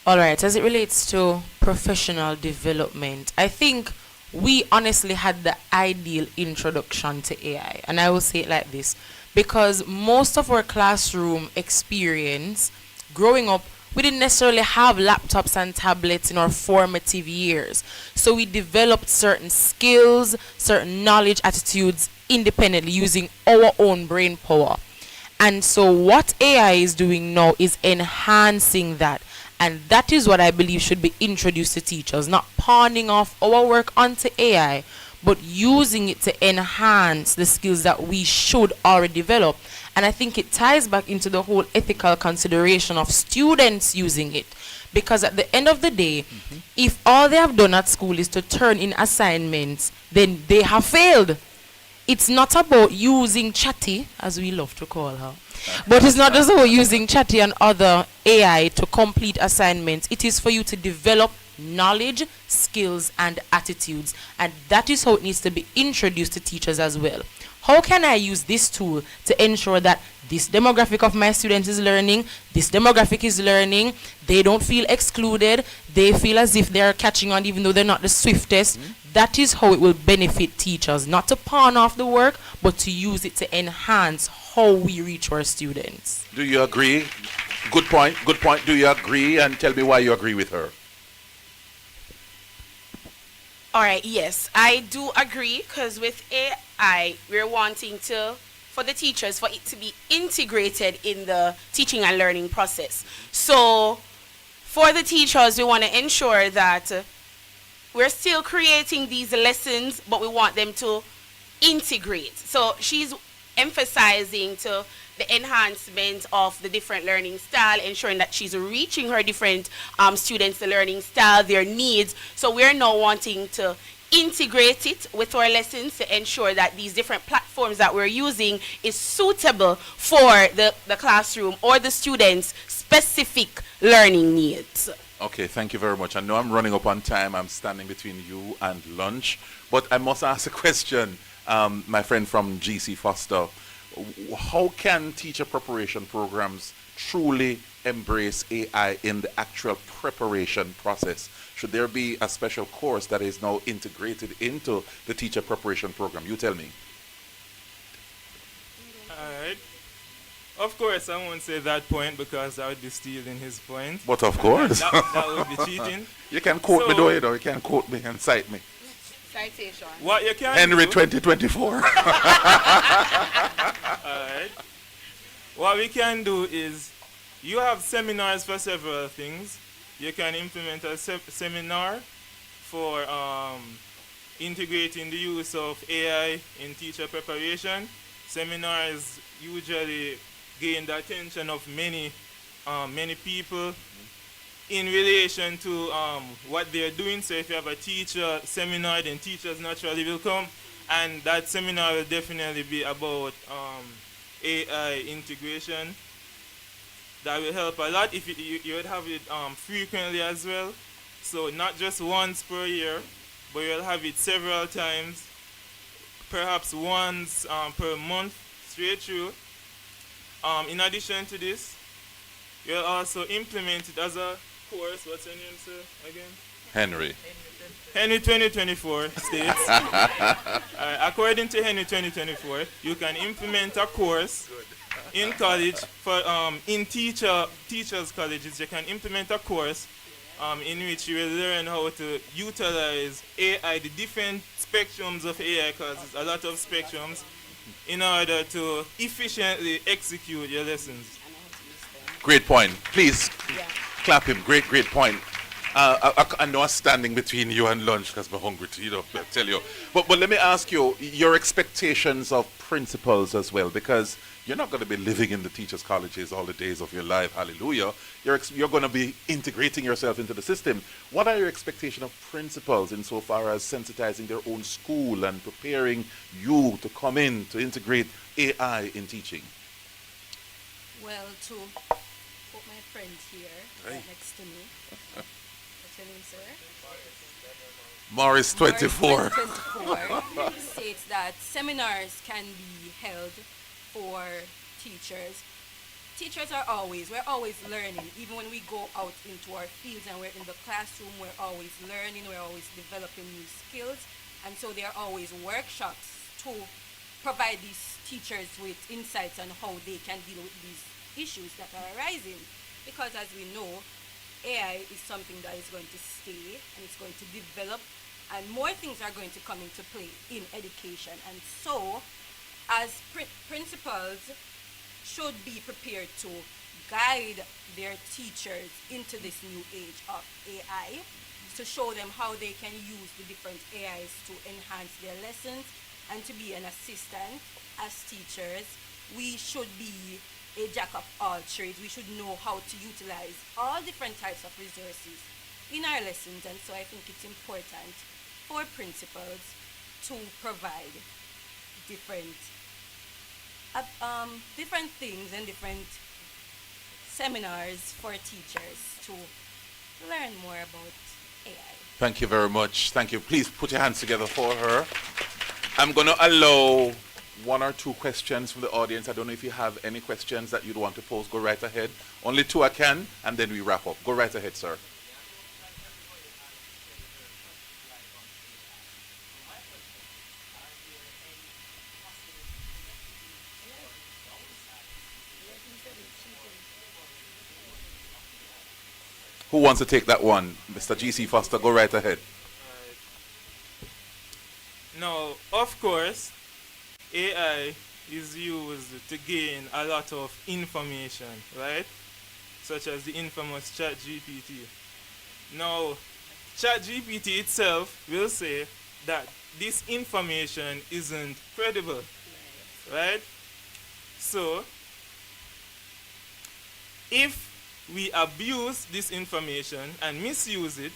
All right, as it relates to professional development, I think we honestly had the ideal introduction to AI. And I will say it like this, because most of our classroom experience growing up, we didn't necessarily have laptops and tablets in our formative years. So we developed certain skills, certain knowledge, attitudes independently using our own brain power. And so what AI is doing now is enhancing that. And that is what I believe should be introduced to teachers, not pawning off our work onto AI, but using it to enhance the skills that we should already develop. And I think it ties back into the whole ethical consideration of students using it. Because at the end of the day, if all they have done at school is to turn in assignments, then they have failed. It's not about using Chatty, as we love to call her, but it's not just about using Chatty and other AI to complete assignments. It is for you to develop knowledge, skills, and attitudes. And that is how it needs to be introduced to teachers as well. How can I use this tool to ensure that this demographic of my students is learning, this demographic is learning, they don't feel excluded, they feel as if they're catching on even though they're not the swiftest. That is how it will benefit teachers, not to pawn off the work, but to use it to enhance how we reach our students. Do you agree? Good point, good point. Do you agree? And tell me why you agree with her. All right, yes, I do agree, because with AI, we're wanting to for the teachers for it to be integrated in the teaching and learning process. So for the teachers, we want to ensure that we're still creating these lessons, but we want them to integrate. So she's emphasizing to the enhancement of the different learning style, ensuring that she's reaching her different students, the learning style, their needs. So we're now wanting to integrate it with our lessons to ensure that these different platforms that we're using is suitable for the classroom or the students' specific learning needs. Okay, thank you very much. I know I'm running up on time. I'm standing between you and lunch. But I must ask a question, my friend from GC Foster. How can teacher preparation programs truly embrace AI in the actual preparation process? Should there be a special course that is now integrated into the teacher preparation program? You tell me. Alright. Of course, I won't say that point because I would be stealing his point. But of course. That would be cheating. You can quote me though, you know. You can quote me and cite me. Citation. What you can Henry do, 2024. Alright. What we can do is, you have seminars for several things. You can implement a seminar for integrating the use of AI in teacher preparation. Seminars usually gain the attention of many people in relation to what they're doing. So if you have a teacher seminar, then teachers naturally will come, and that seminar will definitely be about AI integration. That will help a lot if you would have it frequently as well. So not just once per year, but you'll have it several times, perhaps once per month straight through. In addition to this, you'll also implement it as a course. What's your name, sir, again? Henry. Henry 2024 states, according to Henry 2024, you can implement a course in college for in teachers colleges. You can implement a course in which you will learn how to utilize AI, the different spectrums of AI, because there's a lot of spectrums, in order to efficiently execute your lessons. Great point. Please clap him. Great point. I know I'm standing between you and lunch because I'm hungry too, I tell you. But let me ask you, your expectations of principals as well, because you're not going to be living in the teachers' colleges all the days of your life, hallelujah. You're going to be integrating yourself into the system. What are your expectations of principals insofar as sensitizing their own school and preparing you to come in to integrate AI in teaching? Well, to put my friend here, right next to me. What's your name, sir? Morris 24. 24 states that seminars can be held for teachers. Teachers we're always learning. Even when we go out into our fields and we're in the classroom, we're always learning, we're always developing new skills. And so there are always workshops to provide these teachers with insights on how they can deal with these issues that are arising. Because as we know, AI is something that is going to stay and it's going to develop, and more things are going to come into play in education. And so, as principals should be prepared to guide their teachers into this new age of AI, to show them how they can use the different AIs to enhance their lessons and to be an assistant. As teachers, we should be a jack of all trades. We should know how to utilize all different types of resources in our lessons, and so I think it's important for principals to provide different things and different seminars for teachers to learn more about AI. Thank you very much. Thank you. Please put your hands together for her. I'm going to allow one or two questions from the audience. I don't know if you have any questions that you'd want to pose. Go right ahead. Only two I can, and then we wrap up. Go right ahead, sir. Who wants to take that one? Mr. GC Foster, go right ahead. Now, of course, AI is used to gain a lot of information, right? Such as the infamous ChatGPT. Now, ChatGPT itself will say that this information isn't credible, right? So, if we abuse this information and misuse it,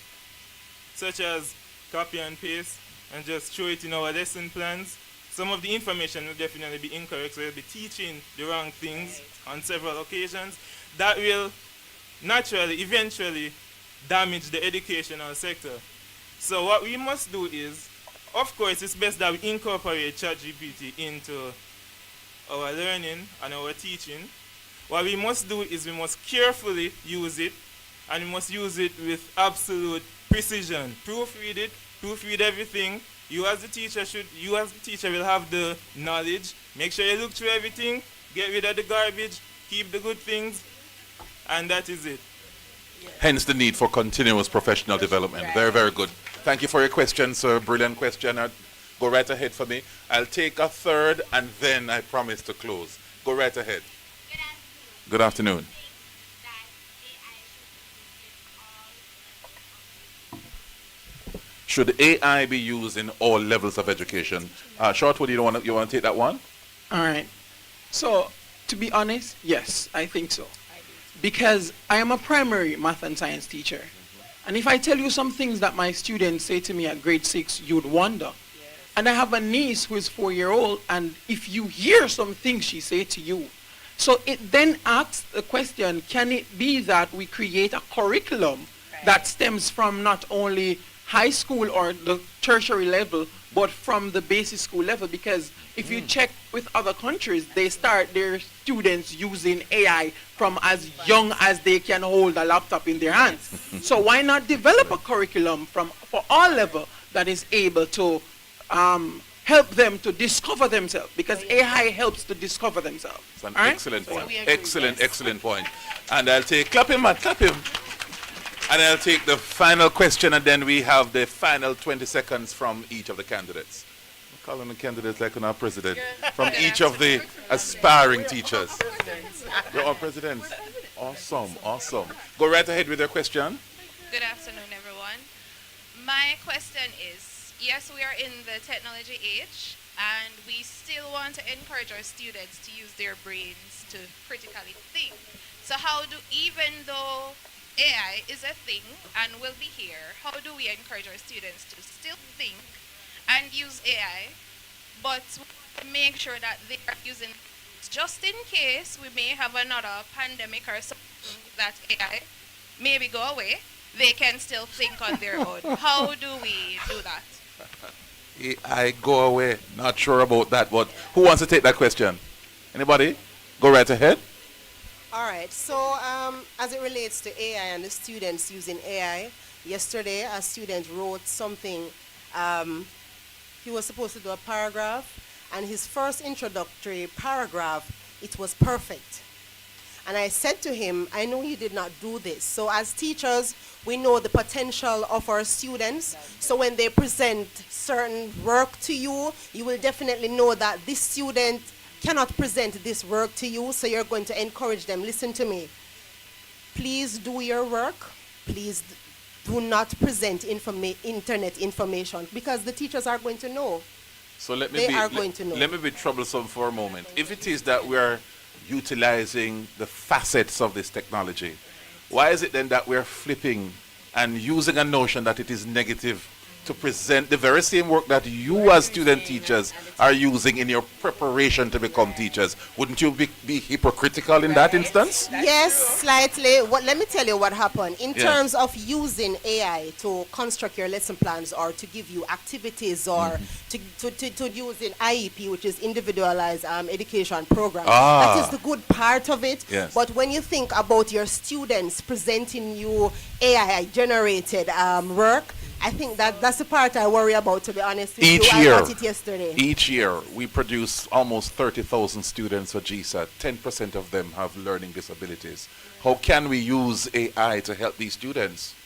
such as copy and paste and just throw it in our lesson plans, some of the information will definitely be incorrect, so we'll be teaching the wrong things on several occasions. That will naturally, eventually, damage the educational sector. So what we must do is, of course, it's best that we incorporate ChatGPT into our learning and our teaching. What we must do is we must carefully use it, and we must use it with absolute precision. Proofread it, proofread everything. You as the teacher will have the knowledge. Make sure you look through everything, get rid of the garbage, keep the good things, and that is it. Hence the need for continuous professional development. Very, very good. Thank you for your question, sir. Brilliant question. Go right ahead for me. I'll take a third and then I promise to close. Go right ahead. Good afternoon. Should AI be used in all levels of education? Shortwood, you want to take that one? All right. So, to be honest, yes, I think so. Because I am a primary math and science teacher. And if I tell you some things that my students say to me at grade 6, you'd wonder. And I have a niece who is 4-year-old, and if you hear some things she say to you, so it then asks the question, can it be that we create a curriculum that stems from not only high school or the tertiary level, but from the basic school level? Because if you check with other countries, they start their students using AI from as young as they can hold a laptop in their hands. So why not develop a curriculum for all level that is able to help them to discover themselves? Because AI helps to discover themselves. It's an excellent point. Excellent point. And I'll take, clap him, man, clap him. And I'll take the final question, and then we have the final 20 seconds from each of the candidates. I'm calling the candidates like our president. From each of the aspiring teachers. You're all presidents. Awesome, awesome. Go right ahead with your question. Good afternoon, everyone. My question is, yes, we are in the technology age, and we still want to encourage our students to use their brains to critically think. So how do, even though AI is a thing and will be here, how do we encourage our students to still think and use AI, but make sure that they are using, just in case we may have another pandemic or something that AI maybe go away, they can still think on their own. How do we do that? AI go away. Not sure about that, but who wants to take that question? Anybody? Go right ahead. All right, so as it relates to AI and the students using AI, yesterday a student wrote something. He was supposed to do a paragraph, and his first introductory paragraph, it was perfect. And I said to him, I know you did not do this. So as teachers, we know the potential of our students. So when they present certain work to you, you will definitely know that this student cannot present this work to you, so you're going to encourage them. Listen to me. Please do your work. Please do not present internet information, because the teachers are going to know. So let me know. Let me be troublesome for a moment. If it is that we're utilizing the facets of this technology, why is it then that we're flipping and using a notion that it is negative to present the very same work that you as student teachers are using in your preparation to become teachers? Wouldn't you be hypocritical in that instance? Yes, slightly. Let me tell you what happened. In terms of using AI to construct your lesson plans or to give you activities or to use in IEP, which is individualized education program. That is the good part of it. Yes. But when you think about your students presenting you AI-generated work, I think that's the part I worry about, to be honest with you. I got it yesterday. Each year, we produce almost 30,000 students for GSAT. 10% of them have learning disabilities. How can we use AI to help these students?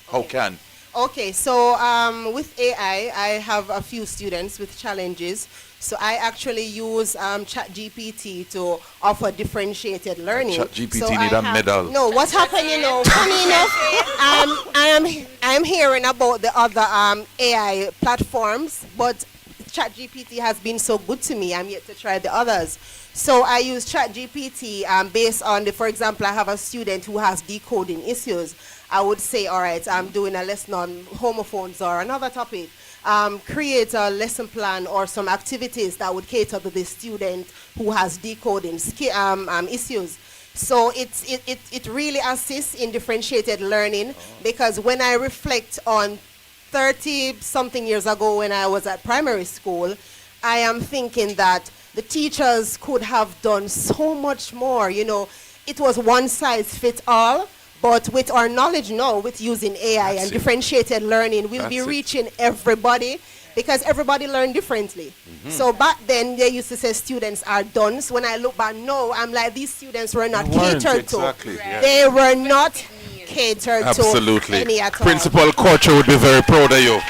How can? Okay, so with AI, I have a few students with challenges. So I actually use ChatGPT to offer differentiated learning. ChatGPT so need a medal. No, what happened, funny enough, I'm hearing about the other AI platforms, but ChatGPT has been so good to me, I'm yet to try the others. So I use ChatGPT based on for example, I have a student who has decoding issues. I would say, all right, I'm doing a lesson on homophones or another topic. Create a lesson plan or some activities that would cater to the student who has decoding issues. So it really assists in differentiated learning because when I reflect on 30 something years ago when I was at primary school, I am thinking that the teachers could have done so much more. It was one size fits all. But with our knowledge now, with using AI and differentiated learning, we'll be reaching everybody because everybody learn differently. So back then, they used to say students are done. So when I look back now, I'm like, these students were not catered to. They were not catered to any at all. Principal Kocho would be very proud of you.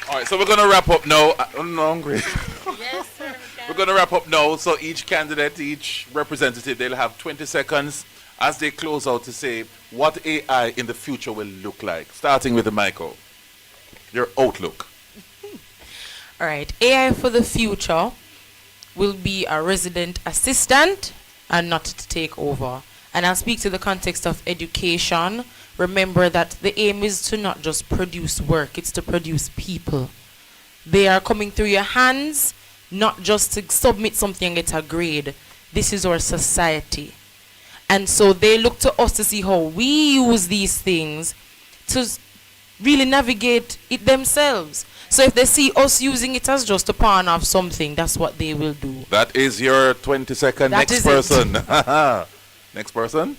All right, so we're going to wrap up now. I'm hungry. Yes, sir. We're going to wrap up now. So each candidate, each representative, they'll have 20 seconds as they close out to say what AI in the future will look like. Starting with the Michael. Your outlook. All right. AI for the future will be a resident assistant and not to take over. And I'll speak to the context of education. Remember that the aim is to not just produce work, it's to produce people. They are coming through your hands, not just to submit something and get a grade. This is our society. And so they look to us to see how we use these things to really navigate it themselves. So if they see us using it as just a pawn of something, that's what they will do. That is your 20-second. Next person. Next person.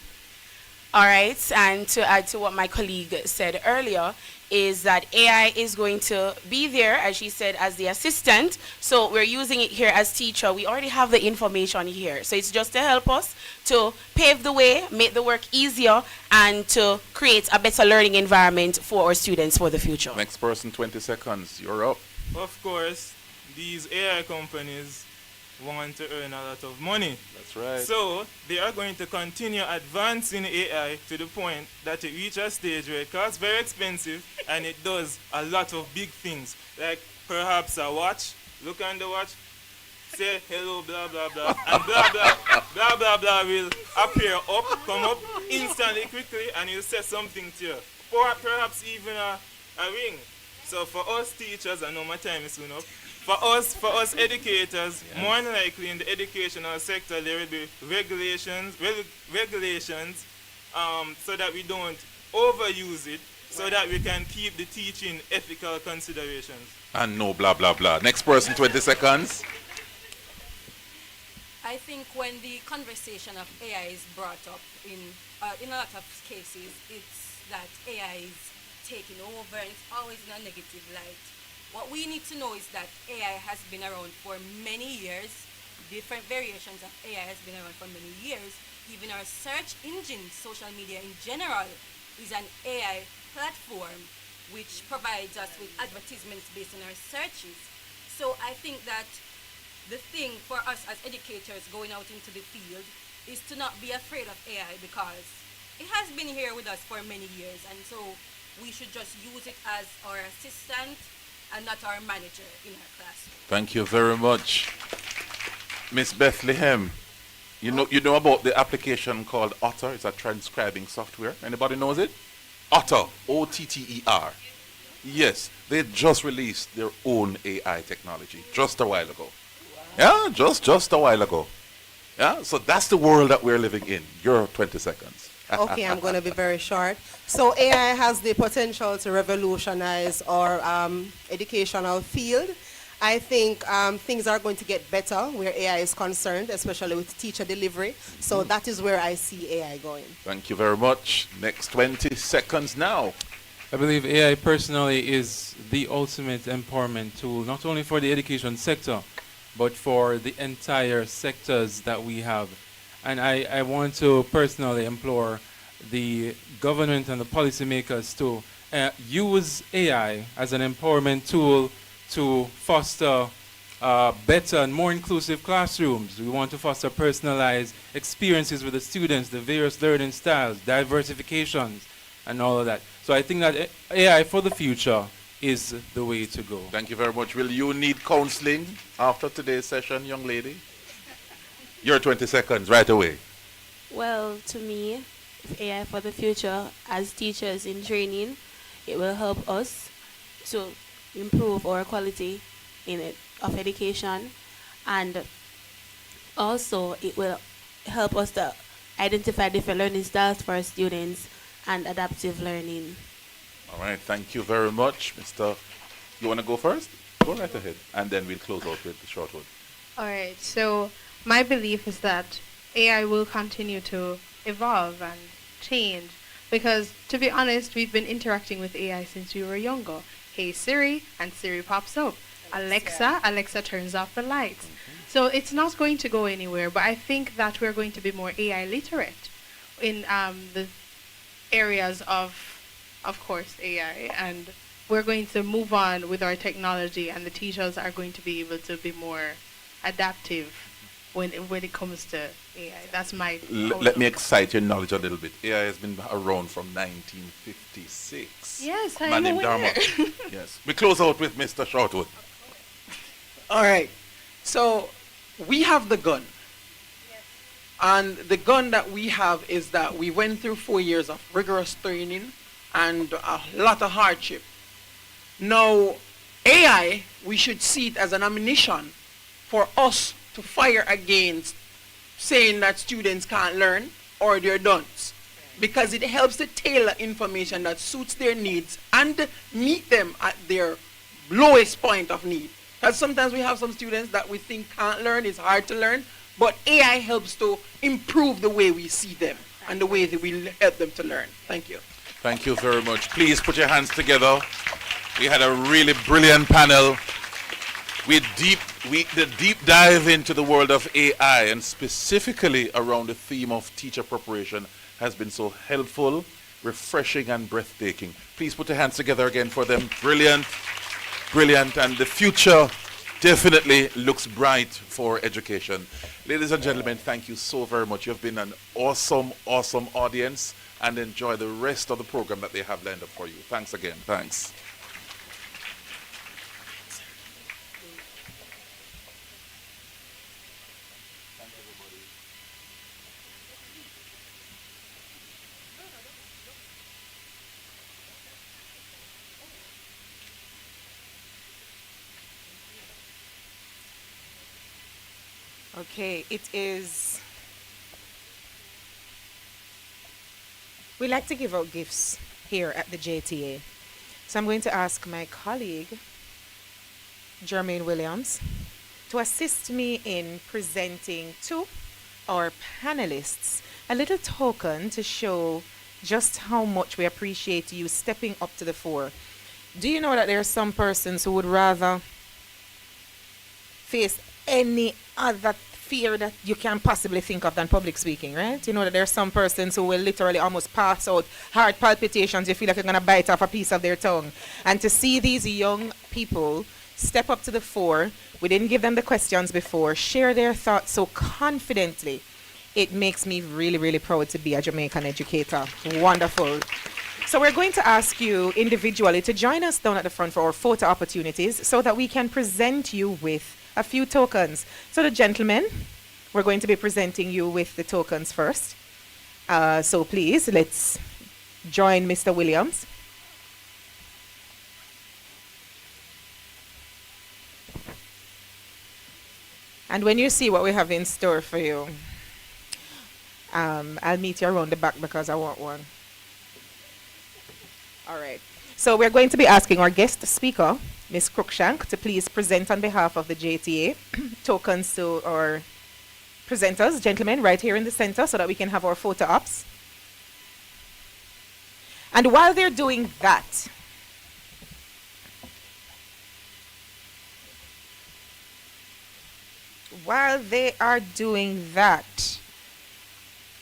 All right, and to add to what my colleague said earlier, is that AI is going to be there, as she said, as the assistant. So we're using it here as teacher. We already have the information here. So it's just to help us to pave the way, make the work easier, and to create a better learning environment for our students for the future. Next person, 20 seconds. You're up. Of course, these AI companies want to earn a lot of money. That's right. So they are going to continue advancing AI to the point that it reaches a stage where it costs very expensive and it does a lot of big things. Like perhaps a watch, look on the watch, say hello, blah, blah, blah, and blah, blah, blah, blah, blah will appear up, come up instantly, quickly, and it'll say something to you. Or perhaps even a ring. So for us teachers, I know my time is soon up, for us educators, more than likely in the educational sector, there will be regulations, so that we don't overuse it, so that we can keep the teaching ethical considerations. And no blah, blah, blah. Next person, 20 seconds. I think when the conversation of AI is brought up in a lot of cases, it's that AI is taking over and it's always in a negative light. What we need to know is that AI has been around for many years. Different variations of AI has been around for many years. Even our search engine, social media in general, is an AI platform which provides us with advertisements based on our searches. So I think that the thing for us as educators going out into the field is to not be afraid of AI because it has been here with us for many years, and so we should just use it as our assistant and not our manager in our classroom. Thank you very much. Miss Bethlehem, you know about the application called Otter? It's a transcribing software. Anybody knows it? Otter, O-T-T-E-R. Yes, they just released their own AI technology just a while ago. Yeah, just a while ago. Yeah, so that's the world that we're living in. Your 20 seconds. Okay, I'm going to be very short. So AI has the potential to revolutionize our educational field. I think things are going to get better where AI is concerned, especially with teacher delivery. So that is where I see AI going. Thank you very much. Next 20 seconds now. I believe AI personally is the ultimate empowerment tool, not only for the education sector, but for the entire sectors that we have. And I want to personally implore the government and the policymakers to use AI as an empowerment tool to foster better and more inclusive classrooms. We want to foster personalized experiences with the students, the various learning styles, diversifications, and all of that. So I think that AI for the future is the way to go. Thank you very much. Will you need counseling after today's session, young lady? Your 20 seconds, right away. Well, to me, AI for the future, as teachers in training, it will help us to improve our quality of education, and also it will help us to identify different learning styles for our students and adaptive learning. All right, thank you very much, Mr. You want to go first? Go right ahead, and then we'll close out with the short one. All right, so my belief is that AI will continue to evolve and change because, to be honest, we've been interacting with AI since we were younger. Hey Siri, and Siri pops up. Alexa, Alexa turns off the lights. So it's not going to go anywhere, but I think that we're going to be more AI literate in the areas of course, AI, and we're going to move on with our technology, and the teachers are going to be able to be more adaptive when it comes to AI. That's my Let me excite your knowledge a little bit. AI has been around from 1956. Yes, Man I'm named aware. Darmo. Yes. We close out with Mr. Shortwood. All right. So we have the gun. And the gun that we have is that we went through 4 years of rigorous training and a lot of hardship. Now, AI, we should see it as an ammunition for us to fire against saying that students can't learn or they're dunce, because it helps to tailor information that suits their needs and meet them at their lowest point of need. Because sometimes we have some students that we think can't learn, it's hard to learn, but AI helps to improve the way we see them and the way that we help them to learn. Thank you. Thank you very much. Please put your hands together. We had a really brilliant panel. The deep dive into the world of AI, and specifically around the theme of teacher preparation, has been so helpful, refreshing, and breathtaking. Please put your hands together again for them. Brilliant, brilliant, and the future definitely looks bright for education. Ladies and gentlemen, thank you so very much. You've been an awesome, awesome audience, and enjoy the rest of the program that they have lined up for you. Thanks again. Thanks. Okay, it is. We like to give out gifts here at the JTA. So I'm going to ask my colleague, Jermaine Williams, to assist me in presenting to our panelists a little token to show just how much we appreciate you stepping up to the fore. Do you know that there are some persons who would rather face any other fear that you can possibly think of than public speaking, right? You know that there are some persons who will literally almost pass out, heart palpitations, you feel like you're going to bite off a piece of their tongue. And to see these young people step up to the fore, we didn't give them the questions before, share their thoughts so confidently, it makes me really, really proud to be a Jamaican educator. Wonderful. So we're going to ask you individually to join us down at the front for our photo opportunities so that we can present you with a few tokens. So the gentlemen, we're going to be presenting you with the tokens first. So please, let's join Mr. Williams. And when you see what we have in store for you, I'll meet you around the back because I want one. All right. So we're going to be asking our guest speaker, Ms. Cruikshank, to please present on behalf of the JTA tokens to our presenters, gentlemen, right here in the center so that we can have our photo ops. And while they're doing that,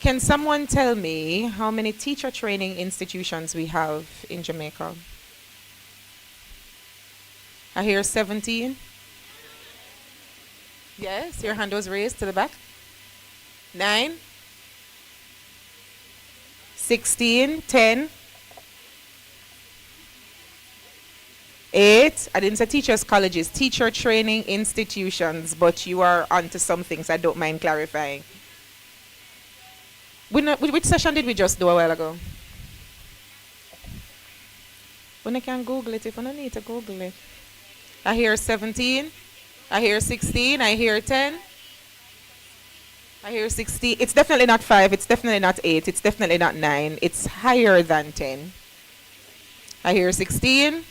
Can someone tell me how many teacher training institutions we have in Jamaica? I hear 17. Yes, your hand was raised to the back. 9, 16, 10, 8. I didn't say teachers' colleges, teacher training institutions, but you are onto some things. I don't mind clarifying. Which session did we just do a while ago? When I can Google it, if I don't need to Google it. I hear 17. I hear 16. I hear 10. I hear 16. It's definitely not 5. It's definitely not 8. It's definitely not 9. It's higher than 10. I hear 16.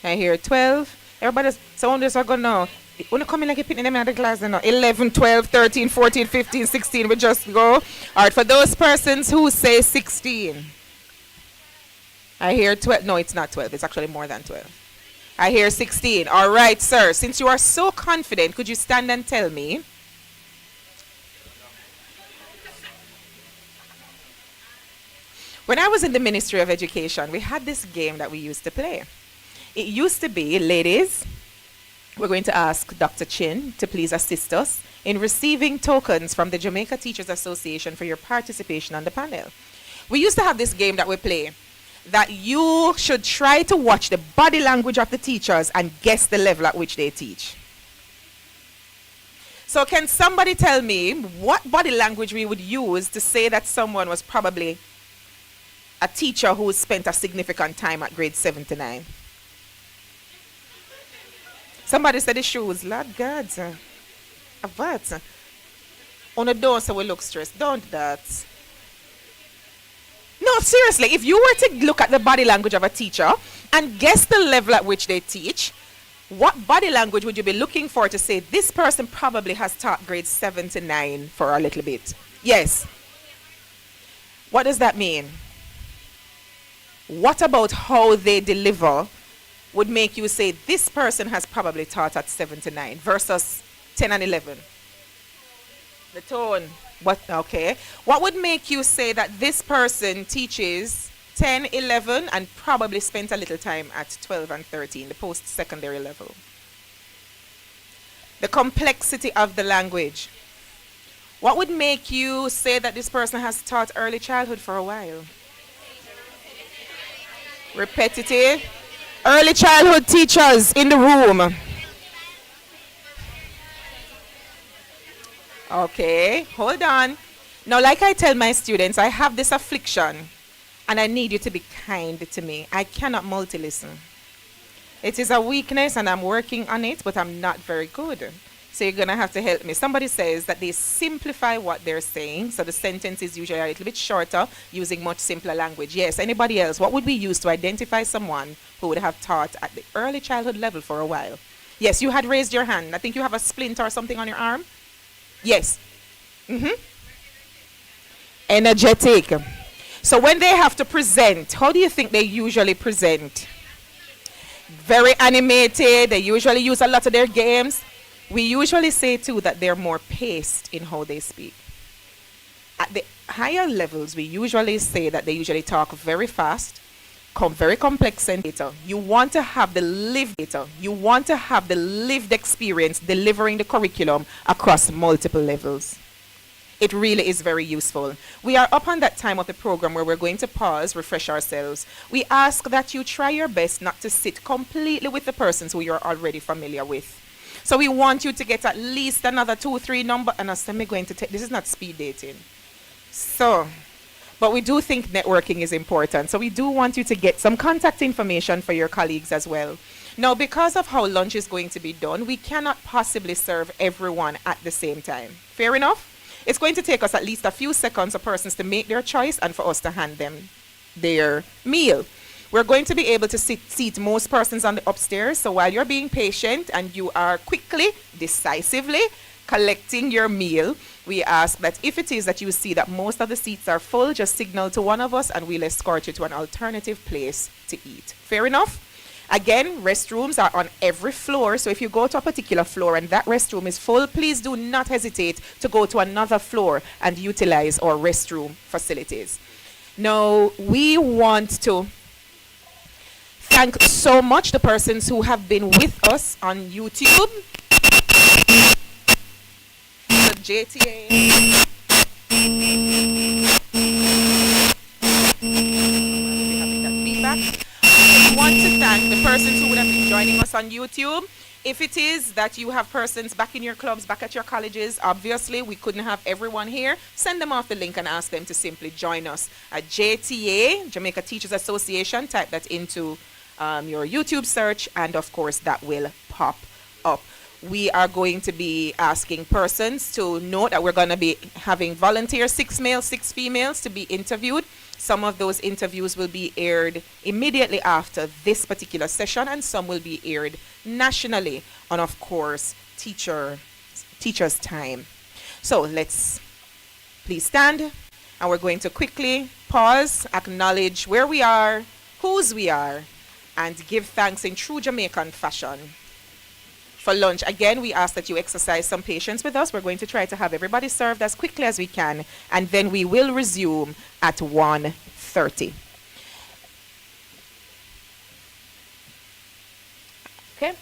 I hear 12. Everybody's, someone just are going to know. When you come in like you put them in the class, you know, 11, 12, 13, 14, 15, 16, we just go. All right, for those persons who say 16. I hear 12. No, it's not 12. It's actually more than 12. I hear 16. All right, sir. Since you are so confident, could you stand and tell me? When I was in the Ministry of Education, we had this game that we used to play. It used to be, ladies, we're going to ask Dr. Chin to please assist us in receiving tokens from the Jamaica Teachers Association for your participation on the panel. We used to have this game that we play, that you should try to watch the body language of the teachers and guess the level at which they teach. So can somebody tell me what body language we would use to say that someone was probably a teacher who spent a significant time at grade 7 to 9? Somebody said the shoes. Lord God. What? On the door so we look stressed. Don't do that. No, seriously, if you were to look at the body language of a teacher and guess the level at which they teach, what body language would you be looking for to say this person probably has taught grades 7 to 9 for a little bit? Yes. What does that mean? What about how they deliver would make you say this person has probably taught at 7 to 9 versus 10 and 11? The tone. What? Okay. What would make you say that this person teaches 10, 11 and probably spent a little time at 12 and 13, the post-secondary level? The complexity of the language. What would make you say that this person has taught early childhood for a while? Repetitive. Early childhood teachers in the room. Okay, hold on. Now, like I tell my students, I have this affliction and I need you to be kind to me. I cannot multi-listen. It is a weakness and I'm working on it, but I'm not very good. So you're going to have to help me. Somebody says that they simplify what they're saying, so the sentence is usually a little bit shorter, using much simpler language. Yes, anybody else? What would we use to identify someone who would have taught at the early childhood level for a while? Yes, you had raised your hand. I think you have a splint or something on your arm. Yes. Energetic. So when they have to present, how do you think they usually present? Very animated. They usually use a lot of their games. We usually say too that they're more paced in how they speak. At the higher levels, we usually say that they usually talk very fast, very complex data. You want to have the lived data. You want to have the lived experience delivering the curriculum across multiple levels. It really is very useful. We are up on that time of the program where we're going to pause, refresh ourselves. We ask that you try your best not to sit completely with the persons who you're already familiar with. So we want you to get at least another 2, 3 number. And I'm going to take, this is not speed dating. So, but we do think networking is important. So we do want you to get some contact information for your colleagues as well. Now, because of how lunch is going to be done, we cannot possibly serve everyone at the same time. Fair enough? It's going to take us at least a few seconds for persons to make their choice and for us to hand them their meal. We're going to be able to seat most persons on the upstairs. So while you're being patient and you are quickly, decisively collecting your meal, we ask that if it is that you see that most of the seats are full, just signal to one of us and we'll escort you to an alternative place to eat. Fair enough? Again, restrooms are on every floor, so if you go to a particular floor and that restroom is full, please do not hesitate to go to another floor and utilize our restroom facilities. Now, we want to thank so much the persons who have been with us on YouTube. The JTA. Feedback. We want to thank the persons who would have been joining us on YouTube. If it is that you have persons back in your clubs, back at your colleges, obviously we couldn't have everyone here. Send them off the link and ask them to simply join us at JTA, Jamaica Teachers Association. Type that into your YouTube search, and of course that will pop up. We are going to be asking persons to note that we're going to be having volunteers, 6 males, 6 females, to be interviewed. Some of those interviews will be aired immediately after this particular session, and some will be aired nationally on, of course, Teacher's Time. So let's please stand, and we're going to quickly pause, acknowledge where we are, whose we are, and give thanks in true Jamaican fashion. For lunch, again, we ask that you exercise some patience with us. We're going to try to have everybody served as quickly as we can, and then we will resume at 1:30. Okay?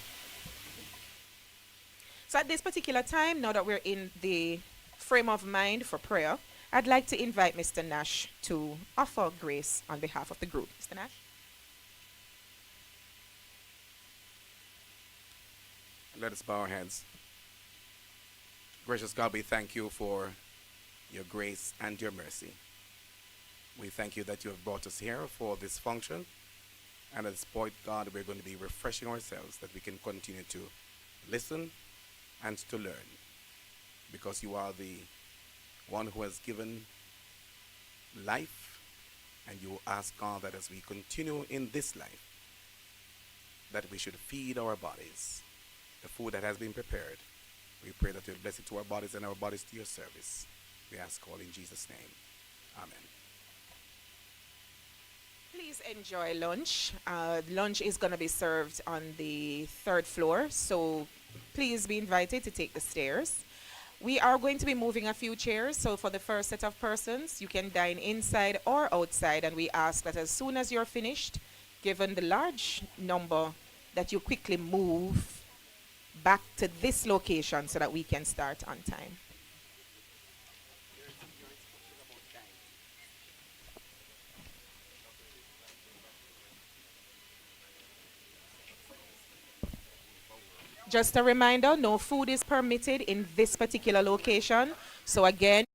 So at this particular time, now that we're in the frame of mind for prayer, I'd like to invite Mr. Nash to offer grace on behalf of the group. Mr. Nash? Let us bow our heads. Gracious God, we thank you for your grace and your mercy. We thank you that you have brought us here for this function. And at this point, God, we're going to be refreshing ourselves that we can continue to listen and to learn. Because you are the one who has given life. And you ask, God, that as we continue in this life, that we should feed our bodies the food that has been prepared. We pray that you bless it to our bodies and our bodies to your service. We ask all in Jesus' name. Amen. Please enjoy lunch. Lunch is going to be served on the 3rd floor, so please be invited to take the stairs. We are going to be moving a few chairs, so for the first set of persons, you can dine inside or outside, and we ask that as soon as you're finished, given the large number, that you quickly move back to this location so that we can start on time. Just a reminder, no food is permitted in this particular location. So again,